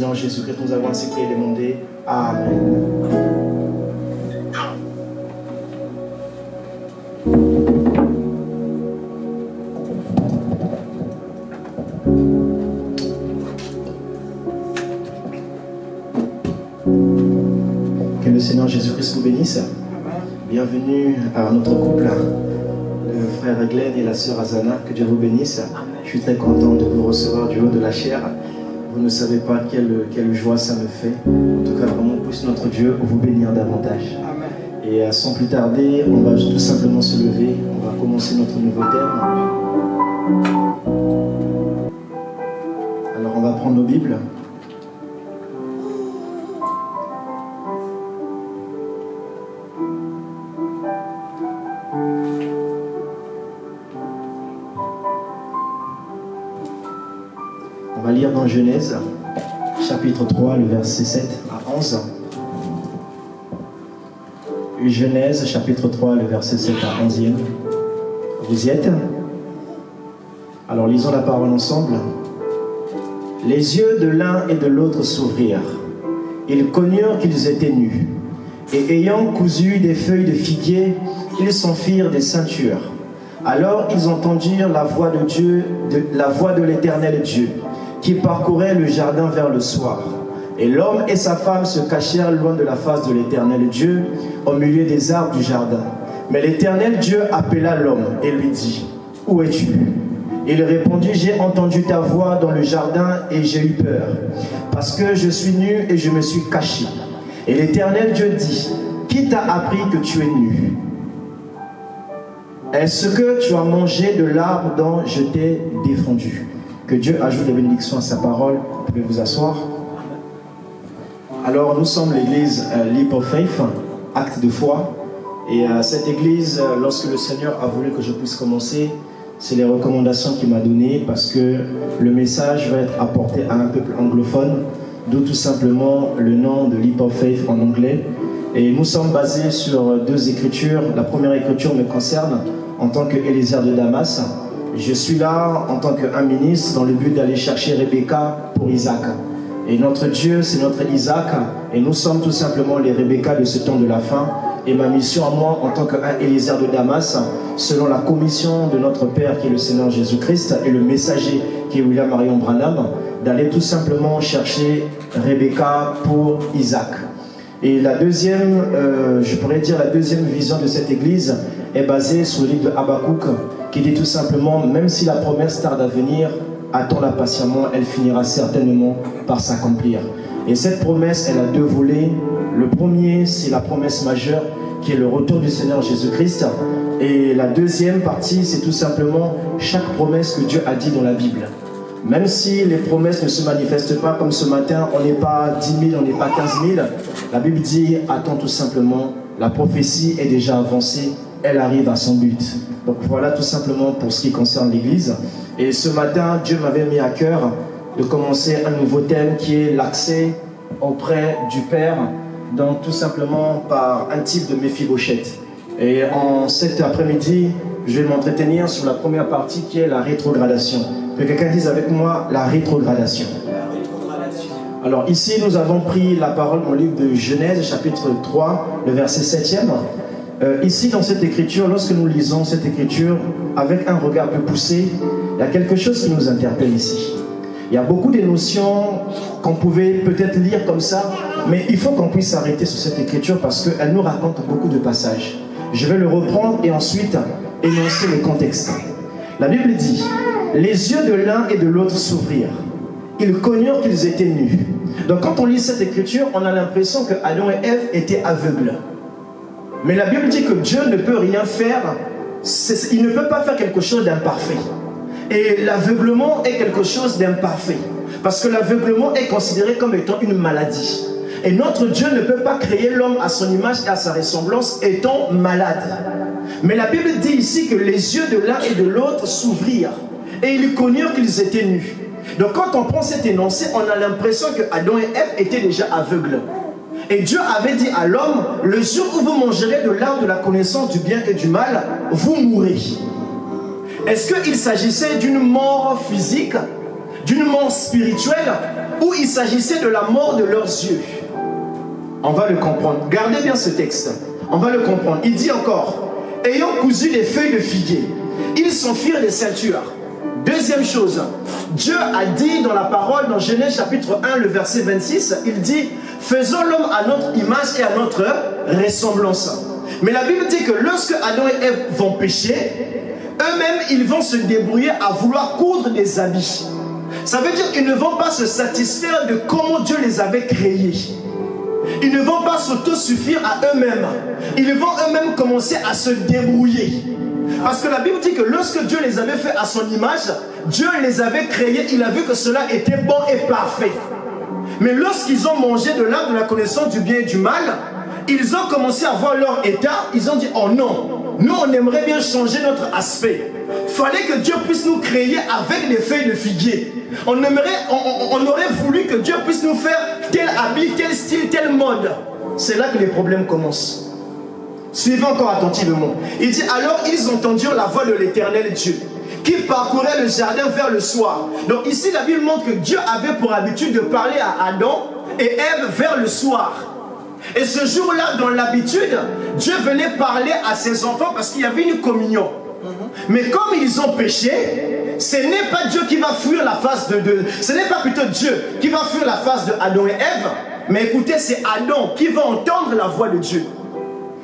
Seigneur Jésus-Christ, nous avons ainsi prié et demandé. Amen. Que le Seigneur Jésus-Christ vous bénisse. Bienvenue à notre couple, le frère Glenn et la sœur Azana. Que Dieu vous bénisse. Je suis très content de vous recevoir du haut de la chair. Vous ne savez pas quelle joie ça me fait. En tout cas, vraiment, puisse notre Dieu vous bénir davantage. Amen. Et sans plus tarder, on va tout simplement se lever. On va commencer notre nouveau thème. Alors, on va prendre nos Bibles. On va lire dans Genèse, chapitre 3, le verset 7 à 11. Genèse, chapitre 3, le verset 7 à 11e. Vous y êtes? Alors lisons la parole ensemble. Les yeux de l'un et de l'autre s'ouvrirent. Ils connurent qu'ils étaient nus. Et ayant cousu des feuilles de figuier, ils s'en firent des ceintures. Alors ils entendirent la voix de Dieu, la voix de l'Éternel Dieu, qui parcourait le jardin vers le soir. Et l'homme et sa femme se cachèrent loin de la face de l'Éternel Dieu, au milieu des arbres du jardin. Mais l'Éternel Dieu appela l'homme et lui dit, « Où es-tu » Il répondit, « J'ai entendu ta voix dans le jardin et j'ai eu peur, parce que je suis nu et je me suis caché. » Et l'Éternel Dieu dit, « Qui t'a appris que tu es nu ? Est-ce que tu as mangé de l'arbre dont je t'ai défendu ?» Que Dieu ajoute des bénédictions à sa parole. Vous pouvez vous asseoir. Alors, nous sommes l'église Leap of Faith, acte de foi. Et cette église, lorsque le Seigneur a voulu que je puisse commencer, c'est les recommandations qu'il m'a données parce que le message va être apporté à un peuple anglophone, d'où tout simplement le nom de Leap of Faith en anglais. Et nous sommes basés sur deux écritures. La première écriture me concerne en tant qu'Éliezer de Damas. Je suis là en tant qu'un ministre dans le but d'aller chercher Rebecca pour Isaac. Et notre Dieu, c'est notre Isaac. Et nous sommes tout simplement les Rebecca de ce temps de la fin. Et ma mission à moi, en tant qu'un Éliezer de Damas, selon la commission de notre Père qui est le Seigneur Jésus-Christ et le messager qui est William Marion Branham, d'aller tout simplement chercher Rebecca pour Isaac. Et la deuxième, je pourrais dire la deuxième vision de cette église est basée sur le livre de Habakkuk, qui dit tout simplement, même si la promesse tarde à venir, attends-la patiemment, elle finira certainement par s'accomplir. Et cette promesse, elle a deux volets. Le premier, c'est la promesse majeure, qui est le retour du Seigneur Jésus-Christ. Et la deuxième partie, c'est tout simplement chaque promesse que Dieu a dit dans la Bible. Même si les promesses ne se manifestent pas comme ce matin, on n'est pas 10 000, on n'est pas 15 000, la Bible dit, attends tout simplement, la prophétie est déjà avancée, elle arrive à son but. Donc voilà tout simplement pour ce qui concerne l'église. Et ce matin, Dieu m'avait mis à cœur de commencer un nouveau thème qui est l'accès auprès du Père, donc tout simplement par un type de Méphibosheth. Et en cet après-midi, je vais m'entretenir sur la première partie qui est la rétrogradation. Que quelqu'un dise avec moi la rétrogradation. Alors ici, nous avons pris la parole dans le livre de Genèse, chapitre 3, le verset 7e. Ici, dans cette écriture, lorsque nous lisons cette écriture avec un regard plus poussé, il y a quelque chose qui nous interpelle ici. Il y a beaucoup de notions qu'on pouvait peut-être lire comme ça, mais il faut qu'on puisse s'arrêter sur cette écriture parce qu'elle nous raconte beaucoup de passages. Je vais le reprendre et ensuite énoncer le contexte. La Bible dit, « Les yeux de l'un et de l'autre s'ouvrirent. Ils connurent qu'ils étaient nus. » Donc quand on lit cette écriture, on a l'impression que Adam et Ève étaient aveugles. Mais la Bible dit que Dieu ne peut rien faire, il ne peut pas faire quelque chose d'imparfait. Et l'aveuglement est quelque chose d'imparfait. Parce que l'aveuglement est considéré comme étant une maladie. Et notre Dieu ne peut pas créer l'homme à son image et à sa ressemblance étant malade. Mais la Bible dit ici que les yeux de l'un et de l'autre s'ouvrirent. Et ils connurent qu'ils étaient nus. Donc quand on prend cet énoncé, on a l'impression que Adam et Ève étaient déjà aveugles. Et Dieu avait dit à l'homme, le jour où vous mangerez de l'arbre de la connaissance du bien et du mal, vous mourrez. Est-ce qu'il s'agissait d'une mort physique, d'une mort spirituelle, où il s'agissait de la mort de leurs yeux. On va le comprendre. Gardez bien ce texte. On va le comprendre. Il dit encore, ayant cousu des feuilles de figuier, ils s'enfirent des ceintures. Deuxième chose, Dieu a dit dans la parole, dans Genèse chapitre 1, le verset 26, il dit, faisons l'homme à notre image et à notre ressemblance. Mais la Bible dit que lorsque Adam et Ève vont pécher, eux-mêmes, ils vont se débrouiller à vouloir coudre des habits. Ça veut dire qu'ils ne vont pas se satisfaire de comment Dieu les avait créés. Ils ne vont pas s'autosuffire à eux-mêmes. Ils vont eux-mêmes commencer à se débrouiller. Parce que la Bible dit que lorsque Dieu les avait fait à son image, Dieu les avait créés, il a vu que cela était bon et parfait. Mais lorsqu'ils ont mangé de l'arbre de la connaissance du bien et du mal, ils ont commencé à voir leur état, ils ont dit, oh non, nous on aimerait bien changer notre aspect. Fallait que Dieu puisse nous créer avec des feuilles de figuier. On aurait voulu que Dieu puisse nous faire tel habit, tel style, telle mode. C'est là que les problèmes commencent. Suivez encore attentivement. Il dit, alors ils entendirent la voix de l'Éternel Dieu, qui parcourait le jardin vers le soir. Donc ici la Bible montre que Dieu avait pour habitude de parler à Adam et Ève vers le soir. Et ce jour-là, dans l'habitude, Dieu venait parler à ses enfants parce qu'il y avait une communion. Mais comme ils ont péché, ce n'est pas Dieu qui va fuir la face ce n'est pas plutôt Dieu qui va fuir la face de Adam et Ève, mais écoutez, c'est Adam qui va entendre la voix de Dieu.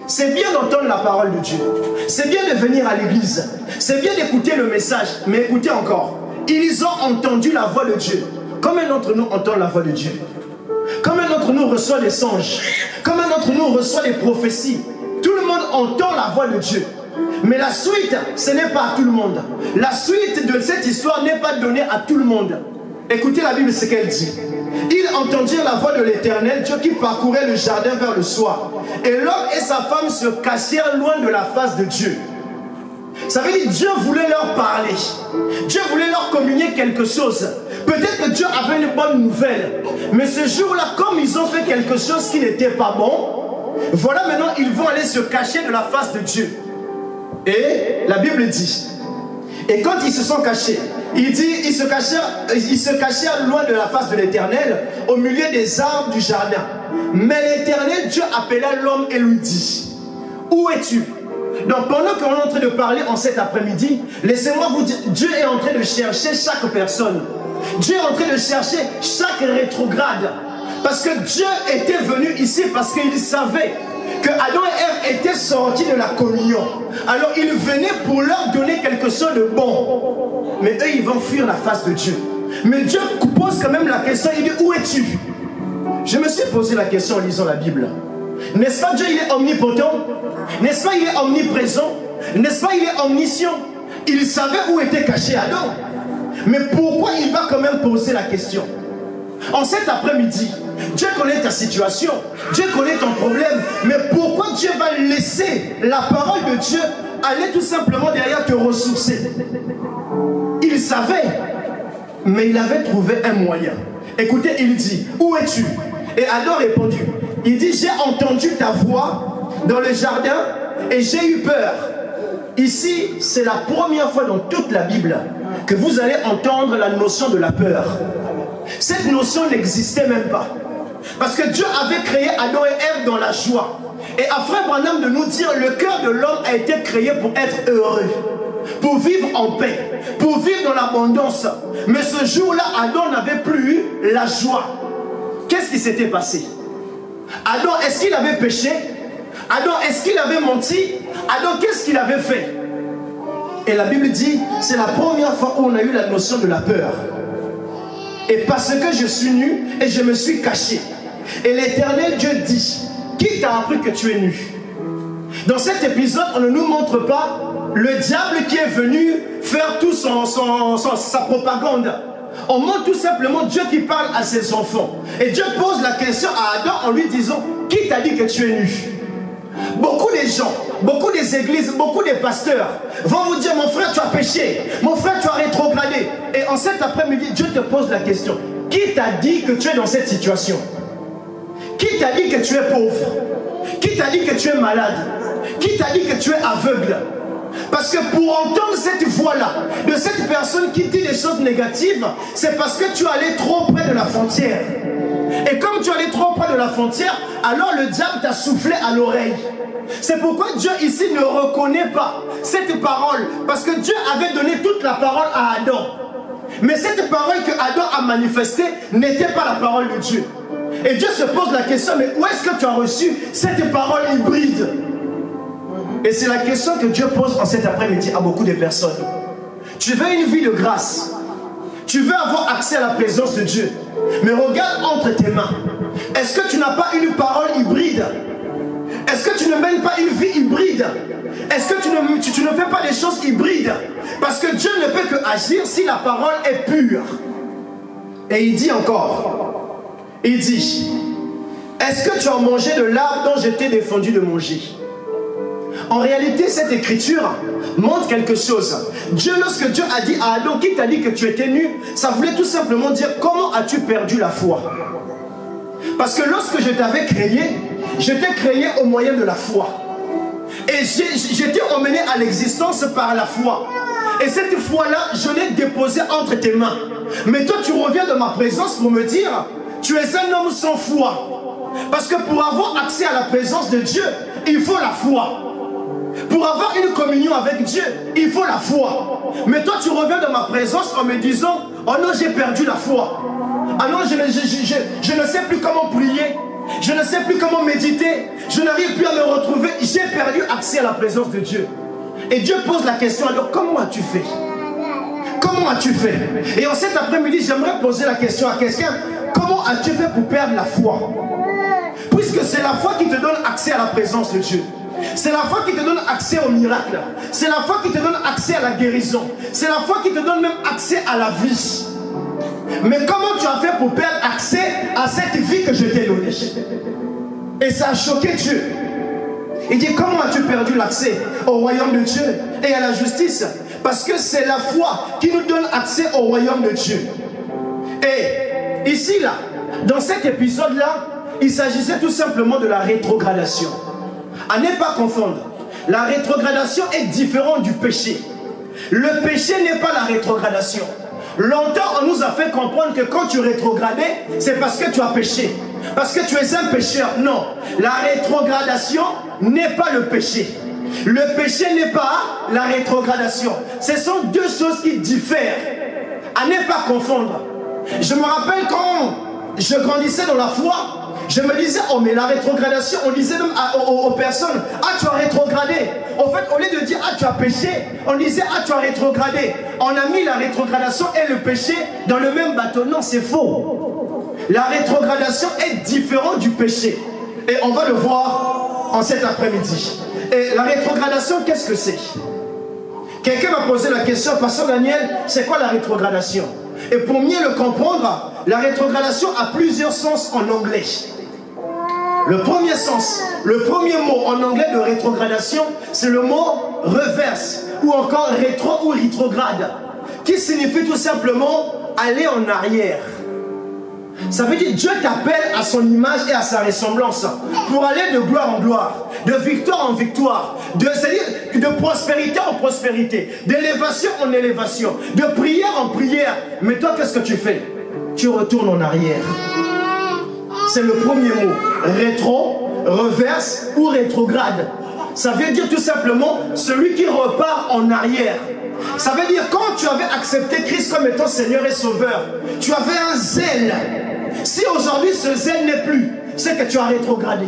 C'est bien d'entendre la parole de Dieu. C'est bien de venir à l'église. C'est bien d'écouter le message. Mais écoutez encore, ils ont entendu la voix de Dieu. Combien d'entre nous entendent la voix de Dieu? Combien d'entre nous reçoit des songes? Combien d'entre nous reçoit des prophéties? Tout le monde entend la voix de Dieu. Mais la suite, ce n'est pas à tout le monde. La suite de cette histoire n'est pas donnée à tout le monde. Écoutez la Bible, ce qu'elle dit. Ils entendirent la voix de l'Éternel, Dieu qui parcourait le jardin vers le soir. Et l'homme et sa femme se cachèrent loin de la face de Dieu. Ça veut dire Dieu voulait leur parler. Dieu voulait leur communiquer quelque chose. Peut-être que Dieu avait une bonne nouvelle. Mais ce jour-là, comme ils ont fait quelque chose qui n'était pas bon, voilà maintenant ils vont aller se cacher de la face de Dieu. Et la Bible dit, et quand ils se sont cachés, il dit, ils se cachèrent loin de la face de l'Éternel, au milieu des arbres du jardin. Mais l'Éternel, Dieu appela l'homme et lui dit, où es-tu? Donc pendant qu'on est en train de parler en cet après-midi, laissez-moi vous dire, Dieu est en train de chercher chaque personne. Dieu est en train de chercher chaque rétrograde. Parce que Dieu était venu ici parce qu'il savait que Adam et Ève étaient sortis de la communion. Alors il venait pour leur donner quelque chose de bon. Mais eux, ils vont fuir la face de Dieu. Mais Dieu pose quand même la question, il dit, où es-tu? Je me suis posé la question en lisant la Bible. N'est-ce pas Dieu, il est omnipotent? N'est-ce pas il est omniprésent? N'est-ce pas il est omniscient? Il savait où était caché Adam. Mais pourquoi il va quand même poser la question? En cet après-midi, Dieu connaît ta situation, Dieu connaît ton problème, mais pourquoi Dieu va laisser la parole de Dieu aller tout simplement derrière te ressourcer? Il savait, mais il avait trouvé un moyen. Écoutez, il dit, où es-tu? Et Adam répondit, il dit, j'ai entendu ta voix dans le jardin et j'ai eu peur. Ici, c'est la première fois dans toute la Bible que vous allez entendre la notion de la peur. Cette notion n'existait même pas. Parce que Dieu avait créé Adam et Ève dans la joie. Et après Branham de nous dire, le cœur de l'homme a été créé pour être heureux, pour vivre en paix, pour vivre dans l'abondance. Mais ce jour-là, Adam n'avait plus eu la joie. Qu'est-ce qui s'était passé? Adam, est-ce qu'il avait péché? Adam, est-ce qu'il avait menti? Adam, qu'est-ce qu'il avait fait? Et la Bible dit, c'est la première fois où on a eu la notion de la peur. Et parce que je suis nu et je me suis caché. Et l'Éternel Dieu dit, qui t'a appris que tu es nu? Dans cet épisode, on ne nous montre pas le diable qui est venu faire tout sa propagande. On montre tout simplement Dieu qui parle à ses enfants. Et Dieu pose la question à Adam en lui disant, qui t'a dit que tu es nu? Beaucoup des gens, beaucoup des églises, beaucoup des pasteurs vont vous dire, mon frère tu as péché, mon frère tu as rétrogradé. Et en cet après-midi, Dieu te pose la question, qui t'a dit que tu es dans cette situation? Qui t'a dit que tu es pauvre? Qui t'a dit que tu es malade? Qui t'a dit que tu es aveugle? Parce que pour entendre cette voix-là, de cette personne qui dit des choses négatives, c'est parce que tu es allé trop près de la frontière. Et comme tu es allé trop près de la frontière, alors le diable t'a soufflé à l'oreille. C'est pourquoi Dieu ici ne reconnaît pas cette parole. Parce que Dieu avait donné toute la parole à Adam. Mais cette parole que Adam a manifestée n'était pas la parole de Dieu. Et Dieu se pose la question, mais où est-ce que tu as reçu cette parole hybride? Et c'est la question que Dieu pose en cet après-midi à beaucoup de personnes. Tu veux une vie de grâce. Tu veux avoir accès à la présence de Dieu. Mais regarde entre tes mains. Est-ce que tu n'as pas une parole hybride? Est-ce que tu ne mènes pas une vie hybride? Est-ce que tu ne fais pas des choses hybrides? Parce que Dieu ne peut que agir si la parole est pure. Et il dit encore, il dit, est-ce que tu as mangé de l'arbre dont je t'ai défendu de manger? En réalité, cette écriture montre quelque chose. Dieu, lorsque Dieu a dit à Adam, qui t'a dit que tu étais nu, ça voulait tout simplement dire, comment as-tu perdu la foi? Parce que lorsque je t'avais créé, je t'ai créé au moyen de la foi. Et j'étais emmené à l'existence par la foi. Et cette foi-là, je l'ai déposée entre tes mains. Mais toi, tu reviens de ma présence pour me dire, tu es un homme sans foi. Parce que pour avoir accès à la présence de Dieu, il faut la foi. Pour avoir une communion avec Dieu, il faut la foi. Mais toi, tu reviens de ma présence en me disant, oh non, j'ai perdu la foi. Ah non, je ne sais plus comment prier. Je ne sais plus comment méditer. Je n'arrive plus à me retrouver. J'ai perdu accès à la présence de Dieu. Et Dieu pose la question, alors comment as-tu fait? Comment as-tu fait? Et en cet après-midi, j'aimerais poser la question à quelqu'un. Comment as-tu fait pour perdre la foi? Puisque c'est la foi qui te donne accès à la présence de Dieu. C'est la foi qui te donne accès au miracle. C'est la foi qui te donne accès à la guérison. C'est la foi qui te donne même accès à la vie. Mais comment tu as fait pour perdre accès à cette vie que je t'ai donnée? Et ça a choqué Dieu. Il dit, comment as-tu perdu l'accès au royaume de Dieu et à la justice? Parce que c'est la foi qui nous donne accès au royaume de Dieu. Et ici, là, dans cet épisode-là, il s'agissait tout simplement de la rétrogradation. À ne pas confondre, la rétrogradation est différente du péché. Le péché n'est pas la rétrogradation. Longtemps, on nous a fait comprendre que quand tu rétrogradais, c'est parce que tu as péché. Parce que tu es un pécheur. Non, la rétrogradation n'est pas le péché. Le péché n'est pas la rétrogradation. Ce sont deux choses qui diffèrent. À ne pas confondre. Je me rappelle quand je grandissais dans la foi, je me disais, oh mais la rétrogradation, on disait même aux personnes, ah tu as rétrogradé. En fait, au lieu de dire, ah tu as péché, on disait, ah tu as rétrogradé. On a mis la rétrogradation et le péché dans le même bateau. Non, c'est faux. La rétrogradation est différente du péché. Et on va le voir en cet après-midi. Et la rétrogradation, qu'est-ce que c'est? Quelqu'un m'a posé la question, Pasteur Daniel, c'est quoi la rétrogradation? Et pour mieux le comprendre, la rétrogradation a plusieurs sens en anglais. Le premier sens, le premier mot en anglais de rétrogradation, c'est le mot reverse, ou encore rétro ou rétrograde, qui signifie tout simplement aller en arrière. Ça veut dire Dieu t'appelle à son image et à sa ressemblance pour aller de gloire en gloire, de victoire en victoire, c'est-à-dire de prospérité en prospérité, d'élévation en élévation, de prière en prière. Mais toi, qu'est-ce que tu fais? Tu retournes en arrière. C'est le premier mot. Rétro, reverse ou rétrograde. Ça veut dire tout simplement celui qui repart en arrière. Ça veut dire quand tu avais accepté Christ comme étant Seigneur et Sauveur, tu avais un zèle. Si aujourd'hui ce zèle n'est plus, c'est que tu as rétrogradé.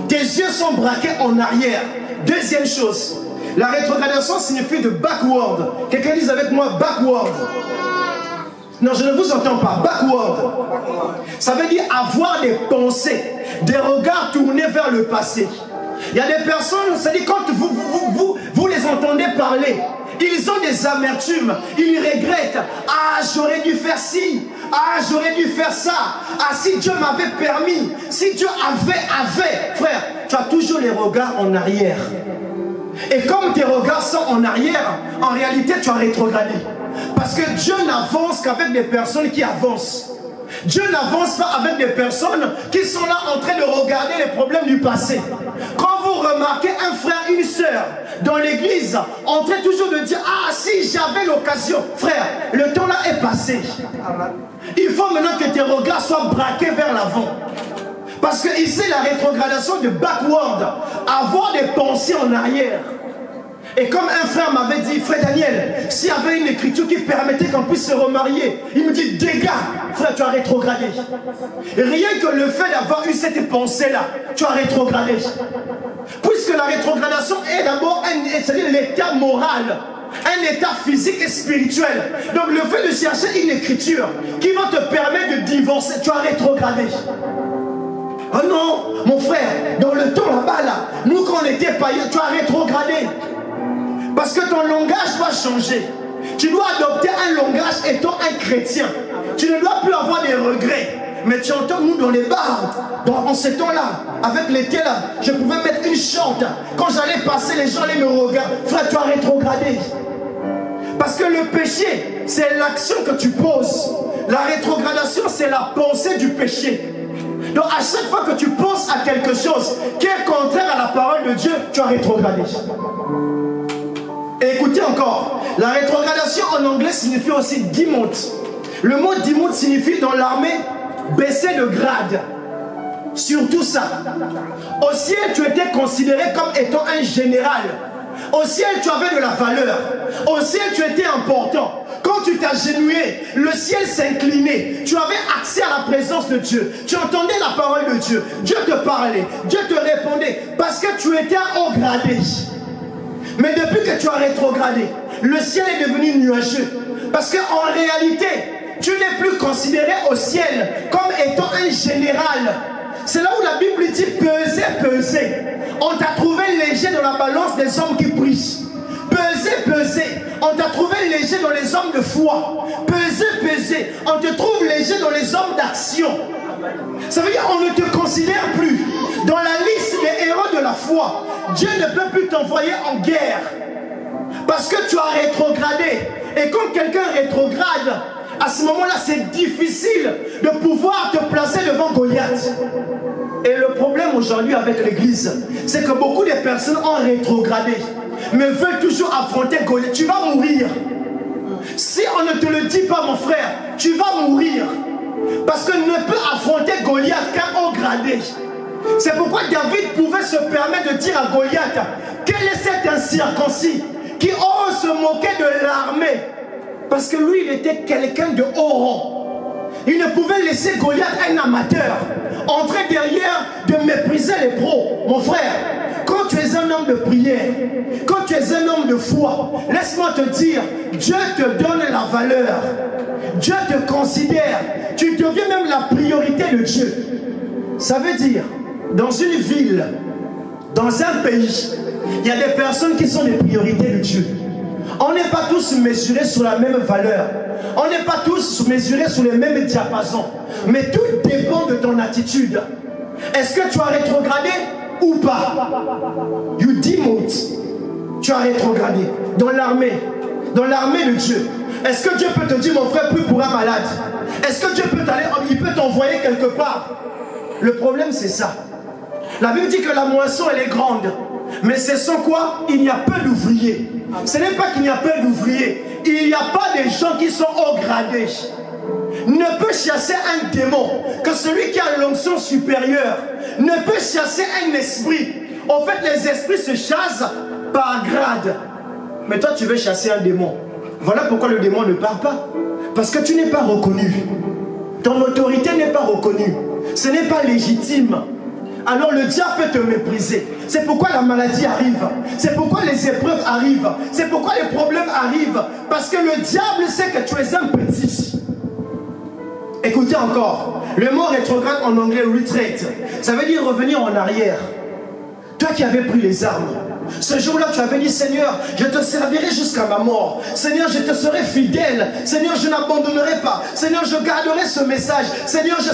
Tes yeux sont braqués en arrière. Deuxième chose, la rétrogradation signifie de backward. Quelqu'un dise avec moi backward. Non, je ne vous entends pas. Backward. Ça veut dire avoir des pensées, des regards tournés vers le passé. Il y a des personnes, c'est-à-dire quand vous les entendez parler, ils ont des amertumes, ils regrettent. Ah, j'aurais dû faire ci. Ah, j'aurais dû faire ça. Ah, si Dieu m'avait permis. Si Dieu avait. Frère, tu as toujours les regards en arrière. Et comme tes regards sont en arrière, en réalité, tu as rétrogradé. Parce que Dieu n'avance qu'avec des personnes qui avancent. Dieu n'avance pas avec des personnes qui sont là en train de regarder les problèmes du passé. Quand vous remarquez un frère, une sœur dans l'église en train toujours de dire, ah si j'avais l'occasion, frère, le temps là est passé. Il faut maintenant que tes regards soient braqués vers l'avant. Parce que ici, la rétrogradation de backward, avoir des pensées en arrière. Et comme un frère m'avait dit, frère Daniel, s'il y avait une écriture qui permettait qu'on puisse se remarier, il me dit, dégâts, frère, tu as rétrogradé. Et rien que le fait d'avoir eu cette pensée-là, tu as rétrogradé. Puisque la rétrogradation est d'abord c'est-à-dire l'état moral, un état physique et spirituel. Donc le fait de chercher une écriture qui va te permettre de divorcer, tu as rétrogradé. Oh non, mon frère, dans le temps là-bas, là, nous quand on était païens, tu as rétrogradé. Parce que ton langage doit changer. Tu dois adopter un langage étant un chrétien. Tu ne dois plus avoir des regrets. Mais tu entends, nous dans les bars, en ce temps-là, avec l'été là, je pouvais mettre une chante. Quand j'allais passer, les gens allaient me regarder. Frère, tu as rétrogradé. Parce que le péché, c'est l'action que tu poses. La rétrogradation, c'est la pensée du péché. Donc à chaque fois que tu penses à quelque chose qui est contraire à la parole de Dieu, tu as rétrogradé. Et écoutez encore, la rétrogradation en anglais signifie aussi demote. Le mot demote signifie dans l'armée baisser de grade. Surtout ça. Au ciel, tu étais considéré comme étant un général. Au ciel, tu avais de la valeur. Au ciel, tu étais important. Quand tu t'agenouillais, le ciel s'inclinait. Tu avais accès à la présence de Dieu. Tu entendais la parole de Dieu. Dieu te parlait. Dieu te répondait. Parce que tu étais haut gradé. Mais depuis que tu as rétrogradé, le ciel est devenu nuageux. Parce qu'en réalité, tu n'es plus considéré au ciel comme étant un général. C'est là où la Bible dit peser, peser. On t'a trouvé léger dans la balance des hommes qui prient. Peser, peser. On t'a trouvé léger dans les hommes de foi. Peser, peser. On te trouve léger dans les hommes d'action. Ça veut dire qu'on ne te considère plus dans la liste des héros de la foi. Dieu ne peut plus t'envoyer en guerre. Parce que tu as rétrogradé. Et quand quelqu'un rétrograde, à ce moment-là, c'est difficile de pouvoir te placer devant Goliath. Et le problème aujourd'hui avec l'église, c'est que beaucoup de personnes ont rétrogradé, mais veulent toujours affronter Goliath. Tu vas mourir. Si on ne te le dit pas, mon frère, tu vas mourir. Parce que ne peut affronter Goliath qu'un haut gradé. C'est pourquoi David pouvait se permettre de dire à Goliath, quel est cet incirconcis qui ose se moquer de l'armée? Parce que lui, il était quelqu'un de haut rang. Il ne pouvait laisser Goliath, un amateur, entrer derrière de mépriser les pros. Mon frère, quand tu es un homme de prière, quand tu es un homme de foi, laisse-moi te dire, Dieu te donne la valeur. Dieu te considère. Tu deviens même la priorité de Dieu. Ça veut dire, dans une ville, dans un pays, il y a des personnes qui sont des priorités de Dieu. On n'est pas tous mesurés sur la même valeur. On n'est pas tous mesurés sur les mêmes diapasons. Mais tout dépend de ton attitude. Est-ce que tu as rétrogradé ou pas? You demote. Tu as rétrogradé. Dans l'armée de Dieu. Est-ce que Dieu peut te dire, mon frère, prie pour un malade? Est-ce que Dieu peut t'aller, il peut t'envoyer quelque part? Le problème, c'est ça. La Bible dit que la moisson, elle est grande. Mais c'est sans quoi il n'y a peu d'ouvriers. Ce n'est pas qu'il n'y a peu d'ouvriers. Il n'y a pas de gens qui sont haut gradés. Ne peut chasser un démon que celui qui a l'onction supérieure. Ne peut chasser un esprit. En fait, les esprits se chassent par grade. Mais toi, tu veux chasser un démon. Voilà pourquoi le démon ne part pas. Parce que tu n'es pas reconnu. Ton autorité n'est pas reconnue. Ce n'est pas légitime. Alors le diable peut te mépriser. C'est pourquoi la maladie arrive. C'est pourquoi les épreuves arrivent. C'est pourquoi les problèmes arrivent. Parce que le diable sait que tu es un petit. Écoutez encore. Le mot rétrograde en anglais, retreat, ça veut dire revenir en arrière. Toi qui avais pris les armes, ce jour-là tu avais dit, Seigneur, je te servirai jusqu'à ma mort. Seigneur, je te serai fidèle. Seigneur, je n'abandonnerai pas. Seigneur, je garderai ce message. Seigneur, je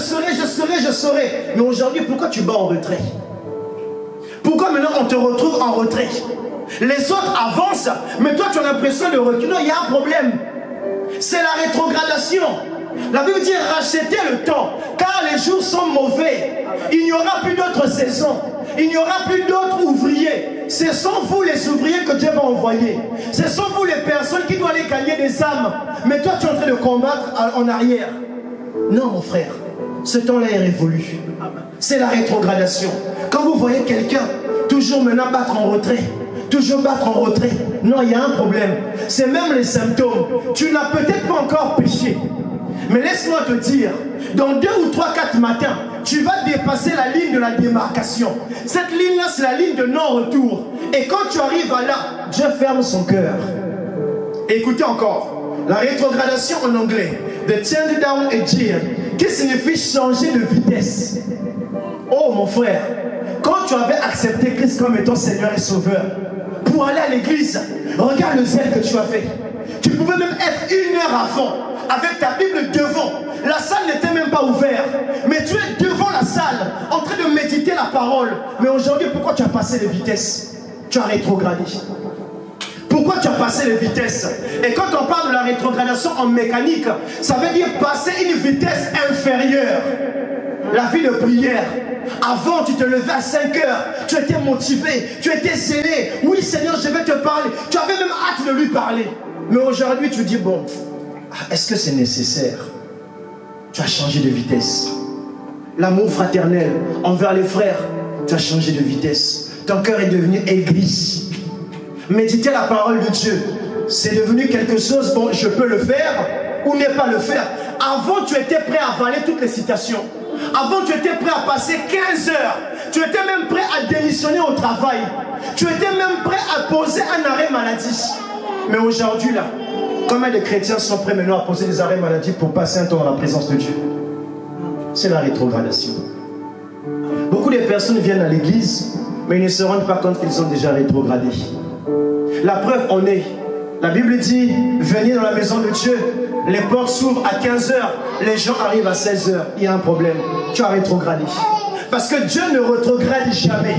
serai. Mais aujourd'hui, pourquoi tu bats en retrait? Pourquoi maintenant on te retrouve en retrait? Les autres avancent, mais toi tu as l'impression de reculer. Non, il y a un problème. C'est la rétrogradation. La Bible dit racheter le temps, car les jours sont mauvais. Il n'y aura plus d'autres saisons. Il n'y aura plus d'autres ouvriers. Ce sont vous les ouvriers que Dieu va envoyer. Ce sont vous les personnes qui doivent aller gagner des âmes. Mais toi, tu es en train de combattre en arrière. Non, mon frère. Ce temps-là est révolu. C'est la rétrogradation. Quand vous voyez quelqu'un toujours maintenant battre en retrait, toujours battre en retrait, non, il y a un problème. C'est même les symptômes. Tu n'as peut-être pas encore péché. Mais laisse-moi te dire, dans 2 ou 3, 4 matins, tu vas dépasser la ligne de la démarcation. Cette ligne-là, c'est la ligne de non-retour. Et quand tu arrives à là, Dieu ferme son cœur. Écoutez encore, la rétrogradation en anglais, the turn down a gear, qui signifie changer de vitesse. Oh mon frère, quand tu avais accepté Christ comme étant Seigneur et Sauveur, pour aller à l'église, regarde le zèle que tu as fait. Tu pouvais même être 1 heure avant, avec ta Bible devant. La salle n'était même pas ouverte. Mais tu es devant la salle, en train de méditer la parole. Mais aujourd'hui, pourquoi tu as passé les vitesses? Tu as rétrogradé. Pourquoi tu as passé les vitesses? Et quand on parle de la rétrogradation en mécanique, ça veut dire passer une vitesse inférieure. La vie de prière. Avant, tu te levais à 5 heures, tu étais motivé, tu étais zélé. Oui, Seigneur, je vais te parler. Tu avais même hâte de lui parler. Mais aujourd'hui, tu dis, bon, est-ce que c'est nécessaire? Tu as changé de vitesse. L'amour fraternel envers les frères, tu as changé de vitesse. Ton cœur est devenu aigri. Méditer la parole de Dieu, c'est devenu quelque chose, bon, je peux le faire ou ne pas le faire. Avant, tu étais prêt à avaler toutes les citations. Avant, tu étais prêt à passer 15 heures. Tu étais même prêt à démissionner au travail. Tu étais même prêt à poser un arrêt maladie. Mais aujourd'hui, là, combien de chrétiens sont prêts maintenant à poser des arrêts maladie pour passer un temps dans la présence de Dieu? C'est la rétrogradation. Beaucoup de personnes viennent à l'église, mais ils ne se rendent pas compte qu'ils ont déjà rétrogradé. La preuve en est. La Bible dit, venez dans la maison de Dieu, les portes s'ouvrent à 15 heures, les gens arrivent à 16 heures. Il y a un problème, tu as rétrogradé. Parce que Dieu ne rétrograde jamais.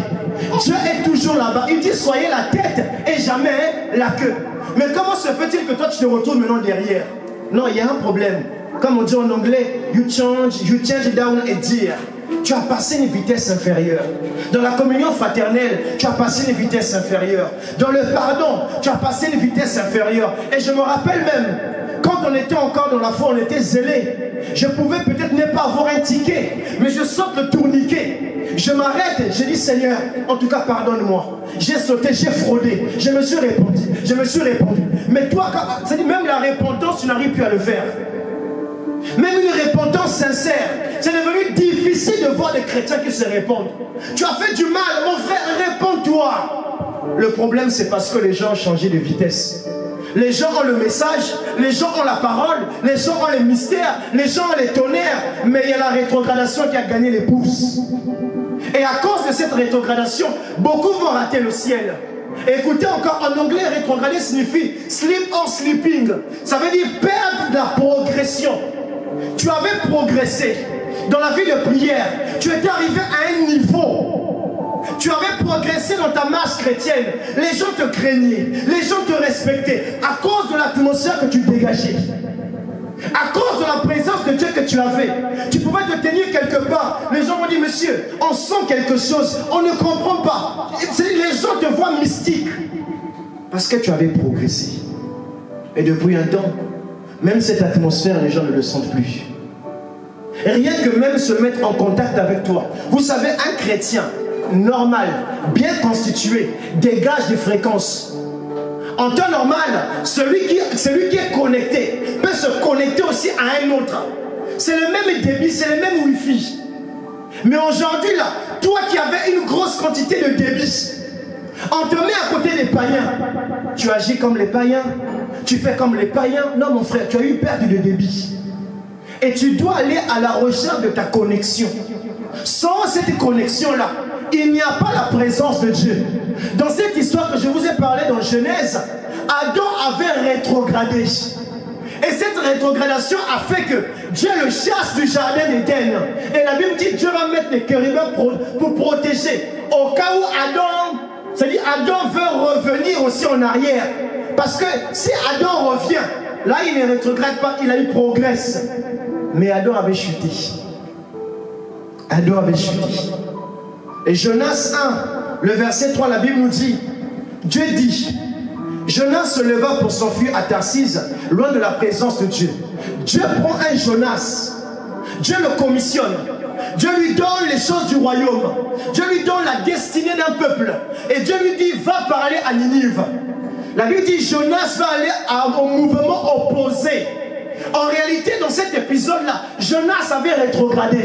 Dieu est toujours là-bas. Il dit, soyez la tête et jamais la queue. Mais comment se fait-il que toi tu te retrouves maintenant derrière? Non, il y a un problème. Comme on dit en anglais, you change down a gear. Tu as passé une vitesse inférieure. Dans la communion fraternelle, tu as passé une vitesse inférieure. Dans le pardon, tu as passé une vitesse inférieure. Et je me rappelle même, quand on était encore dans la foi, on était zélé. Je pouvais peut-être ne pas avoir un ticket, mais je saute le tourniquet. Je m'arrête, je dis Seigneur, en tout cas pardonne-moi. J'ai sauté, j'ai fraudé, je me suis répandu. Mais toi, même la repentance, tu n'arrives plus à le faire. Même une repentance sincère, c'est devenu difficile de voir des chrétiens qui se répandent. Tu as fait du mal, mon frère, répands-toi. Le problème, c'est parce que les gens ont changé de vitesse. Les gens ont le message, les gens ont la parole, les gens ont les mystères, les gens ont les tonnerres, mais il y a la rétrogradation qui a gagné les pouces. Et à cause de cette rétrogradation, beaucoup vont rater le ciel. Et écoutez encore, en anglais, rétrograder signifie sleep or sleeping. Ça veut dire perdre de la progression. Tu avais progressé dans la vie de prière. Tu étais arrivé à un niveau. Tu avais progressé dans ta marche chrétienne. Les gens te craignaient. Les gens te respectaient. À cause de l'atmosphère que tu dégageais. À cause de la présence de Dieu que tu avais. Tu pouvais te tenir quelque part. Les gens m'ont dit, monsieur, on sent quelque chose. On ne comprend pas. Les gens te voient mystique. Parce que tu avais progressé. Et depuis un temps, même cette atmosphère, les gens ne le sentent plus. Et rien que même se mettre en contact avec toi. Vous savez, un chrétien normal, bien constitué, dégage des fréquences. En temps normal, celui qui est connecté peut se connecter aussi à un autre. C'est le même débit, c'est le même wifi. Mais aujourd'hui, là, toi qui avais une grosse quantité de débit, on te met à côté des païens. Tu agis comme les païens. Tu fais comme les païens. Non, mon frère, tu as eu perte de débit. Et tu dois aller à la recherche de ta connexion. Sans cette connexion-là, il n'y a pas la présence de Dieu. Dans cette histoire que je vous ai parlé dans Genèse, Adam avait rétrogradé. Et cette rétrogradation a fait que Dieu le chasse du jardin d'Éden. Et la Bible dit que Dieu va mettre les chérubins pour protéger. Au cas où Adam, c'est-à-dire Adam veut revenir aussi en arrière. Parce que si Adam revient, là il ne rétrograde pas, il progresse. Mais Adam avait chuté. un dos avait chuté. Et Jonas 1, le verset 3, la Bible nous dit, Dieu dit, Jonas se leva pour s'enfuir à Tarsise, loin de la présence de Dieu. Dieu prend un Jonas, Dieu le commissionne, Dieu lui donne les choses du royaume, Dieu lui donne la destinée d'un peuple, et Dieu lui dit, va parler à Ninive. La Bible dit, Jonas va aller au mouvement opposé. En réalité, dans cet épisode-là, Jonas avait rétrogradé.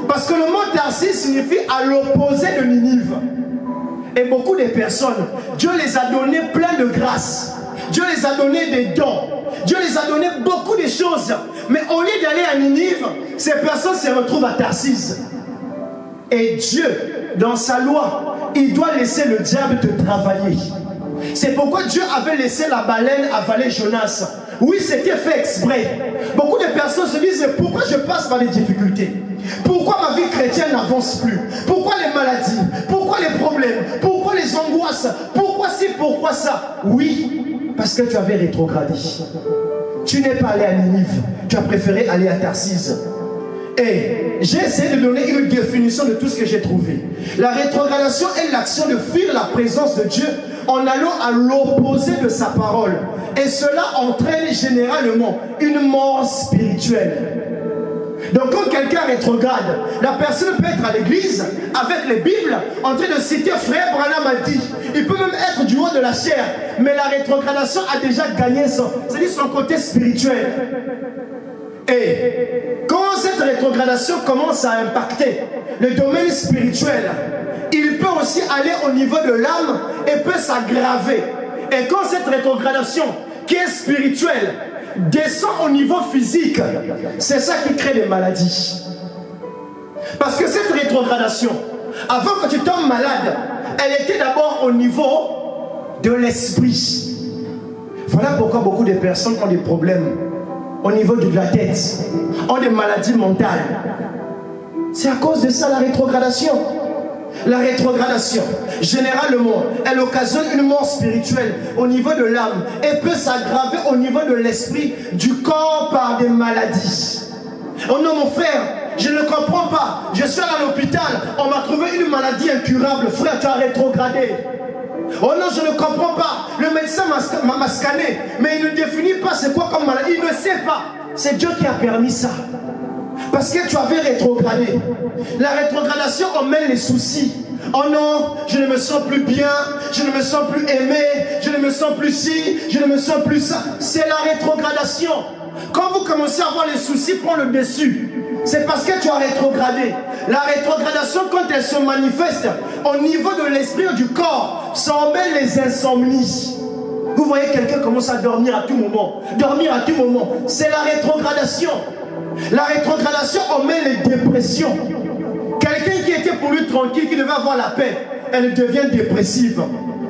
Parce que le mot Tarsis signifie à l'opposé de Ninive. Et beaucoup de personnes, Dieu les a donné plein de grâce. Dieu les a donné des dons. Dieu les a donné beaucoup de choses. Mais au lieu d'aller à Ninive, ces personnes se retrouvent à Tarsis. Et Dieu, dans sa loi, il doit laisser le diable te travailler. C'est pourquoi Dieu avait laissé la baleine avaler Jonas. Oui, c'était fait exprès. Beaucoup de personnes se disent, mais pourquoi je passe par des difficultés? Pourquoi ma vie chrétienne n'avance plus? Pourquoi les maladies? Pourquoi les problèmes? Pourquoi les angoisses? Pourquoi ci, pourquoi ça? Oui, parce que tu avais rétrogradé. Tu n'es pas allé à Ninive, tu as préféré aller à Tarsise. Et j'ai essayé de donner une définition de tout ce que j'ai trouvé. La rétrogradation est l'action de fuir la présence de Dieu en allant à l'opposé de sa parole. Et cela entraîne généralement une mort spirituelle. Donc quand quelqu'un rétrograde, la personne peut être à l'église avec les Bibles en train de citer Frère Branham a dit. Il peut même être du haut de la chair, mais la rétrogradation a déjà gagné son côté spirituel. Et quand cette rétrogradation commence à impacter le domaine spirituel, il peut aussi aller au niveau de l'âme et peut s'aggraver. Et quand cette rétrogradation qui est spirituelle descend au niveau physique, c'est ça qui crée des maladies. Parce que cette rétrogradation, avant que tu tombes malade, elle était d'abord au niveau de l'esprit. Voilà pourquoi beaucoup de personnes ont des problèmes au niveau de la tête, ont des maladies mentales. C'est à cause de ça la rétrogradation. La rétrogradation, généralement, elle occasionne une mort spirituelle au niveau de l'âme et peut s'aggraver au niveau de l'esprit, du corps par des maladies. Oh non mon frère, je ne comprends pas. Je suis allé à l'hôpital, on m'a trouvé une maladie incurable. Frère, tu as rétrogradé. Oh non, je ne comprends pas. Le médecin m'a scanné, mais il ne définit pas c'est quoi comme maladie. Il ne sait pas. C'est Dieu qui a permis ça. Parce que tu avais rétrogradé. La rétrogradation emmène les soucis. Oh non, je ne me sens plus bien, je ne me sens plus aimé, je ne me sens plus ci, je ne me sens plus ça. C'est la rétrogradation. Quand vous commencez à avoir les soucis, prends le dessus. C'est parce que tu as rétrogradé. La rétrogradation, quand elle se manifeste au niveau de l'esprit ou du corps, ça emmène les insomnies. Vous voyez quelqu'un commence à dormir à tout moment. Dormir à tout moment, c'est la rétrogradation. La rétrogradation emmène les dépressions. Quelqu'un qui était pour lui tranquille, qui devait avoir la paix, elle devient dépressive.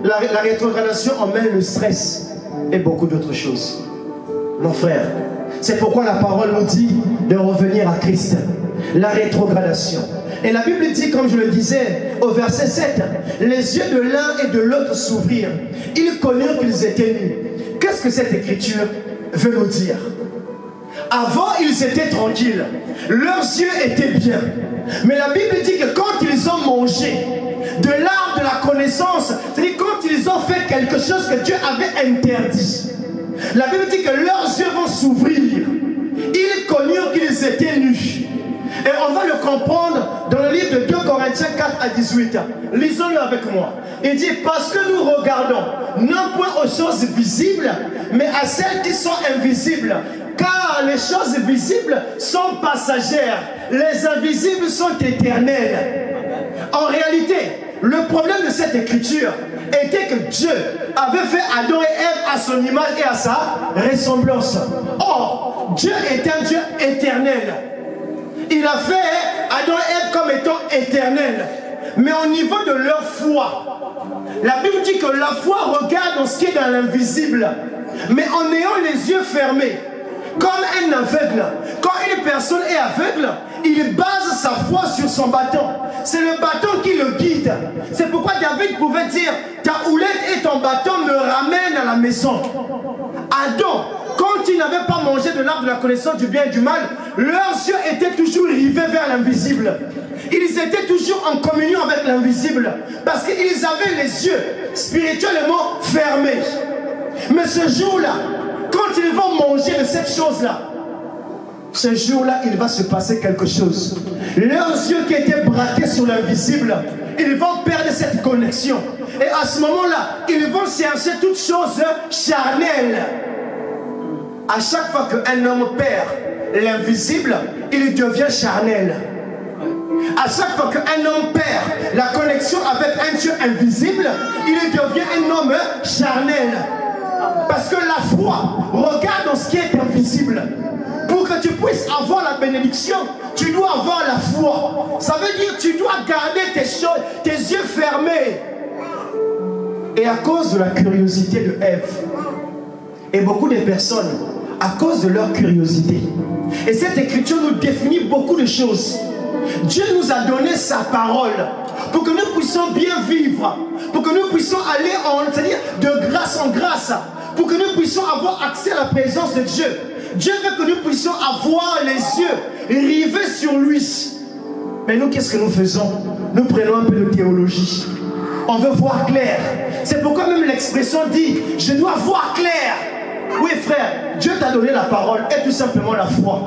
La rétrogradation emmène le stress et beaucoup d'autres choses. Mon frère, c'est pourquoi la parole nous dit de revenir à Christ. La rétrogradation. Et la Bible dit, comme je le disais au verset 7, les yeux de l'un et de l'autre s'ouvrirent. Ils connurent qu'ils étaient nus. Qu'est-ce que cette écriture veut nous dire? Avant, ils étaient tranquilles. Leurs yeux étaient bien. Mais la Bible dit que quand ils ont mangé de l'arbre de la connaissance, c'est-à-dire quand ils ont fait quelque chose que Dieu avait interdit, la Bible dit que leurs yeux vont s'ouvrir. Ils connurent qu'ils étaient nus. Et on va le comprendre dans le livre de 2 Corinthiens 4 à 18. Lisons-le avec moi. Il dit, parce que nous regardons non point aux choses visibles, mais à celles qui sont invisibles. Car les choses visibles sont passagères, les invisibles sont éternelles. En réalité, le problème de cette écriture était que Dieu avait fait Adam et Ève à son image et à sa ressemblance. Or, Dieu est un Dieu éternel. Il a fait Adam et Ève comme étant éternels. Mais au niveau de leur foi, la Bible dit que la foi regarde dans ce qui est dans l'invisible. Mais en ayant les yeux fermés, comme un aveugle, quand une personne est aveugle, il base sa foi sur son bâton. C'est le bâton qui le guide. C'est pourquoi David pouvait dire, ta houlette et ton bâton me ramènent à la maison. Adam, quand ils n'avaient pas mangé de l'arbre de la connaissance du bien et du mal, leurs yeux étaient toujours rivés vers l'invisible. Ils étaient toujours en communion avec l'invisible parce qu'ils avaient les yeux spirituellement fermés. Mais ce jour-là, quand ils vont manger de cette chose-là, ce jour-là, il va se passer quelque chose. Leurs yeux qui étaient braqués sur l'invisible, ils vont perdre cette connexion. Et à ce moment-là, ils vont chercher toutes choses charnelles. À chaque fois qu'un homme perd l'invisible, il devient charnel. À chaque fois qu'un homme perd la connexion avec un Dieu invisible, il devient un homme charnel. Parce que la foi regarde dans ce qui est invisible. Pour que tu puisses avoir la bénédiction, tu dois avoir la foi. Ça veut dire que tu dois garder tes yeux fermés. Et à cause de la curiosité de Ève, et beaucoup de personnes, à cause de leur curiosité, et cette écriture nous définit beaucoup de choses. Dieu nous a donné sa parole pour que nous puissions bien vivre, pour que nous puissions aller c'est-à-dire de grâce en grâce, pour que nous puissions avoir accès à la présence de Dieu. Dieu veut que nous puissions avoir les yeux rivés sur lui. Mais nous, qu'est-ce que nous faisons? Nous prenons un peu de théologie. On veut voir clair. C'est pourquoi même l'expression dit « je dois voir clair ». Oui frère, Dieu t'a donné la parole et tout simplement la foi.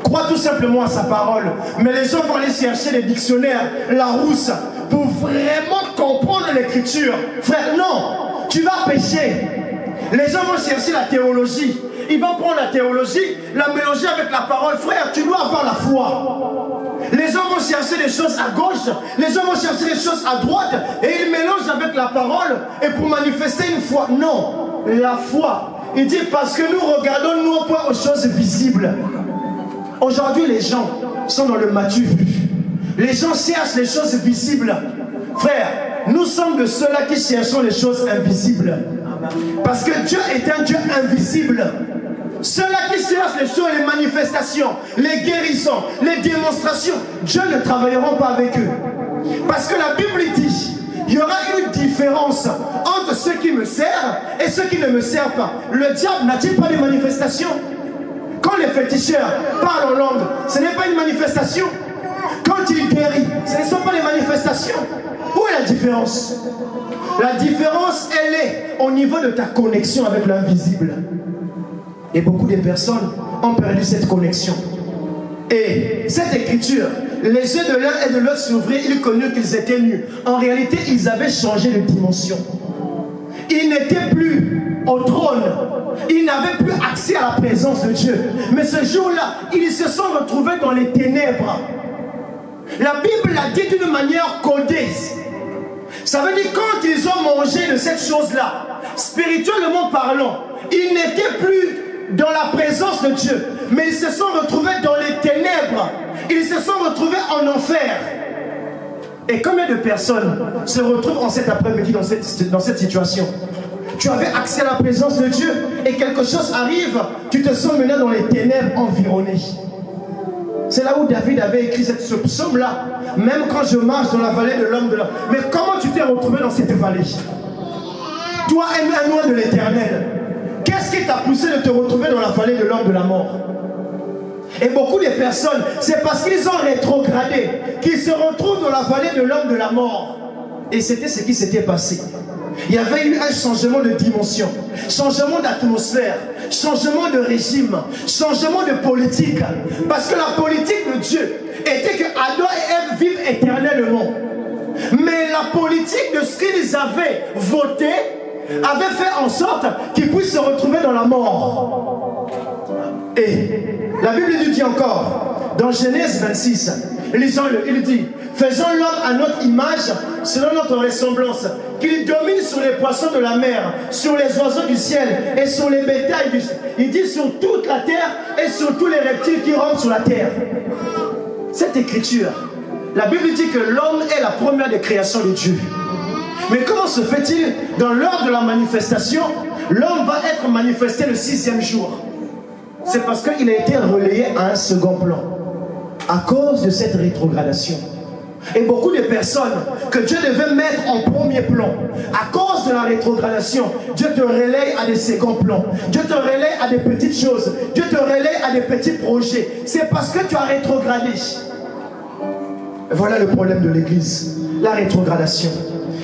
Crois tout simplement à sa parole. Mais les gens vont aller chercher les dictionnaires, la rousse, pour vraiment comprendre l'écriture. Frère, non, tu vas pécher. Les gens vont chercher la théologie. Ils vont prendre la théologie, la mélanger avec la parole. Frère, tu dois avoir la foi. Les gens vont chercher des choses à gauche, les gens vont chercher des choses à droite, et ils mélangent avec la parole, et pour manifester une foi. Non, la foi. Il dit parce que nous regardons non pas aux choses visibles. Aujourd'hui, les gens sont dans le matu vu. Les gens cherchent les choses visibles. Frère, nous sommes de ceux-là qui cherchons les choses invisibles. Parce que Dieu est un Dieu invisible. Ceux-là qui cherchent les choses, les manifestations, les guérisons, les démonstrations, Dieu ne travailleront pas avec eux. Parce que la Bible dit, il y aura une différence entre ceux qui me servent et ceux qui ne me servent pas. Le diable n'a-t-il pas de manifestations? Quand les féticheurs parlent en langue, ce n'est pas une manifestation. Quand il guérit, ce ne sont pas des manifestations. Où est la différence? La différence, elle est au niveau de ta connexion avec l'invisible. Et beaucoup de personnes ont perdu cette connexion. Et cette écriture, les yeux de l'un et de l'autre s'ouvraient, ils connurent qu'ils étaient nus. En réalité, ils avaient changé de dimension. Ils n'étaient plus au trône. Ils n'avaient plus accès à la présence de Dieu. Mais ce jour-là, ils se sont retrouvés dans les ténèbres. La Bible l'a dit d'une manière codée. Ça veut dire quand ils ont mangé de cette chose-là, spirituellement parlant, ils n'étaient plus dans la présence de Dieu, mais ils se sont retrouvés dans les ténèbres. Ils se sont retrouvés en enfer. Et combien de personnes se retrouvent en cet après-midi dans cette situation? Tu avais accès à la présence de Dieu et quelque chose arrive, tu te sens maintenant dans les ténèbres environnées. C'est là où David avait écrit ce psaume-là. Même quand je marche dans la vallée de l'homme de la... Mais comment tu t'es retrouvé dans cette vallée? Toi, un loin de l'éternel. Qu'est-ce qui t'a poussé de te retrouver dans la vallée de l'homme de la mort? Et beaucoup de personnes, c'est parce qu'ils ont rétrogradé qu'ils se retrouvent dans la vallée de l'homme de la mort. Et c'était ce qui s'était passé. Il y avait eu un changement de dimension, changement d'atmosphère, changement de régime, changement de politique. Parce que la politique de Dieu était que Adam et Ève vivent éternellement. Mais la politique de ce qu'ils avaient voté avait fait en sorte qu'ils puissent se retrouver dans la mort. Et la Bible nous dit encore, dans Genèse 26, lisons-le, il dit, faisons l'homme à notre image, selon notre ressemblance, qu'il domine sur les poissons de la mer, sur les oiseaux du ciel et sur les bétails du ciel. Il dit sur toute la terre et sur tous les reptiles qui rampent sur la terre. Cette écriture, la Bible dit que l'homme est la première des créations de Dieu. Mais comment se fait-il, dans l'heure de la manifestation, l'homme va être manifesté le 6e jour? C'est parce qu'il a été relayé à un second plan, à cause de cette rétrogradation. Et beaucoup de personnes que Dieu devait mettre en premier plan, à cause de la rétrogradation, Dieu te relaye à des seconds plans. Dieu te relaye à des petites choses. Dieu te relaye à des petits projets. C'est parce que tu as rétrogradé. Voilà le problème de l'Église, la rétrogradation.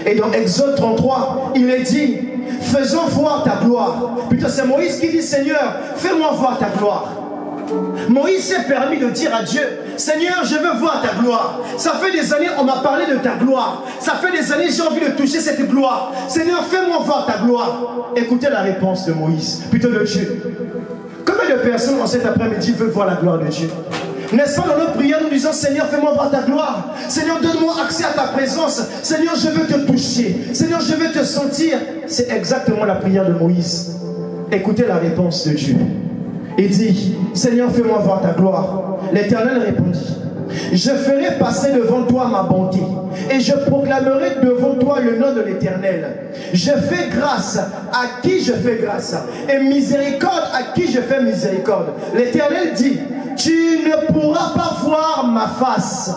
Et dans Exode 33, il est dit, faisons voir ta gloire. Putain, c'est Moïse qui dit, Seigneur, fais-moi voir ta gloire. Moïse s'est permis de dire à Dieu, Seigneur, je veux voir ta gloire. Ça fait des années, on m'a parlé de ta gloire. Ça fait des années, j'ai envie de toucher cette gloire. Seigneur, fais-moi voir ta gloire. Écoutez la réponse de Moïse, plutôt de Dieu. Combien de personnes en cet après-midi veulent voir la gloire de Dieu? N'est-ce pas dans notre prière, nous disons, Seigneur, fais-moi voir ta gloire. Seigneur, donne-moi accès à ta présence. Seigneur, je veux te toucher. Seigneur, je veux te sentir. C'est exactement la prière de Moïse. Écoutez la réponse de Dieu. Il dit, Seigneur, fais-moi voir ta gloire. L'Éternel répondit, je ferai passer devant toi ma bonté et je proclamerai devant toi le nom de l'Éternel. Je fais grâce à qui je fais grâce et miséricorde à qui je fais miséricorde. L'Éternel dit, tu ne pourras pas voir ma face.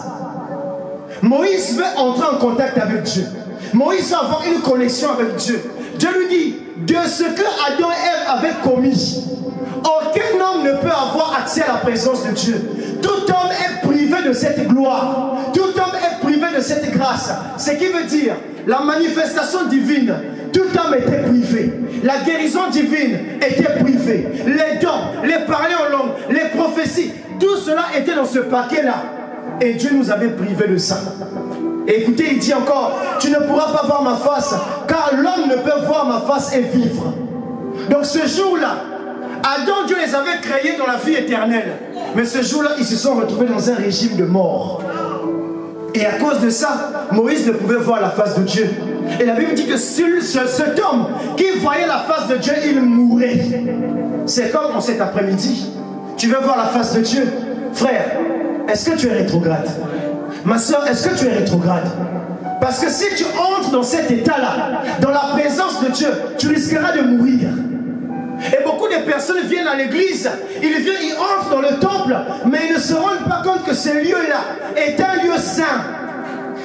Moïse veut entrer en contact avec Dieu. Moïse veut avoir une connexion avec Dieu. Dieu lui dit, de ce que Adam et Ève avaient commis, aucun homme ne peut avoir accès à la présence de Dieu. Tout homme est privé de cette gloire. Tout homme est privé de cette grâce. Ce qui veut dire, la manifestation divine, tout homme était privé. La guérison divine était privée. Les dons, les parler en langue, les prophéties, tout cela était dans ce paquet-là. Et Dieu nous avait privés de ça. Et écoutez, il dit encore, tu ne pourras pas voir ma face, car l'homme ne peut voir ma face et vivre. Donc ce jour-là, Adam, Dieu les avait créés dans la vie éternelle. Mais ce jour-là, ils se sont retrouvés dans un régime de mort. Et à cause de ça, Moïse ne pouvait voir la face de Dieu. Et la Bible dit que cet homme qui voyait la face de Dieu, il mourait. C'est comme en cet après-midi. Tu veux voir la face de Dieu? Frère, est-ce que tu es rétrograde? Ma soeur, est-ce que tu es rétrograde? Parce que si tu entres dans cet état-là, dans la présence de Dieu, tu risqueras de mourir. Et beaucoup de personnes viennent à l'église, ils entrent dans le temple, mais ils ne se rendent pas compte que ce lieu-là est un lieu saint.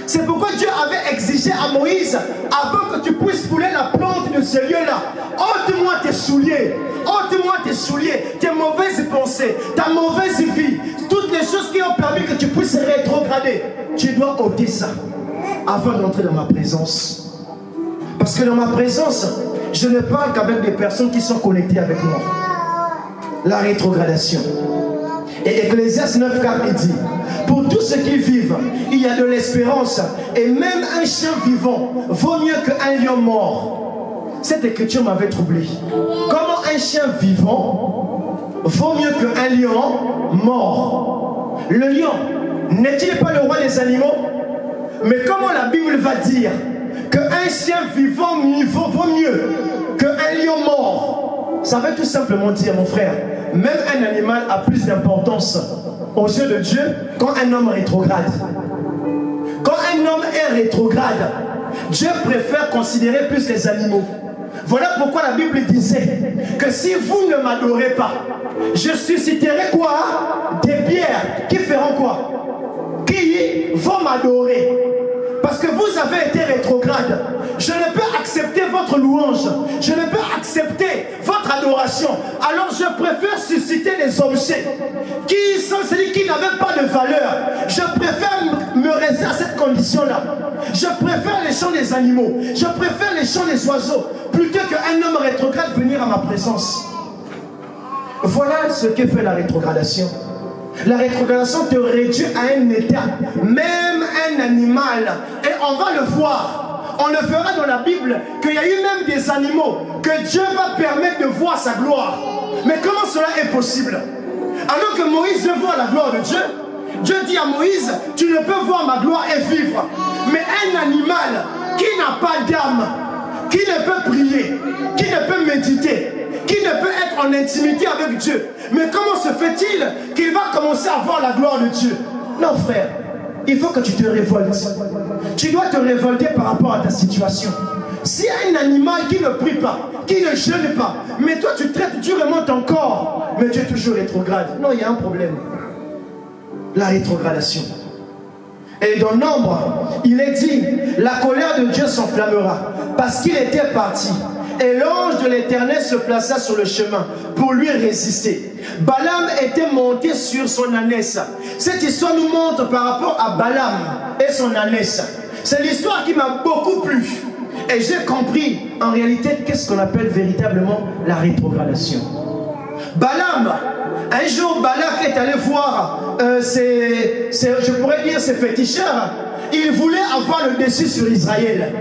C'est pourquoi Dieu avait exigé à Moïse, avant que tu puisses fouler la plante de ce lieu-là, ôte-moi tes souliers, ôte-moi tes souliers, tes mauvaises pensées, ta mauvaise vie, toutes les choses qui ont permis que tu puisses rétrograder. Tu dois ôter ça avant d'entrer dans ma présence. Parce que dans ma présence, je ne parle qu'avec des personnes qui sont connectées avec moi. La rétrogradation. Et Ecclésiaste 9,4 dit, pour tous ceux qui vivent, il y a de l'espérance. Et même un chien vivant vaut mieux qu'un lion mort. Cette écriture m'avait troublé. Comment un chien vivant vaut mieux qu'un lion mort? Le lion n'est-il pas le roi des animaux? Mais comment la Bible va dire qu'un chien vivant vaut mieux qu'un lion mort? Ça veut tout simplement dire, mon frère, même un animal a plus d'importance aux yeux de Dieu quand un homme rétrograde. Quand un homme est rétrograde, Dieu préfère considérer plus les animaux. Voilà pourquoi la Bible disait que si vous ne m'adorez pas, je susciterai quoi? Des pierres qui feront quoi? Qui vont m'adorer. Parce que vous avez été rétrograde. Je ne peux accepter votre louange. Je ne peux accepter votre adoration. Alors je préfère susciter des objets qui sont celui qui n'avaient pas de valeur. Je préfère me rester à cette condition-là. Je préfère les chants des animaux. Je préfère les chants des oiseaux plutôt qu'un homme rétrograde venir à ma présence. Voilà ce que fait la rétrogradation. La rétrogradation te réduit à un état, même un animal. Et on va le voir. On le verra dans la Bible qu'il y a eu même des animaux que Dieu va permettre de voir sa gloire. Mais comment cela est possible? Alors que Moïse veut voir la gloire de Dieu, Dieu dit à Moïse, tu ne peux voir ma gloire et vivre. Mais un animal qui n'a pas d'âme, qui ne peut prier, qui ne peut méditer, qui ne peut être en intimité avec Dieu. Mais comment se fait-il qu'il va commencer à voir la gloire de Dieu? Non, frère, il faut que tu te révoltes. Tu dois te révolter par rapport à ta situation. Si un animal qui ne prie pas, qui ne jeûne pas, mais toi tu traites durement ton corps, mais tu es toujours rétrograde. Non, il y a un problème. La rétrogradation. Et dans Nombre, il est dit, la colère de Dieu s'enflammera, parce qu'il était parti. Et l'ange de l'Éternel se plaça sur le chemin pour lui résister. Balaam était monté sur son ânesse. Cette histoire nous montre par rapport à Balaam et son ânesse. C'est l'histoire qui m'a beaucoup plu. Et j'ai compris en réalité qu'est-ce qu'on appelle véritablement la rétrogradation. Balaam, un jour Balak est allé voir je pourrais dire ses féticheurs. Il voulait avoir le dessus sur Israël.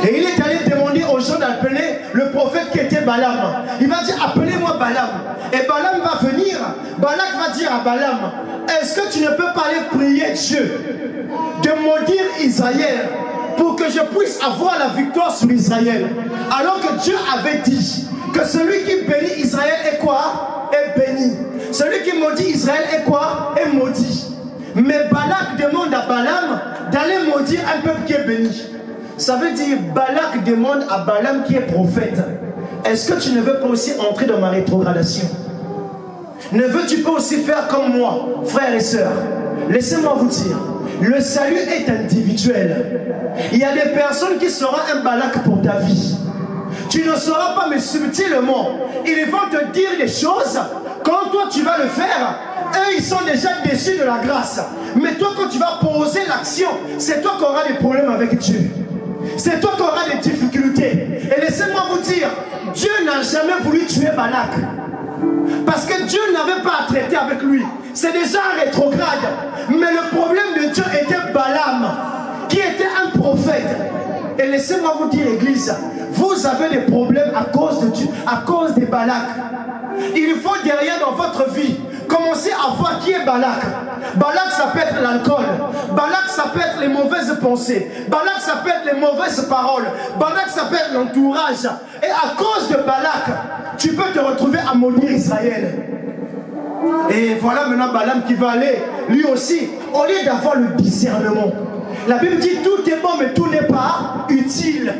Et il est allé demander aux gens d'appeler le prophète qui était Balaam. Il va dire, appelez-moi Balaam. Et Balaam va venir. Balak va dire à Balaam, est-ce que tu ne peux pas aller prier Dieu de maudire Israël pour que je puisse avoir la victoire sur Israël? Alors que Dieu avait dit que celui qui bénit Israël est quoi? Est béni. Celui qui maudit Israël est quoi? Est maudit. Mais Balak demande à Balaam d'aller maudire un peuple qui est béni. Ça veut dire, Balak demande à Balaam qui est prophète, est-ce que tu ne veux pas aussi entrer dans ma rétrogradation? Ne veux-tu pas aussi faire comme moi, frères et sœurs? Laissez-moi vous dire, le salut est individuel. Il y a des personnes qui seront un Balak pour ta vie. Tu ne sauras pas, mais subtilement, ils vont te dire des choses. Quand toi tu vas le faire, eux ils sont déjà déçus de la grâce. Mais toi quand tu vas poser l'action, c'est toi qui auras des problèmes avec Dieu. C'est toi qui auras des difficultés. Et laissez-moi vous dire, Dieu n'a jamais voulu tuer Balak. Parce que Dieu n'avait pas à traiter avec lui. C'est déjà un rétrograde. Mais le problème de Dieu était Balaam, qui était un prophète. Et laissez-moi vous dire, Église, vous avez des problèmes à cause de Dieu, à cause des Balak. Il faut derrière dans votre vie commencer à voir qui est Balak. Balak, ça peut être l'alcool. Balak, ça peut être les mauvaises pensées. Balak, ça peut être les mauvaises paroles. Balak, ça peut être l'entourage. Et à cause de Balak, tu peux te retrouver à maudire Israël. Et voilà maintenant Balaam qui va aller, lui aussi, au lieu d'avoir le discernement. La Bible dit tout est bon, mais tout n'est pas utile.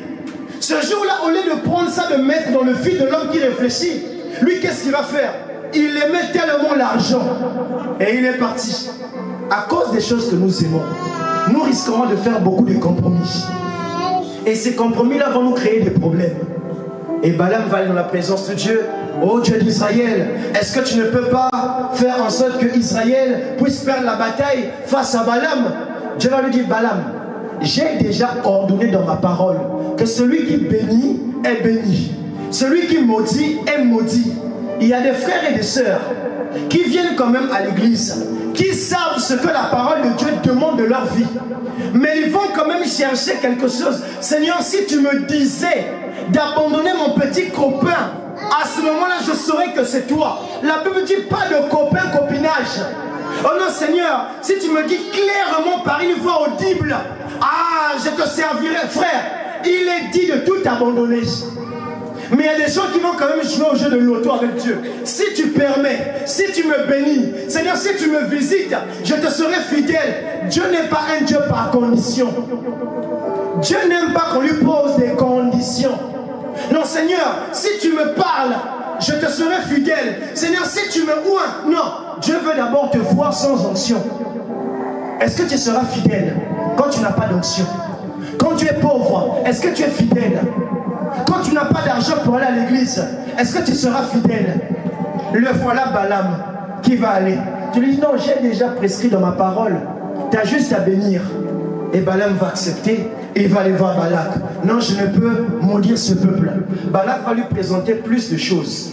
Ce jour-là, au lieu de prendre ça, de mettre dans le fil de l'homme qui réfléchit, lui, qu'est-ce qu'il va faire? Il aimait tellement l'argent. Et il est parti. À cause des choses que nous aimons, nous risquerons de faire beaucoup de compromis. Et ces compromis-là vont nous créer des problèmes. Et Balaam va aller dans la présence de Dieu. Oh Dieu d'Israël, est-ce que tu ne peux pas faire en sorte que Israël puisse perdre la bataille face à Balaam? Dieu va lui dire, Balaam, j'ai déjà ordonné dans ma parole que celui qui bénit est béni. Celui qui maudit est maudit. Il y a des frères et des sœurs qui viennent quand même à l'église, qui savent ce que la parole de Dieu demande de leur vie. Mais ils vont quand même chercher quelque chose. Seigneur, si tu me disais d'abandonner mon petit copain, à ce moment-là, je saurais que c'est toi. La Bible dit pas de copain, copinage. Oh non, Seigneur, si tu me dis clairement par une voix audible, ah, je te servirai, frère. Il est dit de tout abandonner. Mais il y a des gens qui vont quand même jouer au jeu de l'auto avec Dieu. Si tu permets, si tu me bénis, Seigneur, si tu me visites, je te serai fidèle. Dieu n'est pas un Dieu par condition. Dieu n'aime pas qu'on lui pose des conditions. Non, Seigneur, si tu me parles, je te serai fidèle. Seigneur, si tu me oins, non. Dieu veut d'abord te voir sans onction. Est-ce que tu seras fidèle quand tu n'as pas d'onction? Quand tu es pauvre, est-ce que tu es fidèle? Quand tu n'as pas d'argent pour aller à l'église, est-ce que tu seras fidèle? Le voilà Balaam qui va aller. Tu lui dis non, j'ai déjà prescrit dans ma parole. Tu as juste à bénir. Et Balaam va accepter et il va aller voir Balak. Non, je ne peux maudire ce peuple. Balak va lui présenter plus de choses.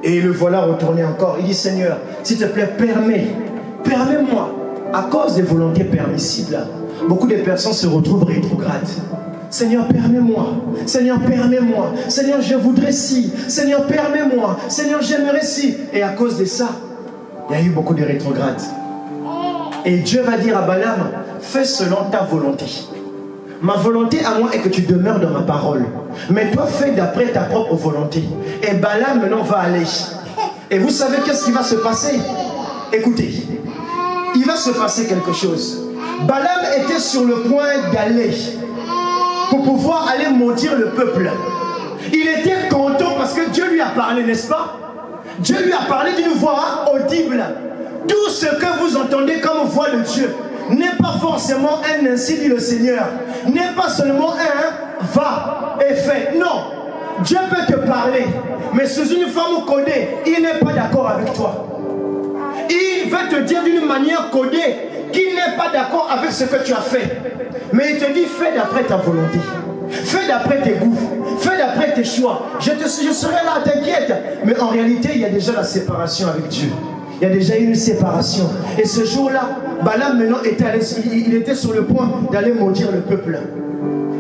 Et le voilà retourné encore. Il dit Seigneur, s'il te plaît, permets-moi. À cause des volontés permissibles, beaucoup de personnes se retrouvent rétrogrades. Seigneur, permets-moi. Seigneur, permets-moi. Seigneur, je voudrais si. Seigneur, permets-moi. Seigneur, j'aimerais si. Et à cause de ça, il y a eu beaucoup de rétrogrades. Et Dieu va dire à Balaam, fais selon ta volonté. Ma volonté à moi est que tu demeures dans ma parole. Mais toi, fais d'après ta propre volonté. Et Balaam maintenant va aller. Et vous savez qu'est-ce qui va se passer? Écoutez, il va se passer quelque chose. Balaam était sur le point d'aller pour pouvoir aller maudire le peuple. Il était content parce que Dieu lui a parlé, n'est-ce pas? Dieu lui a parlé d'une voix audible. Tout ce que vous entendez comme voix de Dieu n'est pas forcément un ainsi dit le Seigneur. N'est pas seulement un va et fait. Non. Dieu peut te parler, mais sous une forme codée, il n'est pas d'accord avec toi. Il veut te dire d'une manière codée qu'il n'est pas d'accord avec ce que tu as fait. Mais il te dit, fais d'après ta volonté. Fais d'après tes goûts. Fais d'après tes choix. Je serai là, t'inquiète. Mais en réalité, il y a déjà la séparation avec Dieu. Il y a déjà une séparation. Et ce jour-là, Balaam maintenant il était sur le point d'aller maudire le peuple.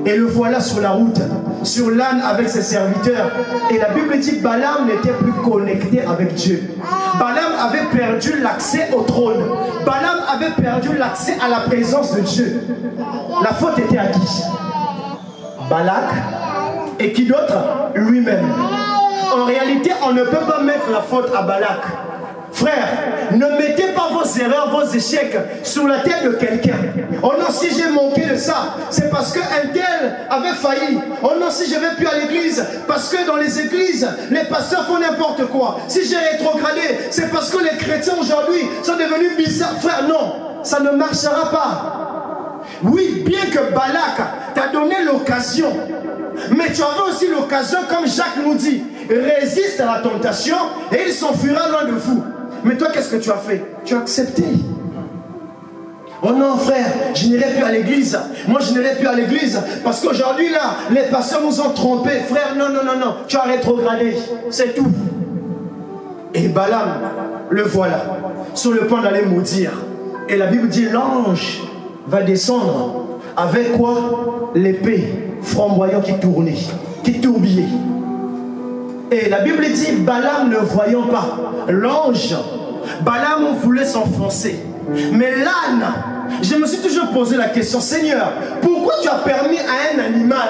Et le voilà sur la route, sur l'âne avec ses serviteurs. Et la Bible dit que Balaam n'était plus connecté avec Dieu. Balaam avait perdu l'accès au trône. Balaam avait perdu l'accès à la présence de Dieu. La faute était à qui? Balak. Et qui d'autre? Lui-même. En réalité, on ne peut pas mettre la faute à Balak. Frère, ne mettez pas vos erreurs, vos échecs sur la tête de quelqu'un. Oh non, si j'ai manqué de ça, c'est parce qu'un tel avait failli. Oh non, si je ne vais plus à l'église, parce que dans les églises, les pasteurs font n'importe quoi. Si j'ai rétrogradé, c'est parce que les chrétiens aujourd'hui sont devenus bizarres. Frère, non, ça ne marchera pas. Oui, bien que Balak t'a donné l'occasion, mais tu avais aussi l'occasion, comme Jacques nous dit, résiste à la tentation et il s'enfuira loin de vous. Mais toi, qu'est-ce que tu as fait? Tu as accepté. Oh non, frère, je n'irai plus à l'église. Moi, je n'irai plus à l'église parce qu'aujourd'hui, là, les pasteurs nous ont trompés. Frère, non, non, non, non. Tu as rétrogradé. C'est tout. Et Balaam, le voilà, sur le point d'aller maudire. Et la Bible dit, l'ange va descendre avec quoi? L'épée flamboyant qui tournait, qui tourbillait. Et la Bible dit, Balaam ne voyant pas l'ange, Balaam voulait s'enfoncer. Mais l'âne, je me suis toujours posé la question, Seigneur, pourquoi tu as permis à un animal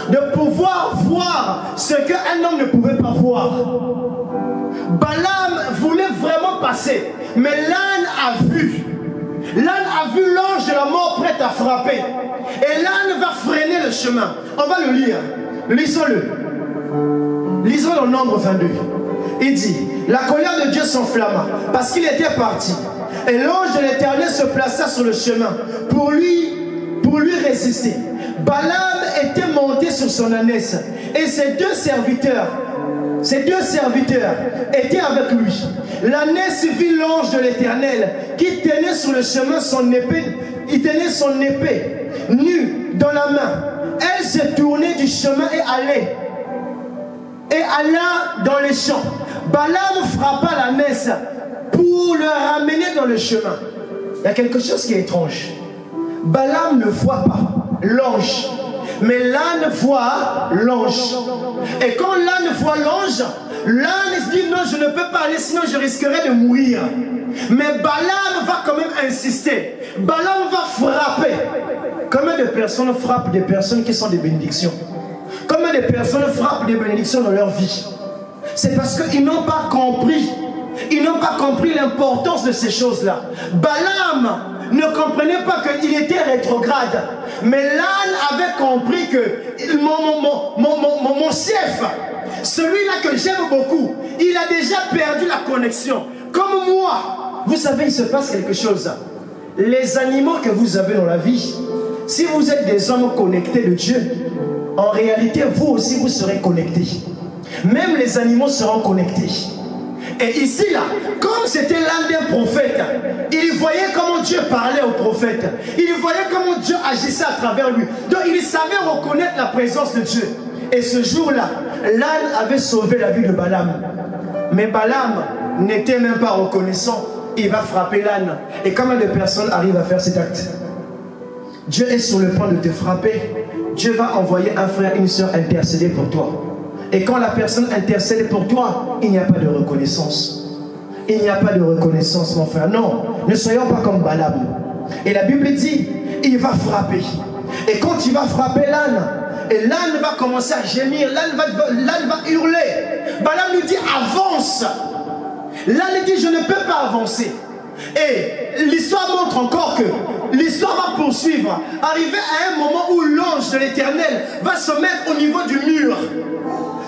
de pouvoir voir ce qu'un homme ne pouvait pas voir? Balaam voulait vraiment passer, mais l'âne a vu. L'âne a vu l'ange de la mort prêt à frapper. Et l'âne va freiner le chemin. On va le lire. Lisons-le. Lisons le Nombre 22. Il dit, la colère de Dieu s'enflamma parce qu'il était parti. Et l'ange de l'Éternel se plaça sur le chemin pour lui résister. Balaam était monté sur son ânesse et ses deux serviteurs étaient avec lui. L'ânesse vit l'ange de l'Éternel qui tenait sur le chemin son épée. Il tenait son épée nue dans la main. Elle se tournait du chemin et alla dans les champs. Balaam frappa l'ânesse pour le ramener dans le chemin. Il y a quelque chose qui est étrange. Balaam ne voit pas l'ange, mais l'âne voit l'ange. Et quand l'âne voit l'ange, l'âne se dit non, je ne peux pas aller, sinon je risquerais de mourir. Mais Balaam va quand même insister. Balaam va frapper. Combien de personnes frappent des personnes qui sont des bénédictions? Combien de personnes frappent des bénédictions dans leur vie? C'est parce qu'ils n'ont pas compris. Ils n'ont pas compris l'importance de ces choses-là. Balaam ne comprenait pas qu'il était rétrograde. Mais l'âne avait compris que mon chef, celui-là que j'aime beaucoup, il a déjà perdu la connexion. Comme moi, vous savez, il se passe quelque chose. Les animaux que vous avez dans la vie, si vous êtes des hommes connectés de Dieu, en réalité, vous aussi, vous serez connectés. Même les animaux seront connectés. Et ici, là, comme c'était l'un des prophètes, il voyait comment Dieu parlait aux prophètes. Il voyait comment Dieu agissait à travers lui. Donc, il savait reconnaître la présence de Dieu. Et ce jour-là, l'âne avait sauvé la vie de Balaam. Mais Balaam n'était même pas reconnaissant. Il va frapper l'âne. Et combien de personnes arrivent à faire cet acte? Dieu est sur le point de te frapper. Dieu va envoyer un frère, une soeur intercéder pour toi. Et quand la personne intercède pour toi, il n'y a pas de reconnaissance. Il n'y a pas de reconnaissance, mon frère. Non, ne soyons pas comme Balaam. Et la Bible dit, il va frapper. Et quand il va frapper l'âne, et l'âne va commencer à gémir, l'âne va hurler. Balaam lui dit, avance. L'âne dit, je ne peux pas avancer. Et l'histoire montre encore que l'histoire va poursuivre. Arrivé à un moment où l'ange de l'Éternel va se mettre au niveau du mur,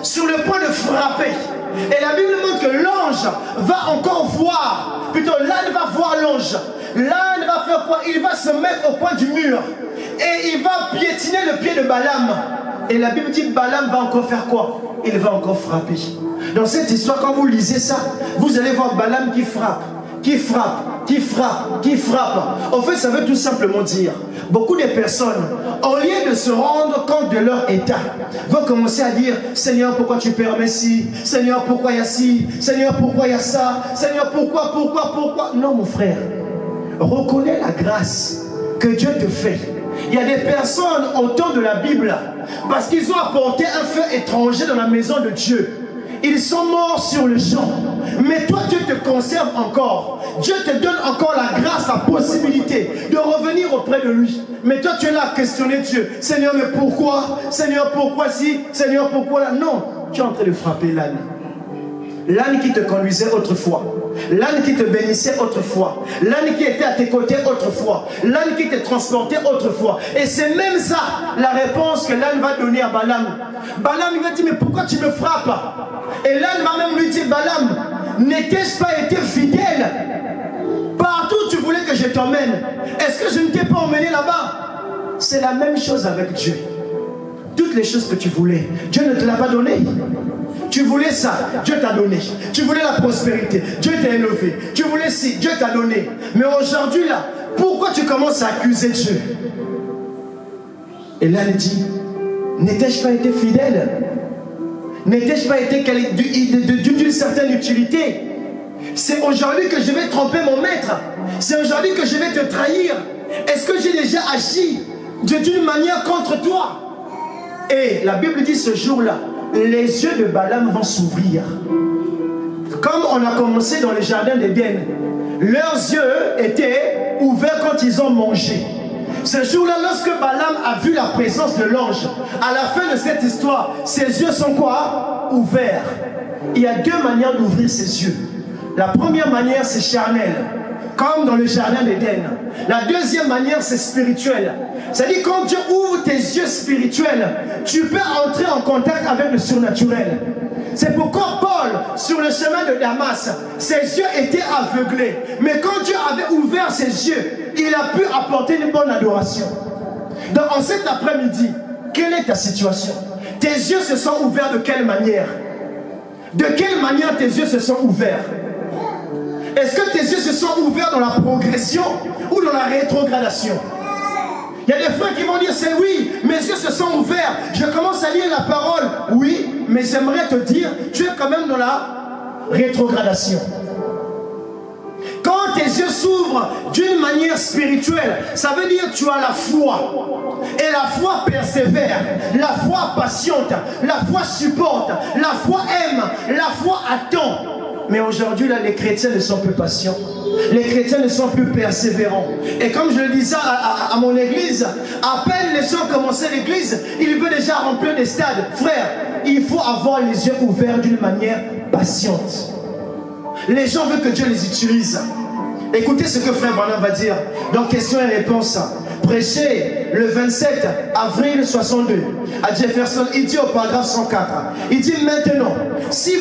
sur le point de frapper. Et la Bible montre que l'ange va encore voir, plutôt l'âne va voir l'ange. L'âne va faire quoi? Il va se mettre au point du mur. Et il va piétiner le pied de Balaam Et la Bible dit Balaam va encore faire quoi? Il va encore frapper. Dans cette histoire, quand vous lisez ça, vous allez voir Balaam qui frappe, qui frappe, qui frappe, qui frappe. En fait, ça veut tout simplement dire, beaucoup de personnes, au lieu de se rendre compte de leur état, vont commencer à dire, Seigneur, pourquoi tu permets ci? Seigneur, pourquoi il y a ci? Seigneur, pourquoi il y a ça? Seigneur, pourquoi? Non, mon frère, reconnais la grâce que Dieu te fait. Il y a des personnes au temps de la Bible, parce qu'ils ont apporté un feu étranger dans la maison de Dieu, ils sont morts sur le champ. Mais toi, Dieu te conserve encore. Dieu te donne encore la grâce, la possibilité de revenir auprès de lui. Mais toi, tu es là à questionner Dieu. Seigneur, mais pourquoi? Seigneur, pourquoi si? Seigneur, pourquoi là? Non, tu es en train de frapper l'âne. L'âne qui te conduisait autrefois. L'âne qui te bénissait autrefois. L'âne qui était à tes côtés autrefois. L'âne qui te transportait autrefois. Et c'est même ça la réponse que l'âne va donner à Balaam. Balaam il va dire, mais pourquoi tu me frappes? Et l'âne va même lui dire, Balaam, n'étais-je pas été fidèle? Partout où tu voulais que je t'emmène. Est-ce que je ne t'ai pas emmené là-bas? C'est la même chose avec Dieu. Toutes les choses que tu voulais, Dieu ne te l'a pas donné. Tu voulais ça, Dieu t'a donné. Tu voulais la prospérité, Dieu t'a élevé. Tu voulais ci, Dieu t'a donné. Mais aujourd'hui là, pourquoi tu commences à accuser Dieu? Et là il dit, n'étais-je pas été fidèle? N'étais-je pas été d'une certaine utilité? C'est aujourd'hui que je vais tromper mon maître. C'est aujourd'hui que je vais te trahir. Est-ce que j'ai déjà agi d'une manière contre toi? Et la Bible dit ce jour-là, les yeux de Balaam vont s'ouvrir. Comme on a commencé dans le jardin d'Éden, leurs yeux étaient ouverts quand ils ont mangé. Ce jour-là, lorsque Balaam a vu la présence de l'ange, à la fin de cette histoire, ses yeux sont quoi? Ouverts. Il y a deux manières d'ouvrir ses yeux. La première manière, c'est charnel, comme dans le jardin d'Éden. La deuxième manière, c'est spirituel. C'est-à-dire, quand Dieu ouvre tes yeux spirituels, tu peux entrer en contact avec le surnaturel. C'est pourquoi Paul, sur le chemin de Damas, ses yeux étaient aveuglés. Mais quand Dieu avait ouvert ses yeux, il a pu apporter une bonne adoration. Donc, en cet après-midi, quelle est ta situation? Tes yeux se sont ouverts de quelle manière? De quelle manière tes yeux se sont ouverts? Est-ce que tes yeux se sont ouverts dans la progression ou dans la rétrogradation? Il y a des frères qui vont dire, c'est oui, mes yeux se sont ouverts, je commence à lire la parole. Oui, mais j'aimerais te dire, tu es quand même dans la rétrogradation. Quand tes yeux s'ouvrent d'une manière spirituelle, ça veut dire que tu as la foi. Et la foi persévère, la foi patiente, la foi supporte, la foi aime, la foi attend. Mais aujourd'hui, là, les chrétiens ne sont plus patients. Les chrétiens ne sont plus persévérants. Et comme je le disais à mon église, à peine les gens commençaient l'église, ils veulent déjà remplir des stades. Frère, il faut avoir les yeux ouverts d'une manière patiente. Les gens veulent que Dieu les utilise. Écoutez ce que frère Branham va dire dans questions et réponses. Prêché le 27 avril 62 à Jefferson, il dit au paragraphe 104, il dit maintenant, si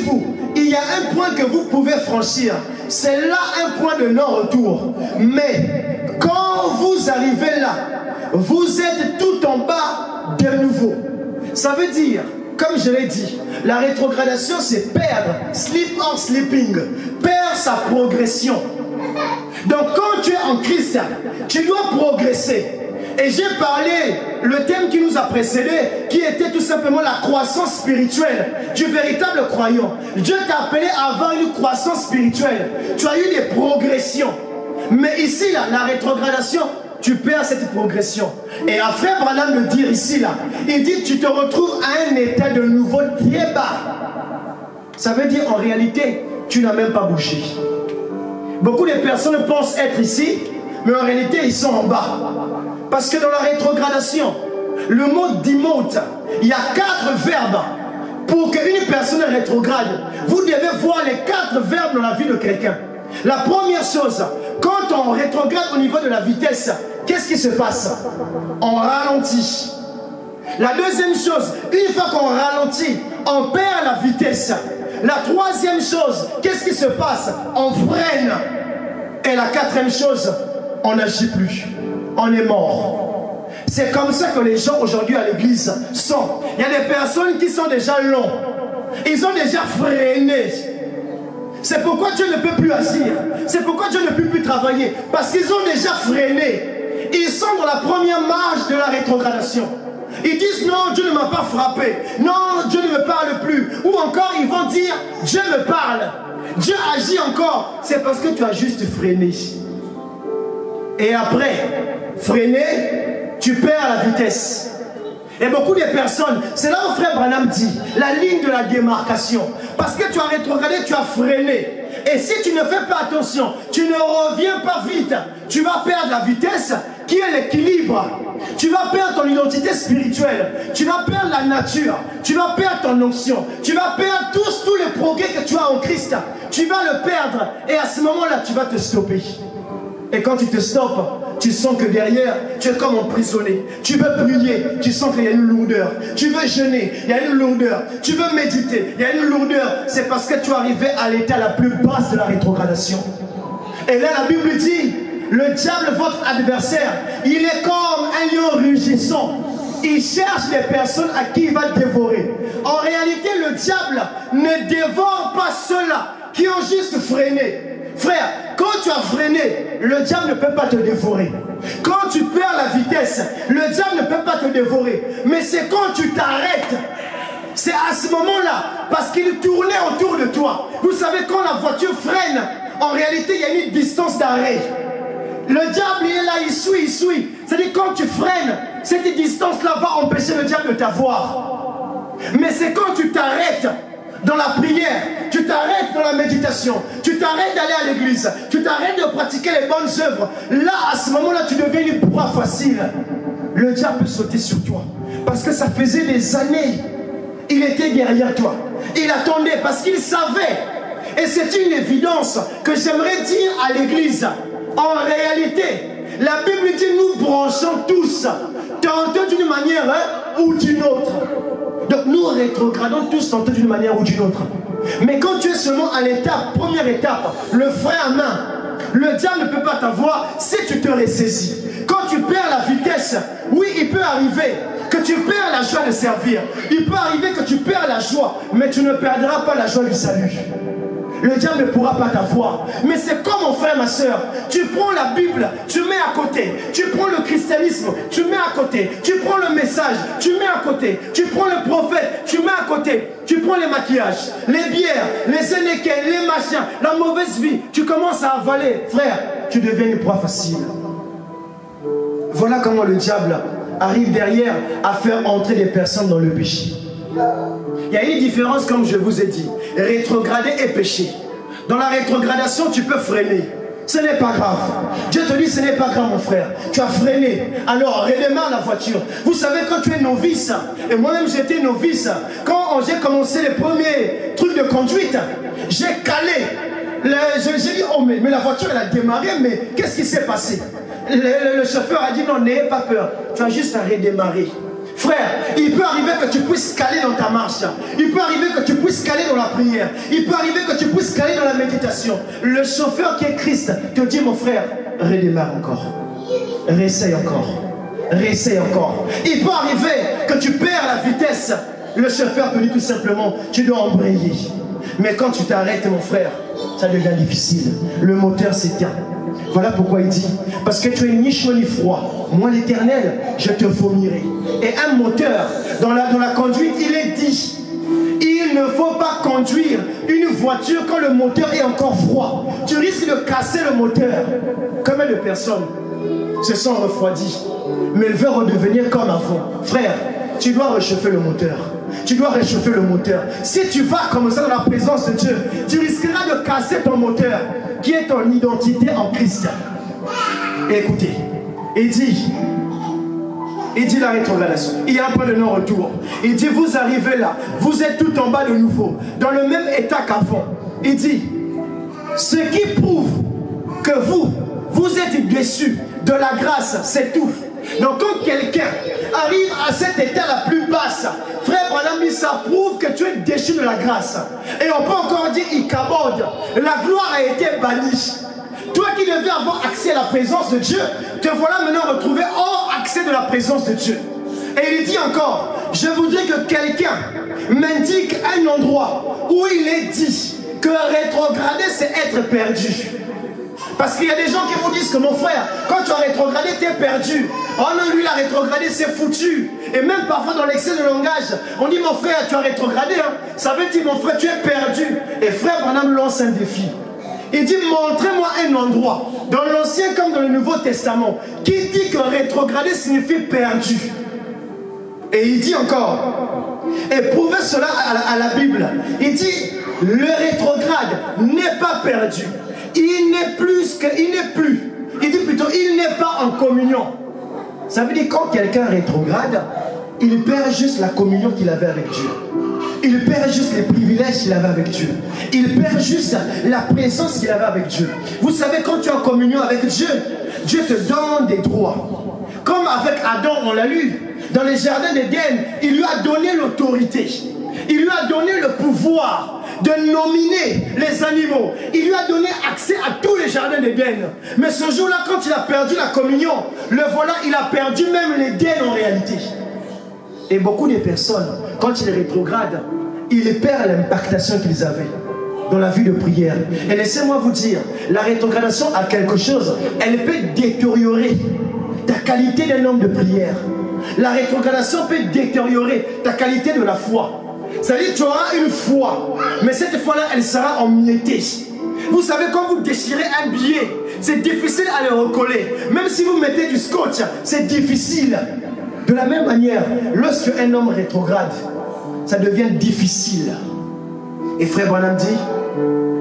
il y a un point que vous pouvez franchir, c'est là un point de non-retour. Mais quand vous arrivez là, vous êtes tout en bas de nouveau. Ça veut dire, comme je l'ai dit, la rétrogradation c'est perdre, slip or slipping, perdre sa progression. Donc quand tu es en Christ, tu dois progresser. Et j'ai parlé, le thème qui nous a précédé, qui était tout simplement la croissance spirituelle du véritable croyant. Dieu t'a appelé à avoir une croissance spirituelle. Tu as eu des progressions. Mais ici, là, la rétrogradation, tu perds cette progression. Et après Branham le dire ici, là, il dit tu te retrouves à un état de nouveau très bas. Ça veut dire en réalité, tu n'as même pas bougé. Beaucoup de personnes pensent être ici, mais en réalité, ils sont en bas. Parce que dans la rétrogradation, le mot démote, il y a 4 verbes pour qu'une personne rétrograde. Vous devez voir les 4 verbes dans la vie de quelqu'un. La première chose, quand on rétrograde au niveau de la vitesse, qu'est-ce qui se passe? On ralentit. La deuxième chose, une fois qu'on ralentit, on perd la vitesse. La troisième chose, qu'est-ce qui se passe? On freine. Et la quatrième chose, on n'agit plus. On est mort. C'est comme ça que les gens aujourd'hui à l'église sont. Il y a des personnes qui sont déjà longs. Ils ont déjà freiné. C'est pourquoi Dieu ne peut plus agir. C'est pourquoi Dieu ne peut plus travailler. Parce qu'ils ont déjà freiné. Ils sont dans la première marche de la rétrogradation. Ils disent non, Dieu ne m'a pas frappé. Non, Dieu ne me parle plus. Ou encore ils vont dire Dieu me parle. Dieu agit encore. C'est parce que tu as juste freiné. Et après, freiner, tu perds la vitesse. Et beaucoup de personnes, c'est là où frère Branham dit, la ligne de la démarcation. Parce que tu as rétrogradé, tu as freiné. Et si tu ne fais pas attention, tu ne reviens pas vite, tu vas perdre la vitesse qui est l'équilibre. Tu vas perdre ton identité spirituelle, tu vas perdre la nature, tu vas perdre ton onction, tu vas perdre tous les progrès que tu as en Christ. Tu vas le perdre et à ce moment-là, tu vas te stopper. Et quand tu te stoppes, tu sens que derrière, tu es comme emprisonné. Tu veux prier, tu sens qu'il y a une lourdeur. Tu veux jeûner, il y a une lourdeur. Tu veux méditer, il y a une lourdeur. C'est parce que tu es arrivé à l'état la plus basse de la rétrogradation. Et là, la Bible dit, le diable, votre adversaire, il est comme un lion rugissant. Il cherche les personnes à qui il va dévorer. En réalité, le diable ne dévore pas ceux-là qui ont juste freiné. Frère, quand tu as freiné, le diable ne peut pas te dévorer. Quand tu perds la vitesse, le diable ne peut pas te dévorer. Mais c'est quand tu t'arrêtes. C'est à ce moment-là, parce qu'il tournait autour de toi. Vous savez, quand la voiture freine, en réalité, il y a une distance d'arrêt. Le diable, il est là, il suit. C'est-à-dire, quand tu freines, cette distance-là va empêcher le diable de t'avoir. Mais c'est quand tu t'arrêtes dans la prière, tu t'arrêtes dans la méditation, tu t'arrêtes d'aller à l'église, tu t'arrêtes de pratiquer les bonnes œuvres. Là, à ce moment-là, tu deviens une proie facile. Le diable peut sauter sur toi. Parce que ça faisait des années. Il était derrière toi. Il attendait parce qu'il savait. Et c'est une évidence que j'aimerais dire à l'église. En réalité, la Bible dit nous branchons tous, tantôt d'une manière ou d'une autre. Donc nous rétrogradons tous tantôt d'une manière ou d'une autre. Mais quand tu es seulement à l'étape, première étape, le frein à main, le diable ne peut pas t'avoir si tu te ressaisis. Quand tu perds la vitesse, oui, il peut arriver que tu perds la joie de servir. Il peut arriver que tu perds la joie, mais tu ne perdras pas la joie du salut. Le diable ne pourra pas t'avoir. Mais c'est comme mon frère, ma soeur. Tu prends la Bible, tu mets à côté. Tu prends le christianisme, tu mets à côté. Tu prends le message, tu mets à côté. Tu prends le prophète, tu mets à côté. Tu prends les maquillages, les bières, les énéquets, les machins, la mauvaise vie. Tu commences à avaler. Frère, tu deviens une proie facile. Voilà comment le diable arrive derrière à faire entrer des personnes dans le péché. Il y a une différence, comme je vous ai dit. Rétrograder et péché. Dans la rétrogradation, tu peux freiner. Ce n'est pas grave. Dieu te dit, ce n'est pas grave, mon frère. Tu as freiné. Alors, redémarre la voiture. Vous savez, quand tu es novice, et moi-même j'étais novice, quand j'ai commencé les premiers trucs de conduite, j'ai calé. J'ai dit, oh, mais la voiture, elle a démarré, mais qu'est-ce qui s'est passé? Le chauffeur a dit, non, n'ayez pas peur. Tu as juste à redémarrer. Frère, il peut arriver que tu puisses caler dans ta marche. Il peut arriver que tu puisses caler dans la prière. Il peut arriver que tu puisses caler dans la méditation. Le chauffeur qui est Christ te dit, mon frère, redémarre encore. Réessaye encore. Réessaye encore. Il peut arriver que tu perds la vitesse. Le chauffeur te dit tout simplement, tu dois embrayer. Mais quand tu t'arrêtes, mon frère, ça devient difficile. Le moteur s'éteint. Voilà pourquoi il dit, parce que tu es ni chaud ni froid. Moi l'Éternel, je te vomirai. Et un moteur, dans la conduite, il est dit, il ne faut pas conduire une voiture quand le moteur est encore froid. Tu risques de casser le moteur. Combien de personnes se sont refroidies, mais elles veulent redevenir comme avant? Frère, tu dois réchauffer le moteur. Tu dois réchauffer le moteur. Si tu vas comme ça dans la présence de Dieu, tu risqueras de casser ton moteur, qui est ton identité en Christ. Et écoutez, il dit la rétrogradation. Il y a un point de non-retour. Il dit, vous arrivez là, vous êtes tout en bas de nouveau, dans le même état qu'avant. Il dit, ce qui prouve que vous êtes déçus de la grâce, c'est tout. Donc quand quelqu'un arrive à cet état la plus basse, frère Branham, ça prouve que tu es déchu de la grâce. Et on peut encore dire, il cabode. La gloire a été bannie. Toi qui devais avoir accès à la présence de Dieu, te voilà maintenant retrouvé hors accès de la présence de Dieu. Et il dit encore, je voudrais que quelqu'un m'indique un endroit où il est dit que rétrograder, c'est être perdu. Parce qu'il y a des gens qui vous disent que mon frère, quand tu as rétrogradé, tu es perdu. Oh non, lui, il a rétrogradé, c'est foutu. Et même parfois dans l'excès de langage, on dit mon frère, tu as rétrogradé. Hein. Ça veut dire mon frère, tu es perdu. Et frère Branham lance un défi. Il dit, montrez-moi un endroit, dans l'Ancien comme dans le Nouveau Testament, qui dit que rétrograder signifie perdu. Et il dit encore, et prouvez cela à la Bible. Il dit, le rétrograde n'est pas perdu. Il dit plutôt, il n'est pas en communion. Ça veut dire quand quelqu'un rétrograde, il perd juste la communion qu'il avait avec Dieu. Il perd juste les privilèges qu'il avait avec Dieu. Il perd juste la présence qu'il avait avec Dieu. Vous savez, quand tu es en communion avec Dieu, Dieu te donne des droits. Comme avec Adam, on l'a lu. Dans les jardins d'Éden, il lui a donné l'autorité. Il lui a donné le pouvoir de nominer les animaux. Il lui a donné accès à tous les jardins d'Éden. Mais ce jour-là, quand il a perdu la communion, le voilà, il a perdu même l'Éden en réalité. Et beaucoup de personnes, quand ils rétrogradent, ils perdent l'impactation qu'ils avaient dans la vie de prière. Et laissez-moi vous dire, la rétrogradation a quelque chose, elle peut détériorer ta qualité d'un homme de prière. La rétrogradation peut détériorer ta qualité de la foi. C'est-à-dire que tu auras une foi, mais cette foi-là, elle sera emiettée. Vous savez, quand vous déchirez un billet, c'est difficile à le recoller. Même si vous mettez du scotch, c'est difficile. De la même manière, lorsque un homme rétrograde, ça devient difficile. Et frère Branham dit,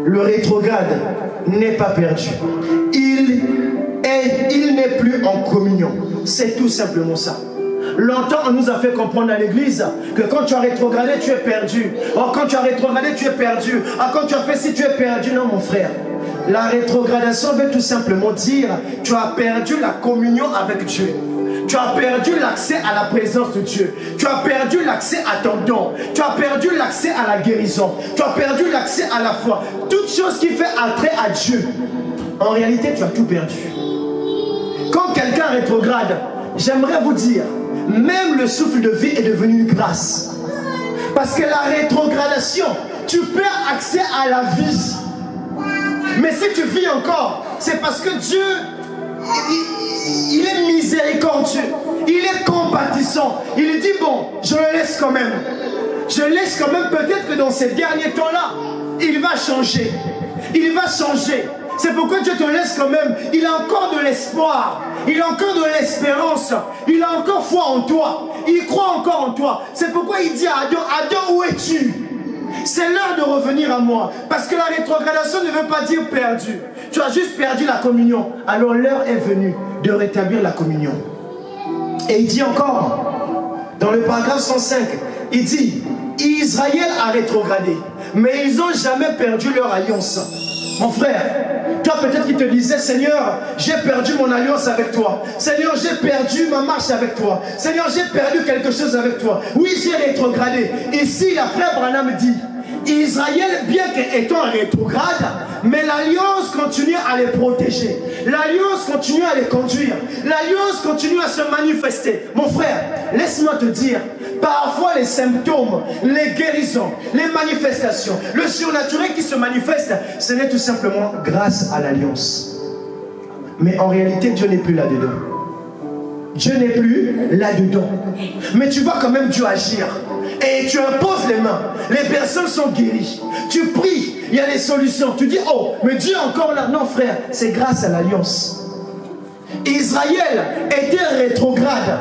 le rétrograde n'est pas perdu. Il n'est plus en communion. C'est tout simplement ça. Longtemps, on nous a fait comprendre à l'église que quand tu as rétrogradé, tu es perdu. Oh, quand tu as rétrogradé, tu es perdu. Ah, quand tu as fait ci, tu es perdu. Non, mon frère. La rétrogradation veut tout simplement dire tu as perdu la communion avec Dieu. Tu as perdu l'accès à la présence de Dieu. Tu as perdu l'accès à ton don. Tu as perdu l'accès à la guérison. Tu as perdu l'accès à la foi. Toute chose qui fait attrait à Dieu. En réalité, tu as tout perdu. Quand quelqu'un rétrograde, j'aimerais vous dire, même le souffle de vie est devenu une grâce. Parce que la rétrogradation, tu perds accès à la vie. Mais si tu vis encore, c'est parce que Dieu, il est miséricordieux, il est compatissant. Il dit bon, je le laisse quand même. Je laisse quand même, peut-être que dans ces derniers temps-là, il va changer. Il va changer. C'est pourquoi Dieu te laisse quand même. Il a encore de l'espoir. Il a encore de l'espérance. Il a encore foi en toi. Il croit encore en toi. C'est pourquoi il dit à Adam, Adam, où es-tu? C'est l'heure de revenir à moi. Parce que la rétrogradation ne veut pas dire perdu. Tu as juste perdu la communion. Alors l'heure est venue de rétablir la communion. Et il dit encore, dans le paragraphe 105, il dit, Israël a rétrogradé, mais ils n'ont jamais perdu leur alliance. Mon frère, toi peut-être qui te disais, Seigneur, j'ai perdu mon alliance avec toi. Seigneur, j'ai perdu ma marche avec toi. Seigneur, j'ai perdu quelque chose avec toi. Oui, j'ai rétrogradé. Ici, la frère Branham dit, Israël, bien qu'étant rétrograde, mais l'alliance continue à les protéger. L'alliance continue à les conduire. L'alliance continue à se manifester. Mon frère, laisse-moi te dire, parfois les symptômes, les guérisons, les manifestations, le surnaturel qui se manifeste, ce n'est tout simplement grâce à l'alliance. Mais en réalité, Dieu n'est plus là-dedans. Dieu n'est plus là-dedans. Mais tu vois quand même Dieu agir. Et tu imposes les mains. Les personnes sont guéries. Tu pries, il y a des solutions. Tu dis, oh, mais Dieu est encore là. Non, frère, c'est grâce à l'alliance. Israël était rétrograde.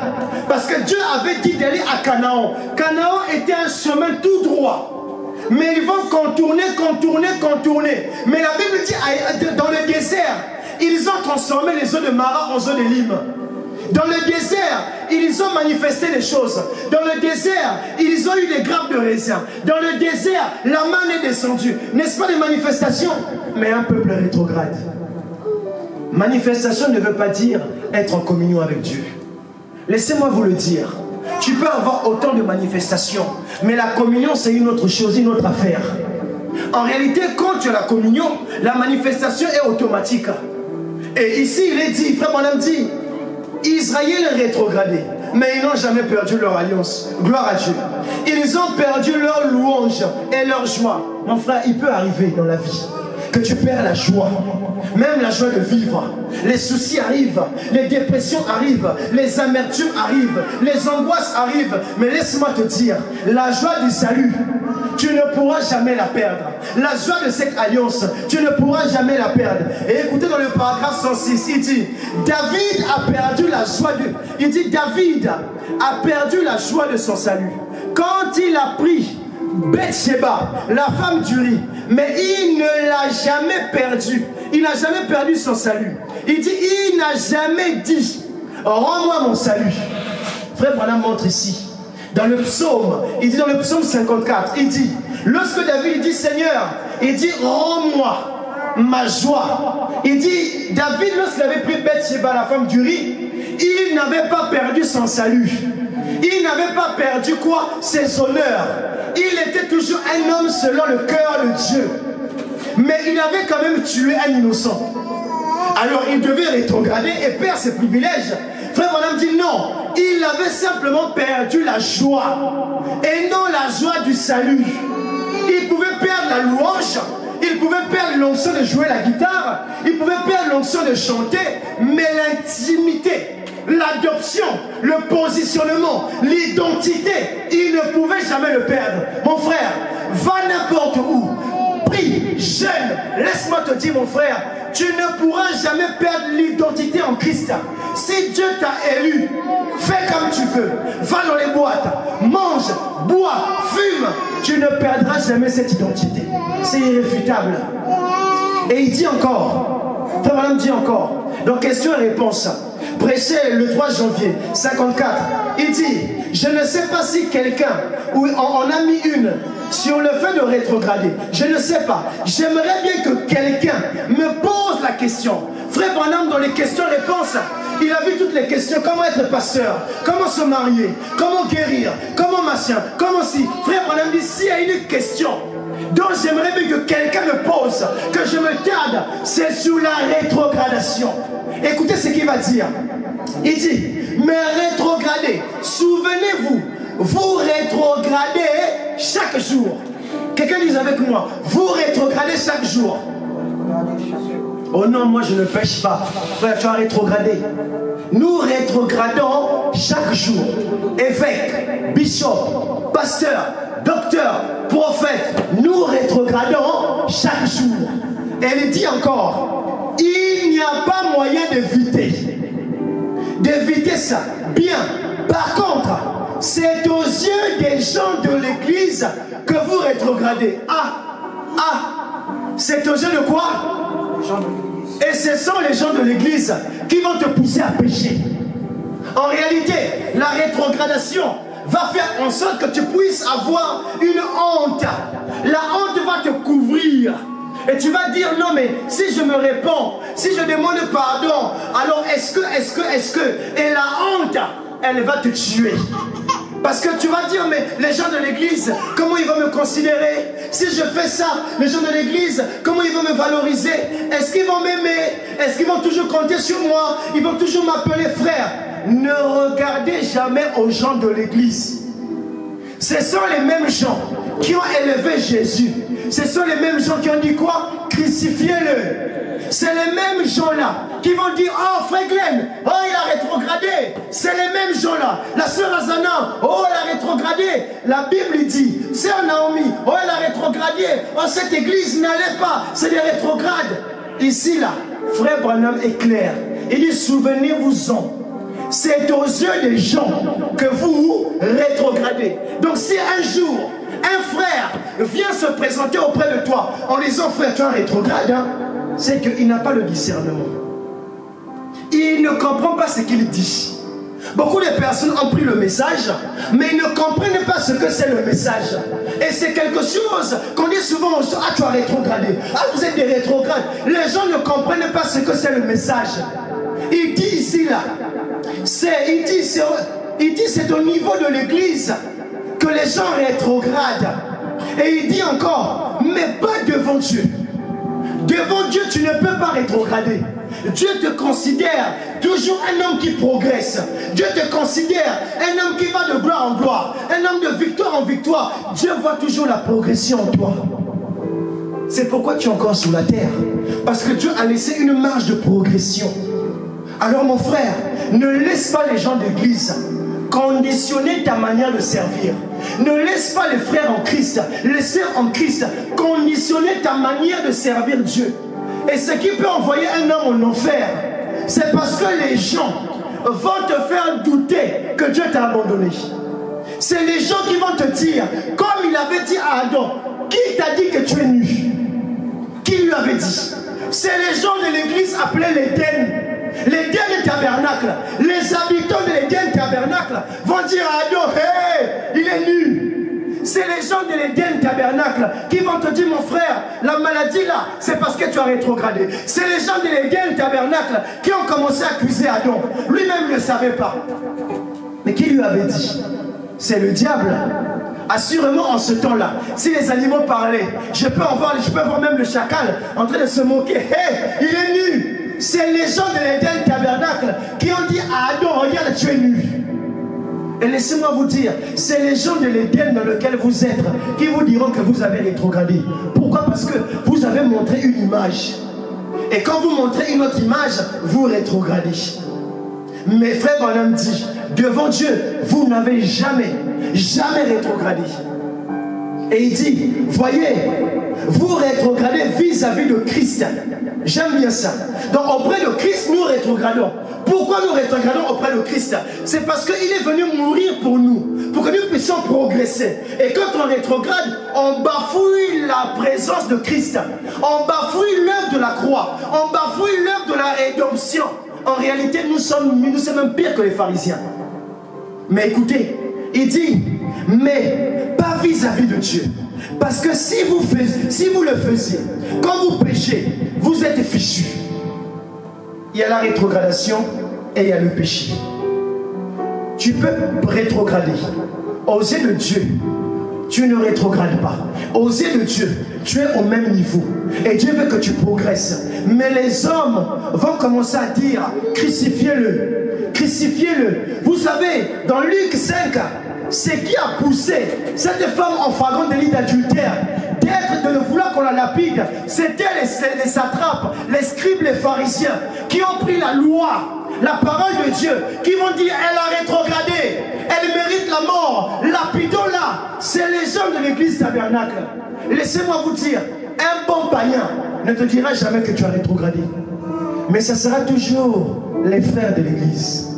Parce que Dieu avait dit d'aller à Canaan. Canaan était un chemin tout droit. Mais ils vont contourner. Mais la Bible dit, dans le désert, ils ont transformé les eaux de Mara en eaux de Lime. Dans le désert, ils ont manifesté les choses. Dans le désert, ils ont eu des grappes de raisin. Dans le désert, la manne est descendue. N'est-ce pas des manifestations? Mais un peuple rétrograde. Manifestation ne veut pas dire être en communion avec Dieu. Laissez-moi vous le dire. Tu peux avoir autant de manifestations, mais la communion c'est une autre chose, une autre affaire. En réalité, quand tu as la communion, la manifestation est automatique. Et ici, il est dit, frère Branham dit, Israël est rétrogradé, mais ils n'ont jamais perdu leur alliance. Gloire à Dieu. Ils ont perdu leur louange et leur joie. Mon frère, il peut arriver dans la vie que tu perds la joie, même la joie de vivre. Les soucis arrivent, les dépressions arrivent, les amertumes arrivent, les angoisses arrivent. Mais laisse-moi te dire, la joie du salut, tu ne pourras jamais la perdre. La joie de cette alliance, tu ne pourras jamais la perdre. Et écoutez dans le paragraphe 106, il dit, David a perdu la joie de... Il dit, David a perdu la joie de son salut quand il a pris Bathsheba, la femme d'Uri, mais il ne l'a jamais perdu. Il n'a jamais perdu son salut. Il dit, il n'a jamais dit, rends-moi mon salut. Frère Branham montre ici, dans le psaume, il dit dans le psaume 54, il dit, lorsque David dit, Seigneur, il dit, rends-moi ma joie. Il dit, David, lorsqu'il avait pris Bathsheba, la femme d'Uri, il n'avait pas perdu son salut. Il n'avait pas perdu quoi? Ses honneurs. Il était toujours un homme selon le cœur de Dieu. Mais il avait quand même tué un innocent. Alors il devait rétrograder et perdre ses privilèges. Frère Branham dit non. Il avait simplement perdu la joie. Et non la joie du salut. Il pouvait perdre la louange. Il pouvait perdre l'onction de jouer la guitare. Il pouvait perdre l'onction de chanter. Mais l'intimité, l'adoption, le positionnement, l'identité, il ne pouvait jamais le perdre. Mon frère, va n'importe où, prie, jeûne, laisse-moi te dire mon frère, tu ne pourras jamais perdre l'identité en Christ. Si Dieu t'a élu, fais comme tu veux, va dans les boîtes, mange, bois, fume, tu ne perdras jamais cette identité. C'est irréfutable. Et il dit encore, Frère Madame dit encore, dans question et réponse, prêché le 3 janvier 54, il dit, je ne sais pas si quelqu'un en a mis une sur le fait de rétrograder, je ne sais pas, j'aimerais bien que quelqu'un me pose la question. Frère Branham, dans les questions-réponses, il a vu toutes les questions, comment être pasteur, comment se marier, comment guérir, comment machin, comment si. Frère Branham dit, s'il y a une question donc j'aimerais bien que quelqu'un me pose, que je me tarde, c'est sur la rétrogradation. Écoutez ce qu'il va dire. Il dit, mais rétrogradez, souvenez-vous, vous rétrogradez chaque jour. Quelqu'un dise avec moi, vous rétrogradez chaque jour. Oh non, moi je ne pêche pas. Frère, tu as rétrogradé. Nous rétrogradons chaque jour. Évêque, bishop, pasteur, docteur, prophète, nous rétrogradons chaque jour. Elle dit encore, il n'y a pas moyen d'éviter ça. Bien, par contre, c'est aux yeux des gens de l'église que vous rétrogradez. C'est aux yeux de quoi? Et ce sont les gens de l'église qui vont te pousser à pécher. En réalité, la rétrogradation va faire en sorte que tu puisses avoir une honte. La honte va te couvrir. Et tu vas dire, non mais si je me réponds, si je demande pardon, alors est-ce que, et la honte, elle va te tuer. Parce que tu vas dire, mais les gens de l'église, comment ils vont me considérer? Si je fais ça, les gens de l'église, comment ils vont me valoriser? Est-ce qu'ils vont m'aimer? Est-ce qu'ils vont toujours compter sur moi? Ils vont toujours m'appeler frère? Ne regardez jamais aux gens de l'église. Ce sont les mêmes gens qui ont élevé Jésus. Ce sont les mêmes gens qui ont dit quoi? Crucifiez-le. C'est les mêmes gens-là qui vont dire, oh frère Glenn, oh il a rétrogradé. C'est les mêmes gens-là. La sœur Azana, oh elle a rétrogradé. La Bible dit, sœur Naomi, oh elle a rétrogradé. Oh cette église n'allait pas, c'est des rétrogrades. Ici là, frère Branham est clair. Il dit, souvenez-vous-en. C'est aux yeux des gens que vous rétrogradez. Donc si un jour, un frère vient se présenter auprès de toi en disant, frère, tu es un rétrograde, hein? C'est qu'il n'a pas le discernement. Il ne comprend pas ce qu'il dit. Beaucoup de personnes ont pris le message, mais ils ne comprennent pas ce que c'est le message. Et c'est quelque chose qu'on dit souvent aux gens, ah tu as rétrogradé, ah vous êtes des rétrogrades. Les gens ne comprennent pas ce que c'est le message. Il dit ici là, il dit c'est au niveau de l'église que les gens rétrogradent. Et il dit encore, mais pas devant Dieu. Devant Dieu, tu ne peux pas rétrograder. Dieu te considère toujours un homme qui progresse. Dieu te considère un homme qui va de gloire en gloire, un homme de victoire en victoire. Dieu voit toujours la progression en toi. C'est pourquoi tu es encore sous la terre. Parce que Dieu a laissé une marge de progression. Alors mon frère, ne laisse pas les gens d'église conditionner ta manière de servir. Ne laisse pas les frères en Christ, les sœurs en Christ conditionner ta manière de servir Dieu. Et ce qui peut envoyer un homme en enfer, c'est parce que les gens vont te faire douter que Dieu t'a abandonné. C'est les gens qui vont te dire, comme il avait dit à Adam, qui t'a dit que tu es nu? Qui lui avait dit? C'est les gens de l'église appelés l'Éden tabernacle. Les habitants de l'Éden tabernacle vont dire à Adam, hey, il est nu. C'est les gens de l'Éden tabernacle qui vont te dire, mon frère, la maladie là, c'est parce que tu as rétrogradé. C'est les gens de l'Éden tabernacle qui ont commencé à accuser Adam. Lui-même ne le savait pas. Mais qui lui avait dit? C'est le diable. Assurément en ce temps-là, si les animaux parlaient, je peux voir même le chacal en train de se moquer. Hey, il est nu. C'est les gens de l'Éden tabernacle qui ont dit à Adam, regarde, tu es nu. Et laissez-moi vous dire, c'est les gens de l'Éden dans lequel vous êtes qui vous diront que vous avez rétrogradé. Pourquoi? Parce que vous avez montré une image. Et quand vous montrez une autre image, vous rétrogradez. Mes frères Branham dit, devant Dieu, vous n'avez jamais rétrogradé. Et il dit, voyez, vous rétrogradez vis-à-vis de Christ. J'aime bien ça. Donc auprès de Christ, nous rétrogradons. Pourquoi nous rétrogradons auprès de Christ? C'est parce qu'il est venu mourir pour nous, pour que nous puissions progresser. Et quand on rétrograde, on bafouille la présence de Christ. On bafouille l'œuvre de la croix. On bafouille l'œuvre de la rédemption. En réalité, nous sommes même pires que les pharisiens. Mais écoutez, il dit, mais pas vis-à-vis de Dieu. Parce que si vous le faisiez, quand vous péchez, vous êtes fichus. Il y a la rétrogradation et il y a le péché. Tu peux rétrograder. Aux yeux de Dieu, tu ne rétrogrades pas. Aux yeux de Dieu, tu es au même niveau. Et Dieu veut que tu progresses. Mais les hommes vont commencer à dire, crucifiez-le. Crucifiez-le. Vous savez, dans Luc 5, ce qui a poussé cette femme en flagrant délit d'adultère, de le vouloir qu'on la lapide, c'était les satrapes, les scribes, les pharisiens, qui ont pris la loi, la parole de Dieu, qui vont dire, elle a rétrogradé, elle mérite la mort, lapidons-la. C'est les gens de l'église tabernacle. Laissez-moi vous dire, un bon païen ne te dira jamais que tu as rétrogradé. Mais ce sera toujours les frères de l'église.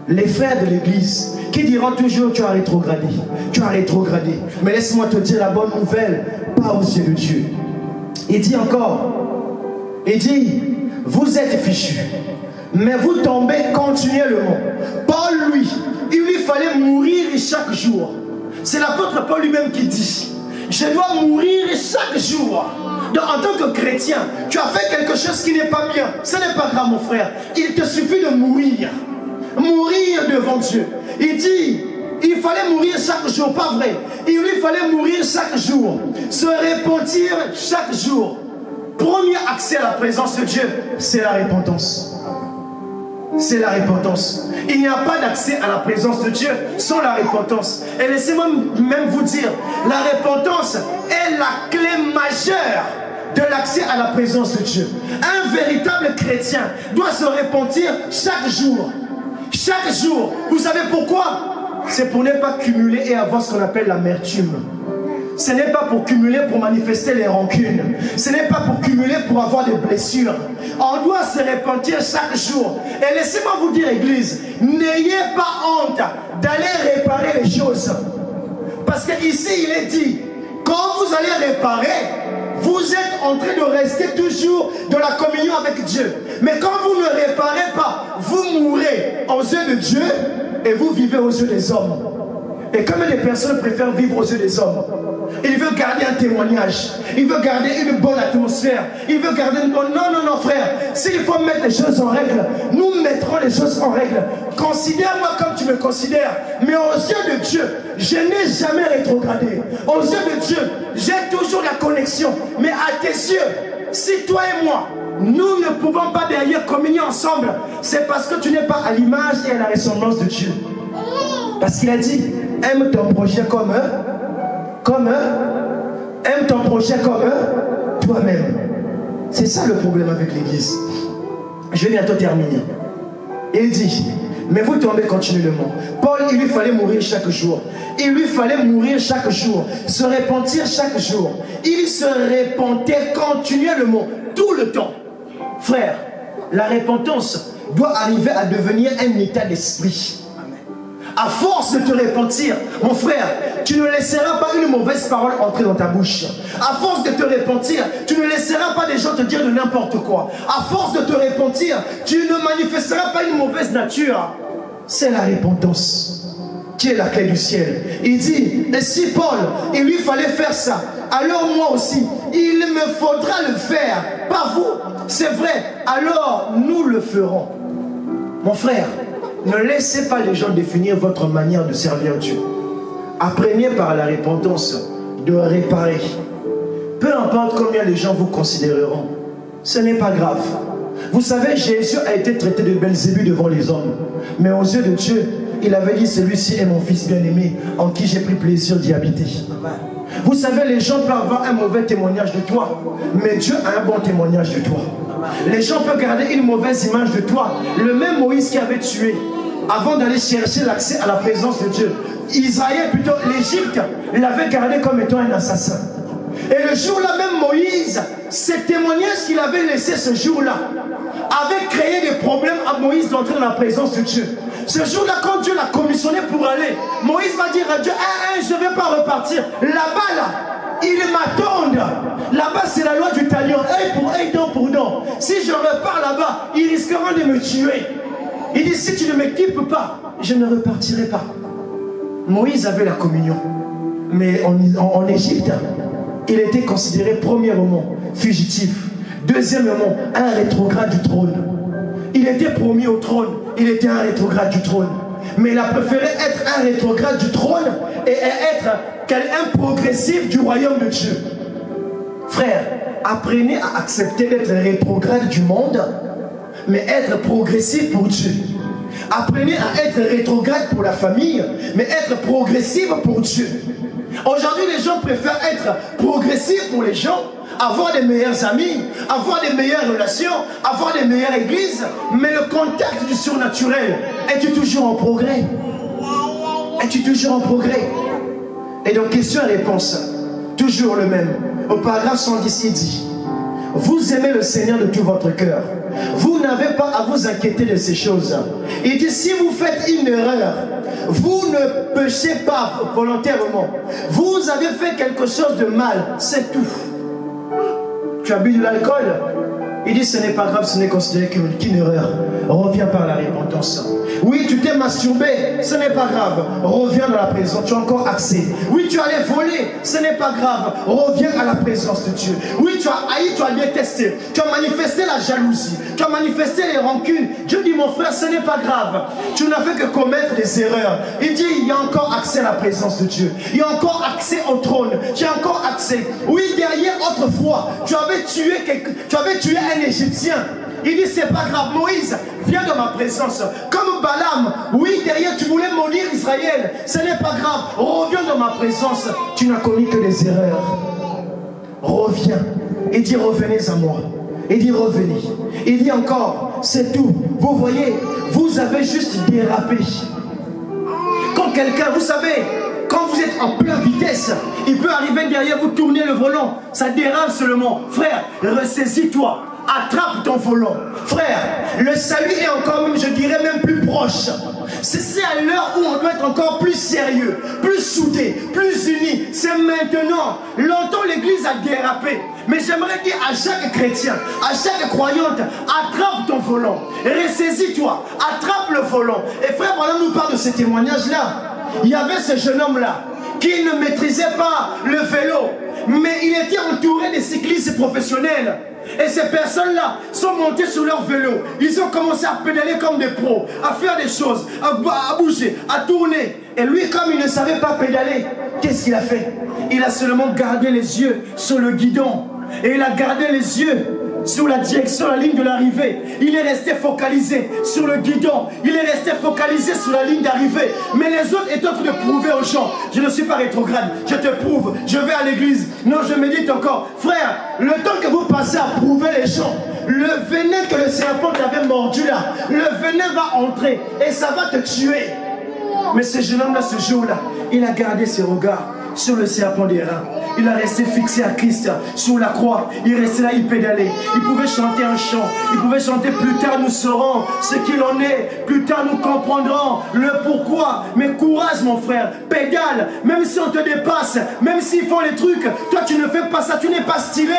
Les frères de l'église qui diront toujours, tu as rétrogradé, tu as rétrogradé. Mais laisse-moi te dire la bonne nouvelle, pas aux yeux de Dieu. Il dit encore, il dit, vous êtes fichus, mais vous tombez continuellement. Paul, lui, il lui fallait mourir chaque jour. C'est l'apôtre Paul lui-même qui dit, je dois mourir chaque jour. Donc en tant que chrétien, tu as fait quelque chose qui n'est pas bien. Ce n'est pas grave, mon frère. Il te suffit de mourir. Mourir devant Dieu. Il dit, il fallait mourir chaque jour, pas vrai. Il lui fallait mourir chaque jour. Se repentir chaque jour. Premier accès à la présence de Dieu, c'est la repentance. C'est la repentance. Il n'y a pas d'accès à la présence de Dieu sans la repentance. Et laissez-moi même vous dire, la repentance est la clé majeure de l'accès à la présence de Dieu. Un véritable chrétien doit se repentir chaque jour. Chaque jour. Vous savez pourquoi? C'est pour ne pas cumuler et avoir ce qu'on appelle l'amertume. Ce n'est pas pour cumuler, pour manifester les rancunes. Ce n'est pas pour cumuler, pour avoir des blessures. On doit se repentir chaque jour. Et laissez-moi vous dire, Église, n'ayez pas honte d'aller réparer les choses. Parce qu'ici, il est dit, quand vous allez réparer, vous êtes en train de rester toujours dans la communion avec Dieu. Mais quand vous ne réparez pas, vous mourrez aux yeux de Dieu et vous vivez aux yeux des hommes. Et comme les personnes préfèrent vivre aux yeux des hommes, il veut garder un témoignage, il veut garder une bonne atmosphère, il veut garder une bonne... Non, frère, s'il faut mettre les choses en règle, nous mettrons les choses en règle. Considère-moi comme tu me considères, mais aux yeux de Dieu, je n'ai jamais rétrogradé. Aux yeux de Dieu, j'ai toujours la connexion. Mais à tes yeux, si toi et moi, nous ne pouvons pas derrière communier ensemble. C'est parce que tu n'es pas à l'image et à la ressemblance de Dieu. Parce qu'il a dit, aime ton prochain comme aime ton prochain comme toi-même. C'est ça le problème avec l'église. Je vais bientôt terminer. Il dit, mais vous tombez continuellement. Paul, il lui fallait mourir chaque jour. Il lui fallait mourir chaque jour. Se repentir chaque jour. Il se repentait continuellement, tout le temps. Frère, la repentance doit arriver à devenir un état d'esprit. À force de te repentir, mon frère, tu ne laisseras pas une mauvaise parole entrer dans ta bouche. À force de te repentir, tu ne laisseras pas des gens te dire de n'importe quoi. À force de te repentir, tu ne manifesteras pas une mauvaise nature. C'est la repentance qui est la clé du ciel. Il dit, et si Paul, il lui fallait faire ça, alors moi aussi, il me faudra le faire. Pas vous, c'est vrai, alors nous le ferons. Mon frère, ne laissez pas les gens définir votre manière de servir Dieu. Apprenez par la repentance de réparer. Peu importe combien les gens vous considéreront, ce n'est pas grave. Vous savez, Jésus a été traité de Belzébuth devant les hommes. Mais aux yeux de Dieu, il avait dit, celui-ci est mon fils bien-aimé, en qui j'ai pris plaisir d'y habiter. Vous savez, les gens peuvent avoir un mauvais témoignage de toi, mais Dieu a un bon témoignage de toi. Les gens peuvent garder une mauvaise image de toi. Le même Moïse qui avait tué, avant d'aller chercher l'accès à la présence de Dieu, Israël, plutôt l'Égypte, l'avait gardé comme étant un assassin. Et le jour-là, même Moïse, ces témoignages qu'il avait laissés ce jour-là, avait créé des problèmes à Moïse d'entrer dans la présence de Dieu. Ce jour-là, quand Dieu l'a commissionné pour aller, Moïse va dire à Dieu, je ne vais pas repartir. Là-bas, là, ils m'attendent. Là-bas, c'est la loi du talion. Œil pour œil, dent pour dent. Si je repars là-bas, ils risqueront de me tuer. Il dit, si tu ne m'équipes pas, je ne repartirai pas. Moïse avait la communion. Mais en Égypte, il était considéré premièrement fugitif. Deuxièmement, un rétrograde du trône. Il était promis au trône. Il était un rétrograde du trône. Mais il a préféré être un rétrograde du trône et être un progressif du royaume de Dieu. Frère, apprenez à accepter d'être rétrograde du monde, mais être progressif pour Dieu. Apprenez à être rétrograde pour la famille, mais être progressif pour Dieu. Aujourd'hui, les gens préfèrent être progressifs pour les gens, avoir des meilleurs amis, avoir des meilleures relations, avoir des meilleures églises, mais le contact du surnaturel, es-tu toujours en progrès? Es-tu toujours en progrès? Et donc, question et réponse, toujours le même. Au paragraphe 110, il dit, vous aimez le Seigneur de tout votre cœur. Vous n'avez pas à vous inquiéter de ces choses. Il dit, si vous faites une erreur, vous ne péchez pas volontairement. Vous avez fait quelque chose de mal, c'est tout. Tu as bu de l'alcool? Il dit, ce n'est pas grave, ce n'est considéré qu'une erreur. Reviens par la repentance. Oui, tu t'es masturbé, ce n'est pas grave. Reviens dans la présence, tu as encore accès. Oui, tu allais voler, ce n'est pas grave. Reviens à la présence de Dieu. Oui, tu as haï, tu as détesté. Tu as manifesté la jalousie. Tu as manifesté les rancunes. Dieu dit, mon frère, ce n'est pas grave. Tu n'as fait que commettre des erreurs. Il dit, il y a encore accès à la présence de Dieu. Il y a encore accès au trône. Tu as encore accès. Oui, derrière, autrefois, tu avais tué un Égyptien. Il dit, c'est pas grave, Moïse, viens dans ma présence. Comme Balaam, oui, derrière, tu voulais maudire Israël. Ce n'est pas grave, reviens dans ma présence. Tu n'as commis que des erreurs. Reviens. Il dit, revenez à moi. Il dit, revenez. Il dit encore, c'est tout. Vous voyez, vous avez juste dérapé. Quand quelqu'un, vous savez, quand vous êtes en pleine vitesse, il peut arriver derrière vous, tourner le volant. Ça dérape seulement. Frère, ressaisis-toi. Attrape ton volant. Frère, le salut est encore même, je dirais même plus proche. C'est à l'heure où on doit être encore plus sérieux, plus soudé, plus unis. C'est maintenant. Longtemps l'église a dérapé. Mais j'aimerais dire à chaque chrétien, à chaque croyante, attrape ton volant. Ressaisis-toi. Attrape le volant. Et frère, pendant nous parle de ce témoignage-là, il y avait ce jeune homme-là qui ne maîtrisait pas le vélo. Mais il était entouré de cyclistes professionnels. Et ces personnes-là sont montées sur leur vélo. Ils ont commencé à pédaler comme des pros, à faire des choses, à bouger, à tourner. Et lui, comme il ne savait pas pédaler, qu'est-ce qu'il a fait? Il a seulement gardé les yeux sur le guidon. Et il a gardé les yeux sur la direction, la ligne de l'arrivée. Il est resté focalisé sur le guidon. Il est resté focalisé sur la ligne d'arrivée. Mais les autres étaient en train de prouver aux gens, je ne suis pas rétrograde, je te prouve, je vais à l'église. Non, je médite encore. Frère, le temps que vous passez à prouver les gens, le venin que le serpent t'avait mordu là, le venin va entrer et ça va te tuer. Mais ce jeune homme là, ce jour-là, il a gardé ses regards sur le serpent des reins. Il a resté fixé à Christ sur la croix. Il restait là, il pédalait. Il pouvait chanter un chant. Il pouvait chanter plus tard nous saurons ce qu'il en est. Plus tard nous comprendrons le pourquoi. Mais courage mon frère, pédale. Même si on te dépasse, même s'ils font les trucs, toi tu ne fais pas ça, tu n'es pas stylé.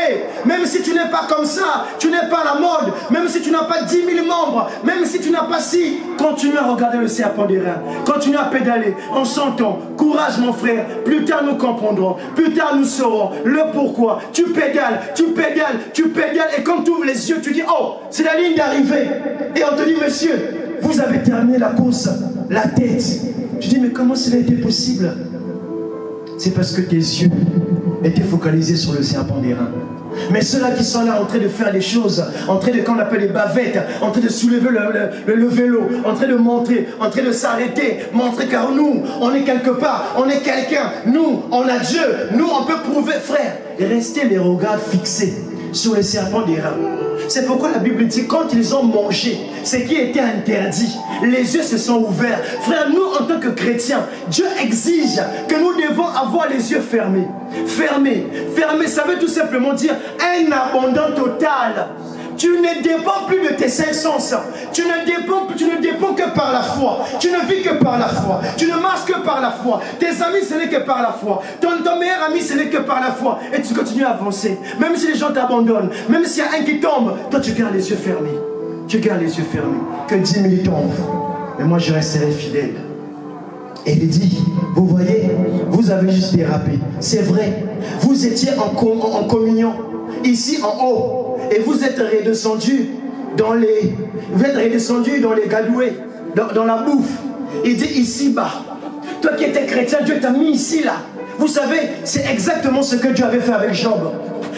Même si tu n'es pas comme ça, tu n'es pas à la mode. Même si tu n'as pas 10 000 membres, même si tu n'as pas si, continue à regarder le serpent des reins. Continue à pédaler en chantant. Courage mon frère, plus tard nous comprendrons. Plus tard nous saurons le pourquoi. Tu pédales, tu pédales, tu pédales. Et quand tu ouvres les yeux, tu dis, oh, c'est la ligne d'arrivée. Et on te dit, monsieur, vous avez terminé la course, la tête. Tu dis, mais comment cela était possible? C'est parce que tes yeux étaient focalisés sur le serpent des reins. Mais ceux-là qui sont là en train de faire des choses, en train de, qu'on appelle les bavettes, en train de soulever le vélo, en train de montrer, en train de s'arrêter, montrer car nous, on est quelque part, on est quelqu'un, nous, on a Dieu, nous, on peut prouver, frère. Et restez les regards fixés sur le serpent des reins. C'est pourquoi la Bible dit, quand ils ont mangé ce qui était interdit, les yeux se sont ouverts. Frère, nous en tant que chrétiens, Dieu exige que nous devons avoir les yeux fermés. Fermés, fermés, ça veut tout simplement dire un abandon total. Tu ne dépends plus de tes cinq sens. Tu ne dépends que par la foi. Tu ne vis que par la foi. Tu ne marches que par la foi. Tes amis, ce n'est que par la foi. Ton meilleur ami, ce n'est que par la foi. Et tu continues à avancer. Même si les gens t'abandonnent, même s'il y a un qui tombe, toi tu gardes les yeux fermés. Tu gardes les yeux fermés. Que 10 000 tombent. Mais moi je resterai fidèle. Et il dit, vous voyez, vous avez juste dérapé. C'est vrai. Vous étiez en communion. Ici en haut. Et vous êtes redescendu dans les gadouets, dans la bouffe. Il dit ici bas. Toi qui étais chrétien, Dieu t'a mis ici là. Vous savez, c'est exactement ce que Dieu avait fait avec Job.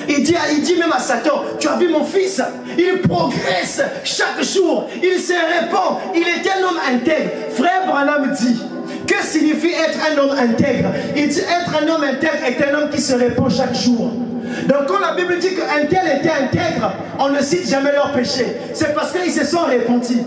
Il dit même à Satan, tu as vu mon fils, il progresse chaque jour, il se répand, il est un homme intègre. Frère Branham dit, que signifie être un homme intègre? Il dit être un homme intègre est un homme qui se répand chaque jour. Donc quand la Bible dit qu'un tel était intègre, on ne cite jamais leur péché. C'est parce qu'ils se sont repentis.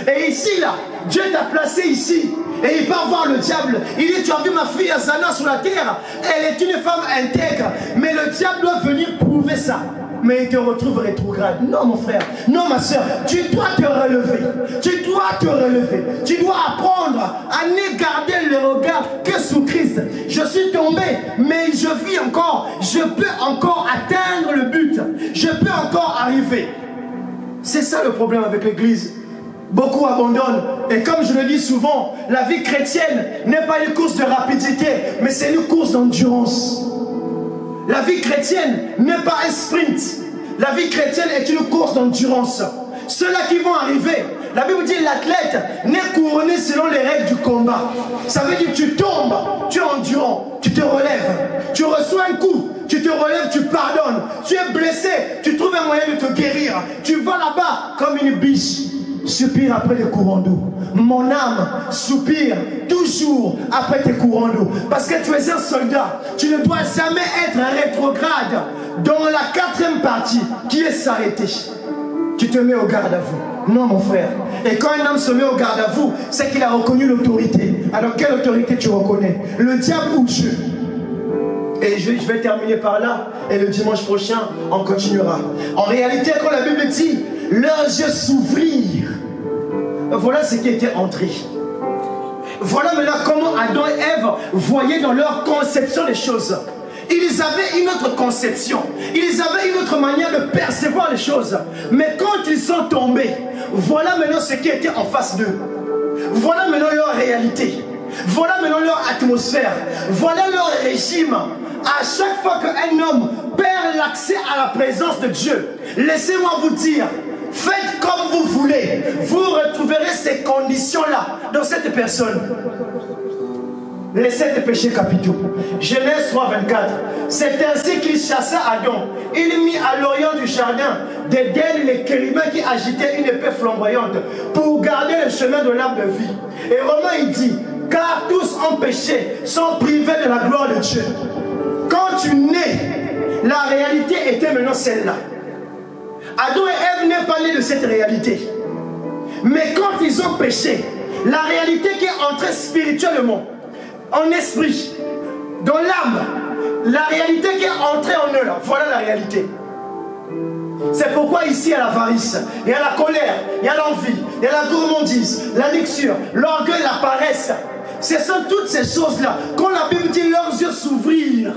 Et ici là, Dieu t'a placé ici. Et il part voir le diable. Il dit, tu as vu ma fille Azana sur la terre. Elle est une femme intègre. Mais le diable doit venir prouver ça. Mais il te retrouve rétrograde. Non mon frère, non ma soeur, tu dois te relever. Tu dois te relever. Tu dois apprendre à ne garder le regard que sous Christ. Je suis tombé, mais je vis encore. Je peux encore atteindre le but. Je peux encore arriver. C'est ça le problème avec l'église. Beaucoup abandonnent. Et comme je le dis souvent, la vie chrétienne n'est pas une course de rapidité, mais c'est une course d'endurance. La vie chrétienne n'est pas un sprint. La vie chrétienne est une course d'endurance. Ceux-là qui vont arriver, la Bible dit l'athlète n'est couronné selon les règles du combat. Ça veut dire que tu tombes, tu es endurant, tu te relèves. Tu reçois un coup, tu te relèves, tu pardonnes. Tu es blessé, tu trouves un moyen de te guérir. Tu vas là-bas comme une biche. Soupire après les courants d'eau. Mon âme soupire toujours après tes courants d'eau. Parce que tu es un soldat. Tu ne dois jamais être un rétrograde dans la quatrième partie qui est s'arrêter. Tu te mets au garde à vous. Non mon frère. Et quand un homme se met au garde à vous, c'est qu'il a reconnu l'autorité. Alors quelle autorité tu reconnais? Le diable ou Dieu? Et je vais terminer par là. Et le dimanche prochain, on continuera. En réalité, quand la Bible dit leurs yeux s'ouvrirent, voilà ce qui était entré. Voilà maintenant comment Adam et Ève voyaient dans leur conception les choses. Ils avaient une autre conception. Ils avaient une autre manière de percevoir les choses. Mais quand ils sont tombés, voilà maintenant ce qui était en face d'eux. Voilà maintenant leur réalité. Voilà maintenant leur atmosphère. Voilà leur régime. À chaque fois qu'un homme perd l'accès à la présence de Dieu, laissez-moi vous dire, faites comme vous voulez, vous retrouverez ces conditions-là dans cette personne. les 7 péchés capitaux. Genèse 3, 24. C'est ainsi qu'il chassa Adam. Il mit à l'orient du jardin d'Éden les chérubins qui agitaient une épée flamboyante pour garder le chemin de l'arbre de vie. Et Romain il dit, car tous ont péché, sont privés de la gloire de Dieu. Quand tu nais, la réalité était maintenant celle-là. Adam et Ève n'est pas nés de cette réalité. Mais quand ils ont péché, la réalité qui est entrée spirituellement, en esprit, dans l'âme, la réalité qui est entrée en eux, là, voilà la réalité. C'est pourquoi ici il y a l'avarice, il y a la colère, il y a l'envie, il y a la gourmandise, la luxure, l'orgueil, la paresse. Ce sont toutes ces choses-là. Quand la Bible dit leurs yeux s'ouvrir,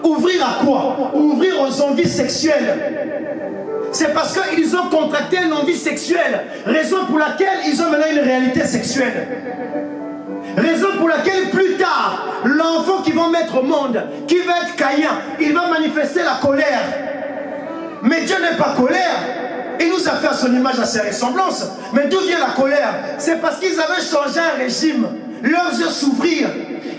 ouvrir à quoi? Ouvrir aux envies sexuelles. C'est parce qu'ils ont contracté une envie sexuelle, raison pour laquelle ils ont maintenant une réalité sexuelle. Raison pour laquelle plus tard, l'enfant qui va mettre au monde, qui va être Caïn, il va manifester la colère. Mais Dieu n'est pas colère. Il nous a fait à son image, à ses ressemblances. Mais d'où vient la colère? C'est parce qu'ils avaient changé un régime. Leurs yeux s'ouvrirent.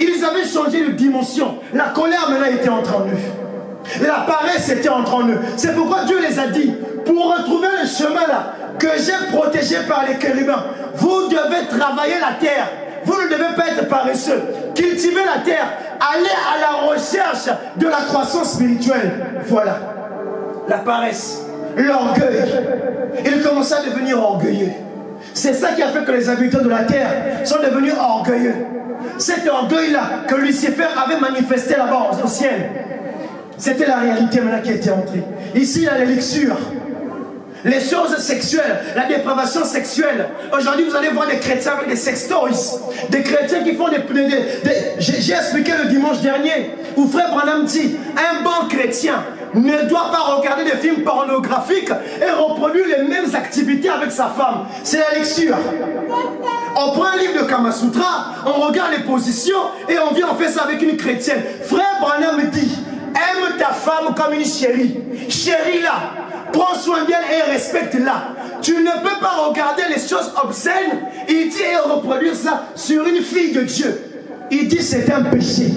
Ils avaient changé de dimension. La colère maintenant était entrée en eux. La paresse était entrée en eux. C'est pourquoi Dieu les a dit, pour retrouver le chemin là, que j'ai protégé par les chérubins, vous devez travailler la terre. Vous ne devez pas être paresseux. Cultivez la terre. Allez à la recherche de la croissance spirituelle. Voilà. La paresse, l'orgueil. Ils commençaient à devenir orgueilleux. C'est ça qui a fait que les habitants de la terre sont devenus orgueilleux. Cet orgueil-là que Lucifer avait manifesté là-bas au ciel, c'était la réalité maintenant qui était entrée. Ici, il y a les luxures, les choses sexuelles, la dépravation sexuelle. Aujourd'hui, vous allez voir des chrétiens avec des sex toys, des chrétiens qui font des j'ai expliqué le dimanche dernier, où Frère Branham dit, un bon chrétien ne doit pas regarder des films pornographiques et reproduire les mêmes activités avec sa femme. C'est la luxure. On prend un livre de Kama Sutra, on regarde les positions et on vient, on fait ça avec une chrétienne. Frère Branham dit, aime ta femme comme une chérie. Chérie-la, prends soin d'elle et respecte-la. Tu ne peux pas regarder les choses obscènes, il dit, et reproduire ça sur une fille de Dieu. Il dit c'est un péché.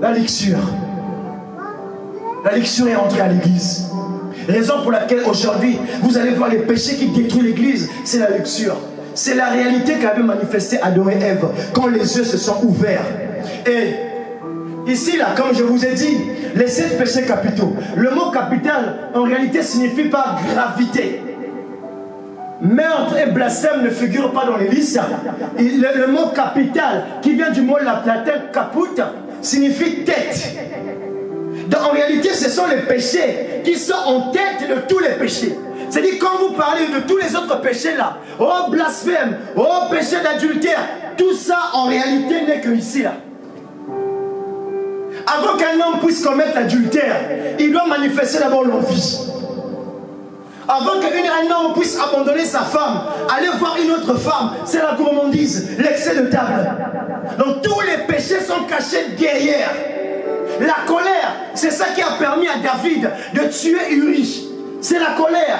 La luxure. La luxure est entrée à l'église. Raison pour laquelle aujourd'hui, vous allez voir les péchés qui détruisent l'église, c'est la luxure. C'est la réalité qu'avait manifesté Adam et Ève quand les yeux se sont ouverts. Et ici, là, comme je vous ai dit, les 7 péchés capitaux. Le mot capital, en réalité, signifie pas gravité. Meurtre et blasphème ne figurent pas dans les listes. Le mot capital, qui vient du mot latin caput, signifie tête. Donc, en réalité, ce sont les péchés qui sont en tête de tous les péchés. C'est-à-dire, quand vous parlez de tous les autres péchés là, oh blasphème, oh péché d'adultère, tout ça en réalité n'est que ici là. Avant qu'un homme puisse commettre l'adultère, il doit manifester d'abord l'envie. Avant qu'un homme puisse abandonner sa femme, aller voir une autre femme, c'est la gourmandise, l'excès de table. Donc tous les péchés sont cachés derrière. La colère, c'est ça qui a permis à David de tuer Uri. C'est la colère.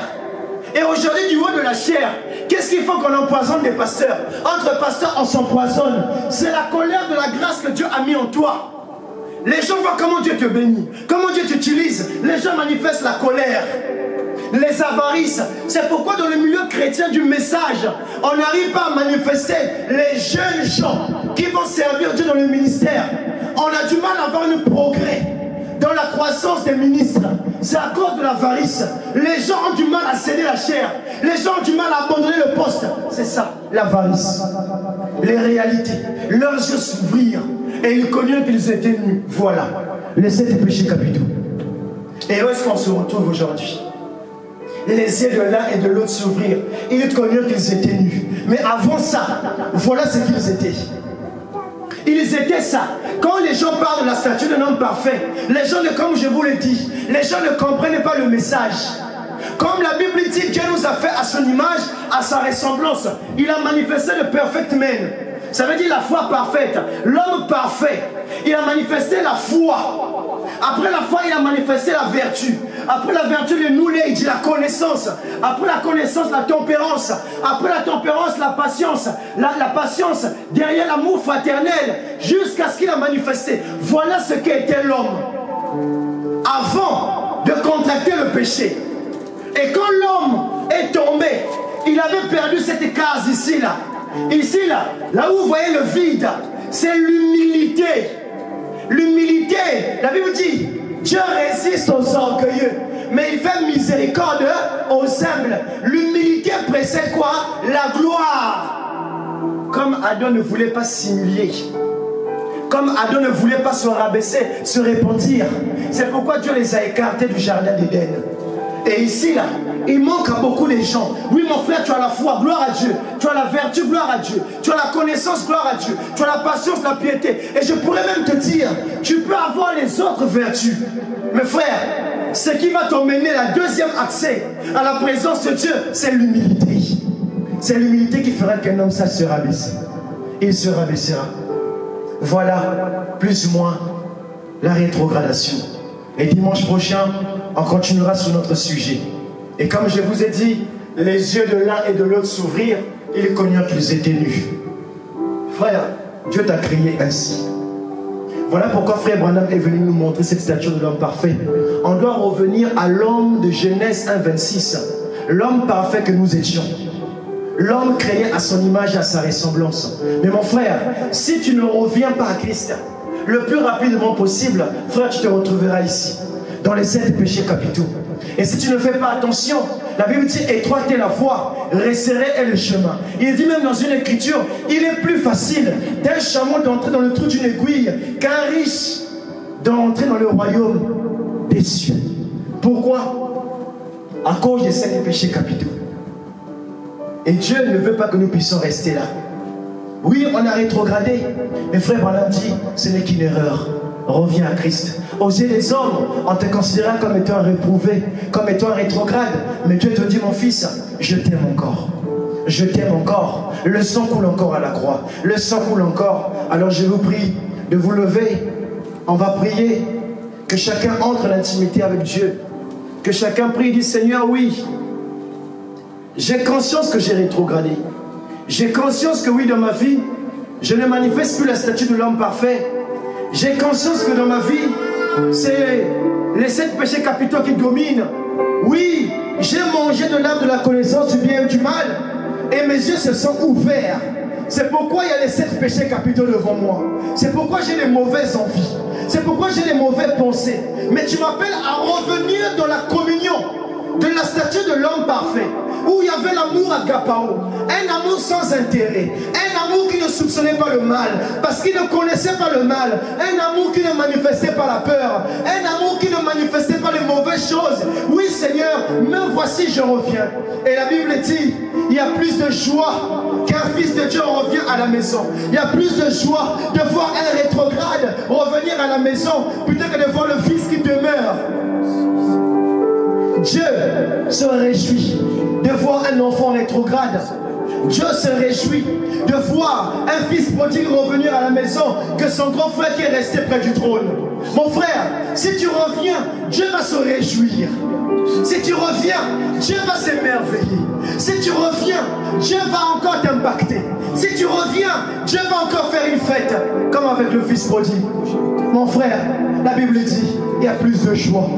Et aujourd'hui, du haut de la chair, qu'est-ce qu'il faut qu'on empoisonne des pasteurs? Entre pasteurs, on s'empoisonne. C'est la colère de la grâce que Dieu a mis en toi. Les gens voient comment Dieu te bénit, comment Dieu t'utilise. Les gens manifestent la colère, les avarices. C'est pourquoi dans le milieu chrétien du message, on n'arrive pas à manifester les jeunes gens qui vont servir Dieu dans le ministère. On a du mal à avoir un progrès dans la croissance des ministres. C'est à cause de l'avarice. Les gens ont du mal à céder la chair. Les gens ont du mal à abandonner le poste. C'est ça, l'avarice. Les réalités. Leurs yeux s'ouvrirent et ils connurent qu'ils étaient nus. Voilà, les 7 péchés capitaux. Et où est-ce qu'on se retrouve aujourd'hui? Les yeux de l'un et de l'autre s'ouvrirent. Ils connurent qu'ils étaient nus. Mais avant ça, voilà ce qu'ils étaient. Ils étaient ça. Quand les gens parlent de la statue d'un homme parfait, les gens, comme je vous l'ai dit, les gens ne comprennent pas le message. Comme la Bible dit, Dieu nous a fait à son image, à sa ressemblance. Il a manifesté le perfect man. Ça veut dire la foi parfaite. L'homme parfait. Il a manifesté la foi. Après la foi, il a manifesté la vertu. Après la vertu, le knowledge, la connaissance. Après la connaissance, la tempérance. Après la tempérance, la patience. La patience, derrière l'amour fraternel, jusqu'à ce qu'il a manifesté. Voilà ce qu'était l'homme avant de contracter le péché. Et quand l'homme est tombé, il avait perdu cette case ici, là. Ici, là où vous voyez le vide, c'est l'humilité. L'humilité, la Bible dit, Dieu résiste aux orgueilleux, mais il fait miséricorde aux humbles. L'humilité précède quoi? La gloire. Comme Adam ne voulait pas s'humilier, comme Adam ne voulait pas se rabaisser, se repentir, c'est pourquoi Dieu les a écartés du jardin d'Éden. Et ici, là, il manque à beaucoup de gens. Oui, mon frère, tu as la foi, gloire à Dieu. Tu as la vertu, gloire à Dieu. Tu as la connaissance, gloire à Dieu. Tu as la patience, la piété. Et je pourrais même te dire, tu peux avoir les autres vertus. Mais frère, ce qui va t'emmener la deuxième accès à la présence de Dieu, c'est l'humilité. C'est l'humilité qui fera qu'un homme sage se rabaisse. Il se rabaissera. Voilà, plus ou moins, la rétrogradation. Et dimanche prochain, on continuera sur notre sujet. Et comme je vous ai dit, les yeux de l'un et de l'autre s'ouvrirent, ils connurent qu'ils étaient nus. Frère, Dieu t'a créé ainsi. Voilà pourquoi frère Branham est venu nous montrer cette statue de l'homme parfait. On doit revenir à l'homme de Genèse 1,26. L'homme parfait que nous étions. L'homme créé à son image et à sa ressemblance. Mais mon frère, si tu ne reviens pas à Christ, le plus rapidement possible, frère, tu te retrouveras ici, dans les 7 péchés capitaux. Et si tu ne fais pas attention, la Bible dit, étroite est la voie, resserré est le chemin. Il dit même dans une écriture, il est plus facile d'un chameau d'entrer dans le trou d'une aiguille qu'un riche d'entrer dans le royaume des cieux. Pourquoi? À cause des 7 péchés capitaux. Et Dieu ne veut pas que nous puissions rester là. Oui, on a rétrogradé. Mais frère Branham dit, ce n'est qu'une erreur. Reviens à Christ. Aux yeux des hommes, on te considérera comme étant un réprouvé, comme étant un rétrograde. Mais Dieu te dit, mon fils, je t'aime encore. Je t'aime encore. Le sang coule encore à la croix. Le sang coule encore. Alors je vous prie de vous lever. On va prier. Que chacun entre en intimité avec Dieu. Que chacun prie et dit, Seigneur, oui, j'ai conscience que j'ai rétrogradé. J'ai conscience que oui, dans ma vie, je ne manifeste plus la statue de l'homme parfait. J'ai conscience que dans ma vie, c'est les 7 péchés capitaux qui dominent. Oui, j'ai mangé de l'arbre de la connaissance du bien et du mal, et mes yeux se sont ouverts. C'est pourquoi il y a les 7 péchés capitaux devant moi. C'est pourquoi j'ai des mauvaises envies. C'est pourquoi j'ai des mauvaises pensées. Mais tu m'appelles à revenir dans la communion de la statue de l'homme parfait, où il y avait l'amour agapao, un amour sans intérêt, un amour qui ne soupçonnait pas le mal, parce qu'il ne connaissait pas le mal, un amour qui ne manifestait pas la peur, un amour qui ne manifestait pas les mauvaises choses. Oui Seigneur, me voici, je reviens. Et la Bible dit, il y a plus de joie qu'un fils de Dieu revient à la maison. Il y a plus de joie de voir un rétrograde revenir à la maison, plutôt que de voir le fils qui demeure. Dieu se réjouit de voir un enfant rétrograde. Dieu se réjouit de voir un fils prodigue revenir à la maison que son grand frère qui est resté près du trône. Mon frère, si tu reviens, Dieu va se réjouir. Si tu reviens, Dieu va s'émerveiller. Si tu reviens, Dieu va encore t'impacter. Si tu reviens, Dieu va encore faire une fête, comme avec le fils prodigue. Mon frère, la Bible dit, il y a plus de joie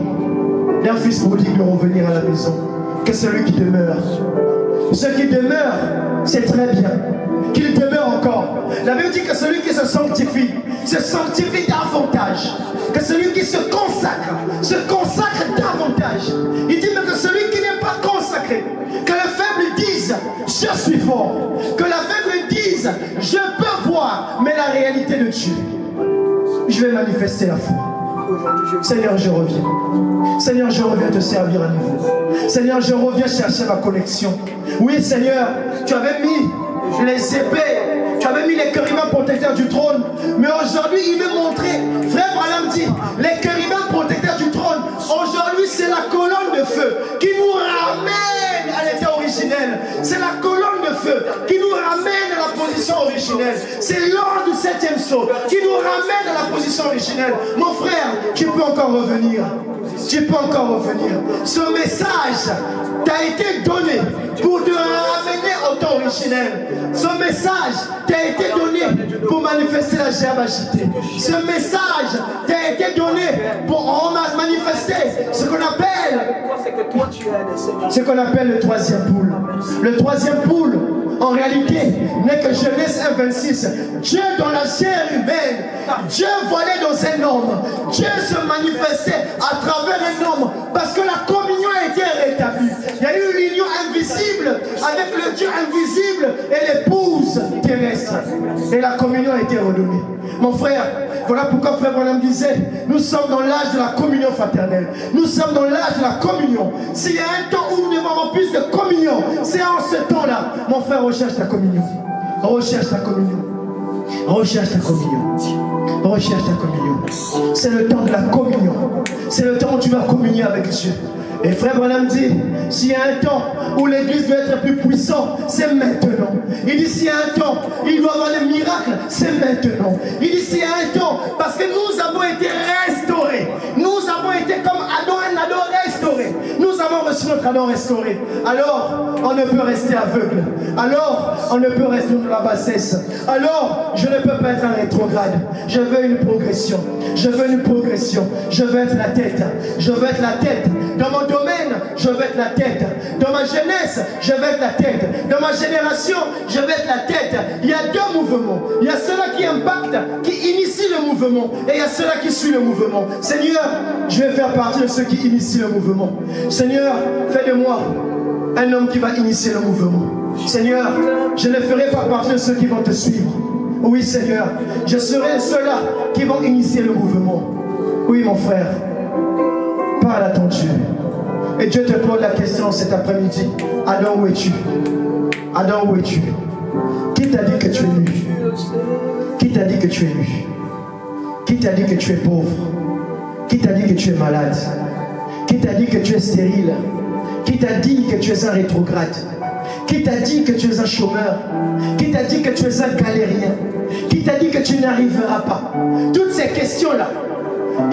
d'un fils prodigue de revenir à la maison que celui qui demeure. Ce qui demeure, c'est très bien. Qu'il demeure encore. La Bible dit que celui qui se sanctifie davantage. Que celui qui se consacre davantage. Il dit même que celui qui n'est pas consacré, que le faible dise, je suis fort. Que la faible dise, je peux voir. Mais la réalité de Dieu, je vais manifester la foi. Seigneur, je reviens. Seigneur, je reviens te servir à nouveau. Seigneur, je reviens chercher ma connexion. Oui, Seigneur, tu avais mis les épées, tu avais mis les chérubins protecteurs du trône. Mais aujourd'hui, il m'est montré, frère Branham dit, les chérubins protecteurs du trône, aujourd'hui, c'est la colonne de feu qui nous ramène à l'état originel. C'est la colonne de feu qui nous ramène à la position position originelle. C'est l'ordre du 7e saut qui nous ramène à la position originelle. Mon frère, tu peux encore revenir. Tu peux encore revenir. Ce message t'a été donné pour te ramener au temps originel. Ce message t'a été donné pour manifester la gerbe agitée. Ce message t'a été donné pour manifester ce qu'on appelle le 3e poule. Le 3e poule, en réalité, n'est que Genèse 1,26. Dieu dans la chair humaine, Dieu volait dans un homme. Dieu se manifestait à travers un homme parce que la communion a été rétablie. Il y a eu une union invisible avec le Dieu invisible et l'épouse terrestre. Et la communion a été redonnée. Mon frère, voilà pourquoi frère Branham disait, nous sommes dans l'âge de la communion fraternelle. Nous sommes dans l'âge de la communion. S'il y a un temps où nous devons avoir plus de communion, c'est en ce temps-là. Mon frère, recherche ta communion. Recherche ta communion. Recherche ta communion. Recherche ta communion. C'est le temps de la communion. C'est le temps où tu vas communier avec Dieu. Et frère Branham dit, s'il y a un temps où l'église doit être plus puissante, c'est maintenant. Il dit, s'il y a un temps, il doit y avoir des miracles, c'est maintenant. Il dit, s'il y a un temps, parce que nous avons été restaurés. Nous avons été comme Adam, un Adam restauré. Nous avons reçu notre Adam restauré. Alors, on ne peut rester aveugle. Alors, on ne peut rester dans la bassesse. Alors, je ne peux pas être un rétrograde. Je veux une progression. Je veux une progression. Je veux être la tête. Je veux être la tête. Dans mon domaine, je veux être la tête. Dans ma jeunesse, je veux être la tête. Dans ma génération, je veux être la tête. Il y a deux mouvements. Il y a ceux-là qui impactent, qui initient le mouvement. Et il y a ceux-là qui suivent le mouvement. Seigneur, je vais faire partie de ceux qui initient le mouvement. Seigneur, fais de moi un homme qui va initier le mouvement. Seigneur, je ne ferai pas partie de ceux qui vont te suivre. Oui, Seigneur, je serai ceux-là qui vont initier le mouvement. Oui, mon frère, parle à ton Dieu. Et Dieu te pose la question cet après-midi. Adam, où es-tu? Adam, où es-tu? Qui t'a dit que tu es nu? Qui t'a dit que tu es nu? Qui t'a dit que tu es pauvre? Qui t'a dit que tu es malade? Qui t'a dit que tu es stérile? Qui t'a dit que tu es un rétrograde? Qui t'a dit que tu es un chômeur? Qui t'a dit que tu es un galérien? Qui t'a dit que tu n'arriveras pas? Toutes ces questions-là,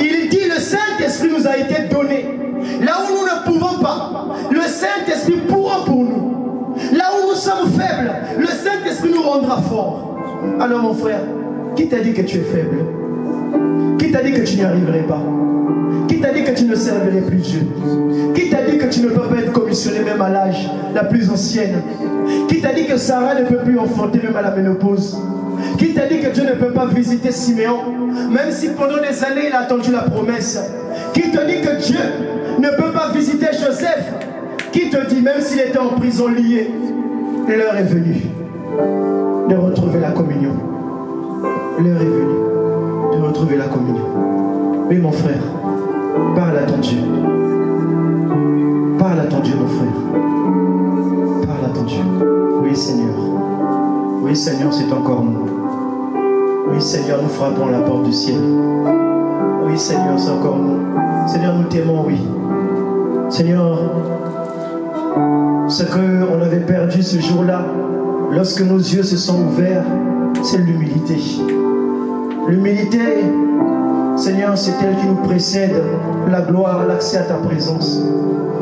il dit le Saint-Esprit nous a été donné. Là où nous ne pouvons pas, le Saint-Esprit pourra pour nous. Là où nous sommes faibles, le Saint-Esprit nous rendra forts. Alors mon frère, qui t'a dit que tu es faible? Qui t'a dit que tu n'y arriverais pas? Qui t'a dit que tu ne servirais plus Dieu? Qui t'a dit que tu ne peux pas être commissionné même à l'âge la plus ancienne? Qui t'a dit que Sarah ne peut plus enfanter même à la ménopause? Qui t'a dit que Dieu ne peut pas visiter Siméon, même si pendant des années il a attendu la promesse? Qui te dit que Dieu ne peut pas visiter Joseph? Qui te dit, même s'il était en prison lié, l'heure est venue de retrouver la communion. L'heure est venue de retrouver la communion. Oui, mon frère, parle à ton Dieu. Parle à ton Dieu, mon frère. Parle à ton Dieu. Oui, Seigneur. Oui, Seigneur, c'est encore nous. Oui, Seigneur, nous frappons la porte du ciel. Oui, Seigneur, c'est encore nous. Seigneur, nous t'aimons, oui. Seigneur, ce qu'on avait perdu ce jour-là, lorsque nos yeux se sont ouverts, c'est l'humilité. L'humilité, Seigneur, c'est elle qui nous précède la gloire, l'accès à ta présence.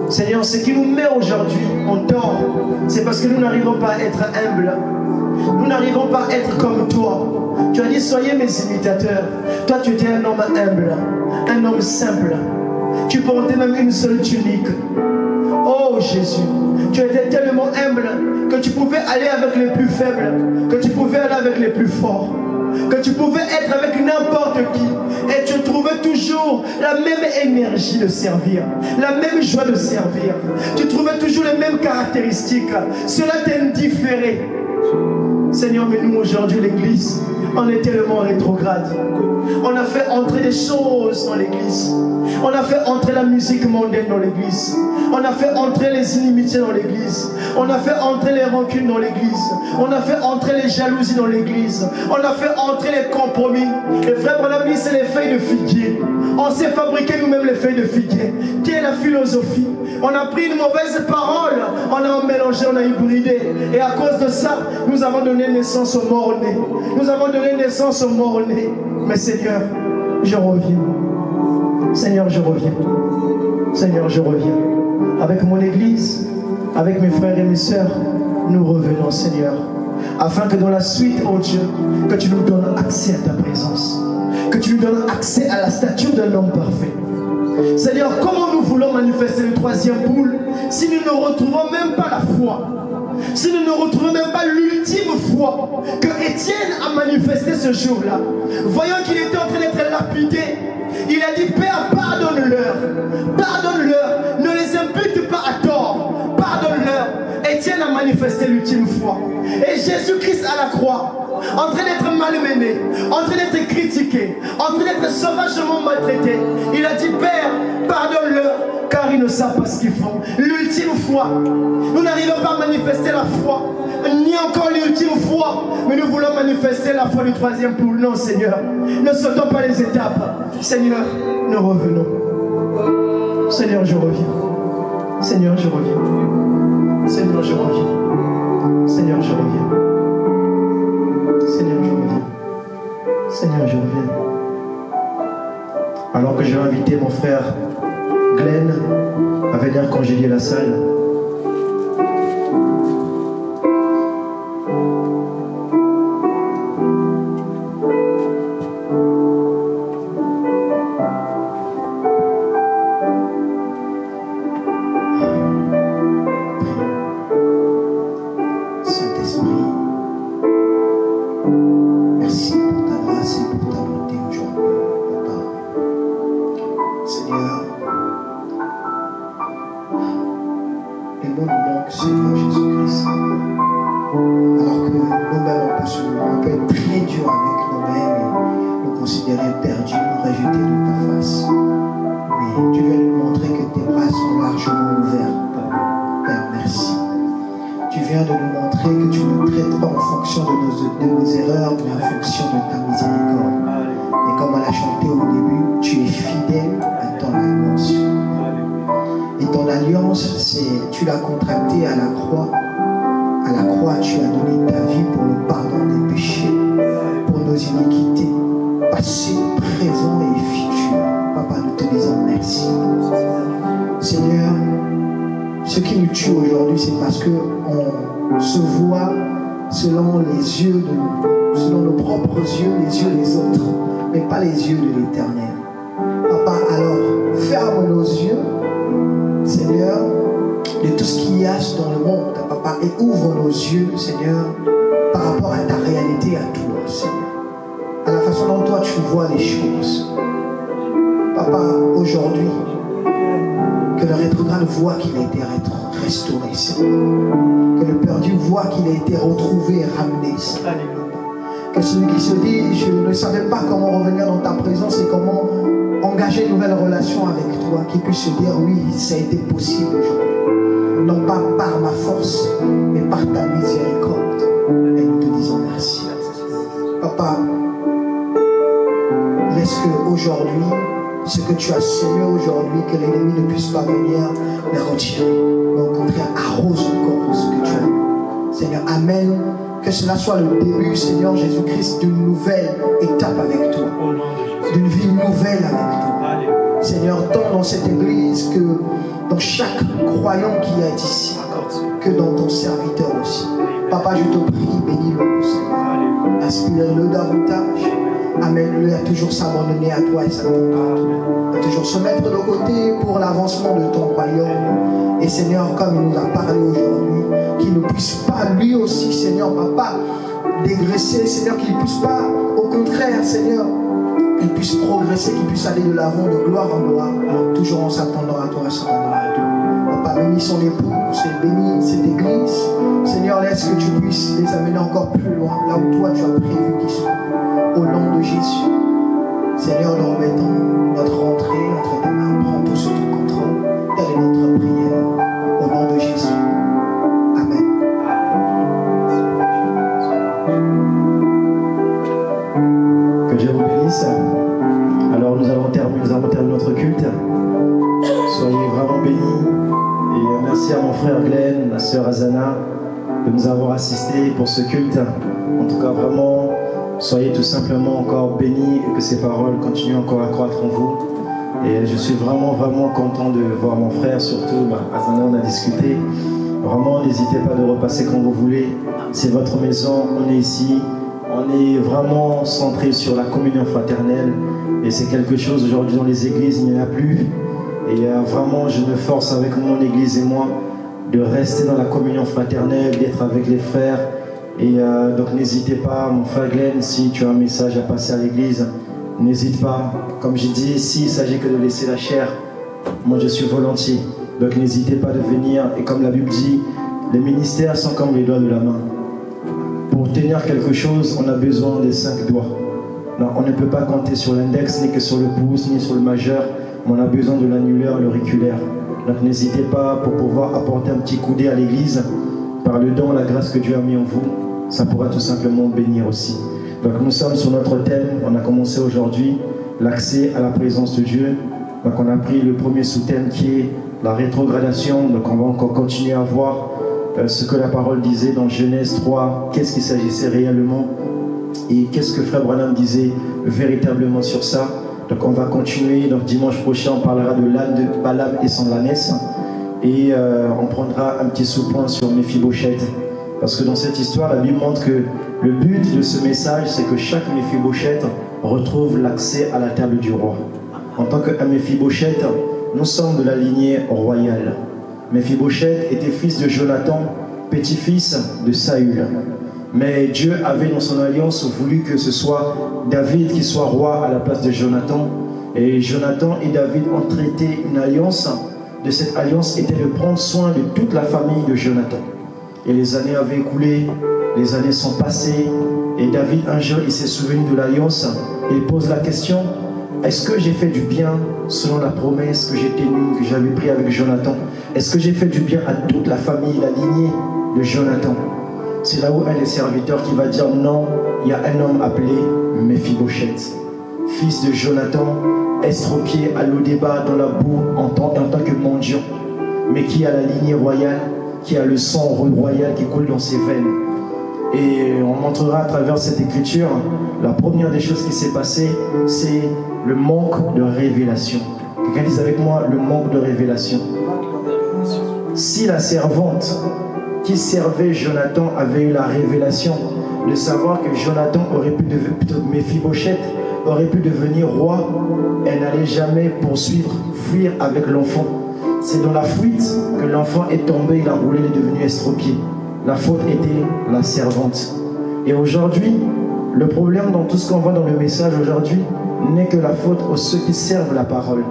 Seigneur, ce qui nous met aujourd'hui en tort, c'est parce que nous n'arrivons pas à être humbles. Nous n'arrivons pas à être comme toi. Tu as dit, soyez mes imitateurs. Toi, tu étais un homme humble, un homme simple. Tu portais même une seule tunique. Oh Jésus, tu étais tellement humble que tu pouvais aller avec les plus faibles, que tu pouvais aller avec les plus forts, que tu pouvais être avec n'importe qui et tu trouvais toujours la même énergie de servir, la même joie de servir. Tu trouvais toujours les mêmes caractéristiques. Cela t'indifférait. Seigneur, mais nous aujourd'hui, l'église, on est tellement rétrograde. On a fait entrer des choses dans l'église. On a fait entrer la musique mondaine dans l'église. On a fait entrer les inimitiés dans l'église. On a fait entrer les rancunes dans l'église. On a fait entrer les jalousies dans l'église. On a fait entrer les compromis. Et frère Branham dit, c'est les feuilles de figuier. On s'est fabriqué nous-mêmes les feuilles de figuier. Quelle est la philosophie? On a pris une mauvaise parole, on a mélangé, on a hybridé. Et à cause de ça, nous avons donné naissance aux morts-nés. Nous avons donné naissance aux morts-nés. Mais Seigneur, je reviens. Seigneur, je reviens. Seigneur, je reviens. Avec mon église, avec mes frères et mes sœurs, nous revenons, Seigneur. Afin que dans la suite, oh Dieu, que tu nous donnes accès à ta présence. Que tu nous donnes accès à la stature d'un homme parfait. Seigneur, comment nous voulons manifester le troisième boule si nous ne retrouvons même pas la foi? Si nous ne retrouvons même pas l'ultime foi que Étienne a manifesté ce jour-là, voyant qu'il était en train d'être lapidé, il a dit, Père, pardonne-leur, pardonne-leur, ne les impute pas à tort, pardonne-leur. Étienne a manifesté l'ultime foi. Et Jésus-Christ à la croix, en train d'être malmené, en train d'être critiqué, en train d'être sauvagement maltraité, il a dit, Père, pardonne-leur, car ils ne savent pas ce qu'ils font. L'ultime foi. Nous n'arrivons pas à manifester la foi, ni encore l'ultime foi, mais nous voulons manifester la foi du troisième poule. Non, Seigneur, ne sautons pas les étapes. Seigneur, nous revenons. Seigneur, je reviens. Seigneur, je reviens. Seigneur, je reviens. Seigneur, je reviens. Seigneur, je reviens. Seigneur, je reviens. Alors que je vais inviter mon frère Glenn à venir congédier la salle. Selon nos propres yeux, les yeux des autres, mais pas les yeux de l'Éternel. Papa, alors, ferme nos yeux, Seigneur, de tout ce qu'il y a dans le monde, Papa, et ouvre nos yeux, Seigneur, par rapport à ta réalité à toi, Seigneur. À la façon dont toi tu vois les choses. Papa, aujourd'hui, que le rétrograde voit qu'il a été restauré, Seigneur. Que le perdu voit qu'il a été retrouvé et ramené, Seigneur. Que celui qui se dit, je ne savais pas comment revenir dans ta présence et comment engager une nouvelle relation avec toi, qui puisse se dire, oui, ça a été possible aujourd'hui. Non pas par ma force, mais par ta miséricorde. Et nous te disons merci. Papa, laisse que aujourd'hui, ce que tu as semé aujourd'hui, que l'ennemi ne puisse pas venir les retirer. Mais au contraire, arrose encore ce que tu as eu. Seigneur, Amen. Que cela soit le début, Seigneur Jésus-Christ, d'une nouvelle étape avec toi. D'une vie nouvelle avec toi. Seigneur, tant dans cette église que dans chaque croyant qui est ici, que dans ton serviteur aussi. Papa, je te prie, bénis-le, Seigneur. Inspire-le davantage. Amène-le à toujours s'abandonner à toi et s'attendre. À toujours se mettre de côté pour l'avancement de ton royaume. Et Seigneur, comme il nous a parlé aujourd'hui, qu'il ne puisse pas lui aussi, Seigneur, Papa, dégraisser, Seigneur, qu'il ne puisse pas, au contraire, Seigneur, qu'il puisse progresser, qu'il puisse aller de l'avant, de gloire en gloire, toujours en s'attendant à toi, à s'abandonner à toi. Papa, bénis son épouse, bénis cette église. Seigneur, laisse que tu puisses les amener encore plus loin, là où toi tu as prévu qu'ils soient. Au nom de Jésus, Seigneur, nous remettons notre rentrée entre tes mains. Prends tout sous ton contrôle. Telle est notre prière. Au nom de Jésus. Amen. Que Dieu vous bénisse. Alors nous allons terminer notre culte. Soyez vraiment bénis. merci à mon frère Glenn, ma sœur Azana, de nous avoir assistés pour ce culte. En tout cas, vraiment, soyez tout simplement encore bénis et que ces paroles continuent encore à croître en vous. Et je suis vraiment content de voir mon frère, surtout Azana, on a discuté. Vraiment, n'hésitez pas de repasser quand vous voulez. C'est votre maison, on est ici. On est vraiment centré sur la communion fraternelle. Et c'est quelque chose, aujourd'hui dans les églises, il n'y en a plus. Et vraiment, je me force avec mon église et moi de rester dans la communion fraternelle, d'être avec les frères. Et donc n'hésitez pas, mon frère Glenn, si tu as un message à passer à l'église, n'hésite pas. Comme j'ai dit, s'il s'agit que de laisser la chair, moi je suis volontiers. Donc n'hésitez pas de venir. Et comme la Bible dit, les ministères sont comme les doigts de la main. Pour tenir quelque chose, on a besoin des 5 doigts. Non, on ne peut pas compter sur l'index, ni que sur le pouce, ni sur le majeur. Mais on a besoin de l'annulaire, l'auriculaire. Donc n'hésitez pas pour pouvoir apporter un petit coudé à l'église. Par le don, la grâce que Dieu a mis en vous, ça pourra tout simplement bénir aussi. Donc nous sommes sur notre thème. On a commencé aujourd'hui l'accès à la présence de Dieu. Donc on a pris le premier sous-thème qui est la rétrogradation. Donc on va encore continuer à voir ce que la parole disait dans Genèse 3, qu'est-ce qu'il s'agissait réellement et qu'est-ce que Frère Branham disait véritablement sur ça. Donc on va continuer, donc dimanche prochain on parlera de l'âne de Balaam et son ânesse et on prendra un petit sous-point sur Méphibosheth, parce que dans cette histoire la Bible montre que le but de ce message c'est que chaque Méphibosheth retrouve l'accès à la table du roi. En tant qu'un Méphibosheth, nous sommes de la lignée royale. Méphibosheth était fils de Jonathan, petit-fils de Saül. Mais Dieu avait dans son alliance voulu que ce soit David qui soit roi à la place de Jonathan. Et Jonathan et David ont traité une alliance. De cette alliance était de prendre soin de toute la famille de Jonathan. Et les années avaient écoulé, les années sont passées. Et David, un jour, il s'est souvenu de l'alliance. Et il pose la question, est-ce que j'ai fait du bien selon la promesse que j'ai tenue, que j'avais prise avec Jonathan? Est-ce que j'ai fait du bien à toute la famille, la lignée de Jonathan? C'est là où un des serviteurs qui va dire non, il y a un homme appelé Méphibosheth, fils de Jonathan, estropié à l'Odéba dans la boue en tant que mendiant, mais qui a la lignée royale, qui a le sang royal qui coule dans ses veines. Et on montrera à travers cette écriture, la première des choses qui s'est passée, c'est le manque de révélation. Quelqu'un dise avec moi, le manque de révélation. Si la servante qui servait Jonathan avait eu la révélation de savoir que Jonathan aurait pu devenir, plutôt Méphibosheth aurait pu devenir roi, elle n'allait jamais fuir avec l'enfant. C'est dans la fuite que l'enfant est tombé, il a roulé, il est devenu estropié. La faute était la servante. Et aujourd'hui, le problème dans tout ce qu'on voit dans le message aujourd'hui n'est que la faute aux ceux qui servent la parole.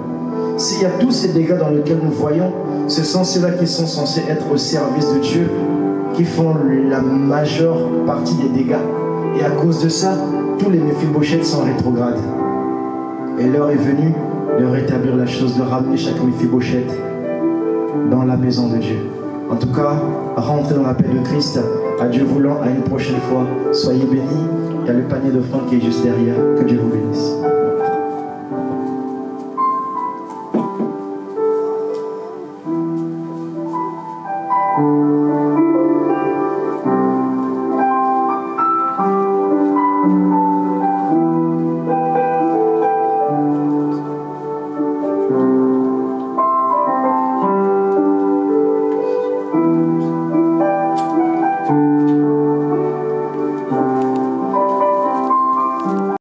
S'il y a tous ces dégâts dans lesquels nous voyons, ce sont ceux-là qui sont censés être au service de Dieu, qui font la majeure partie des dégâts. Et à cause de ça, tous les Méphibosheth sont rétrogrades. Et l'heure est venue de rétablir la chose, de ramener chaque Méphibosheth dans la maison de Dieu. En tout cas, rentrez dans la paix de Christ. À Dieu voulant, à une prochaine fois. Soyez bénis. Il y a le panier d'offrande qui est juste derrière. Que Dieu vous bénisse.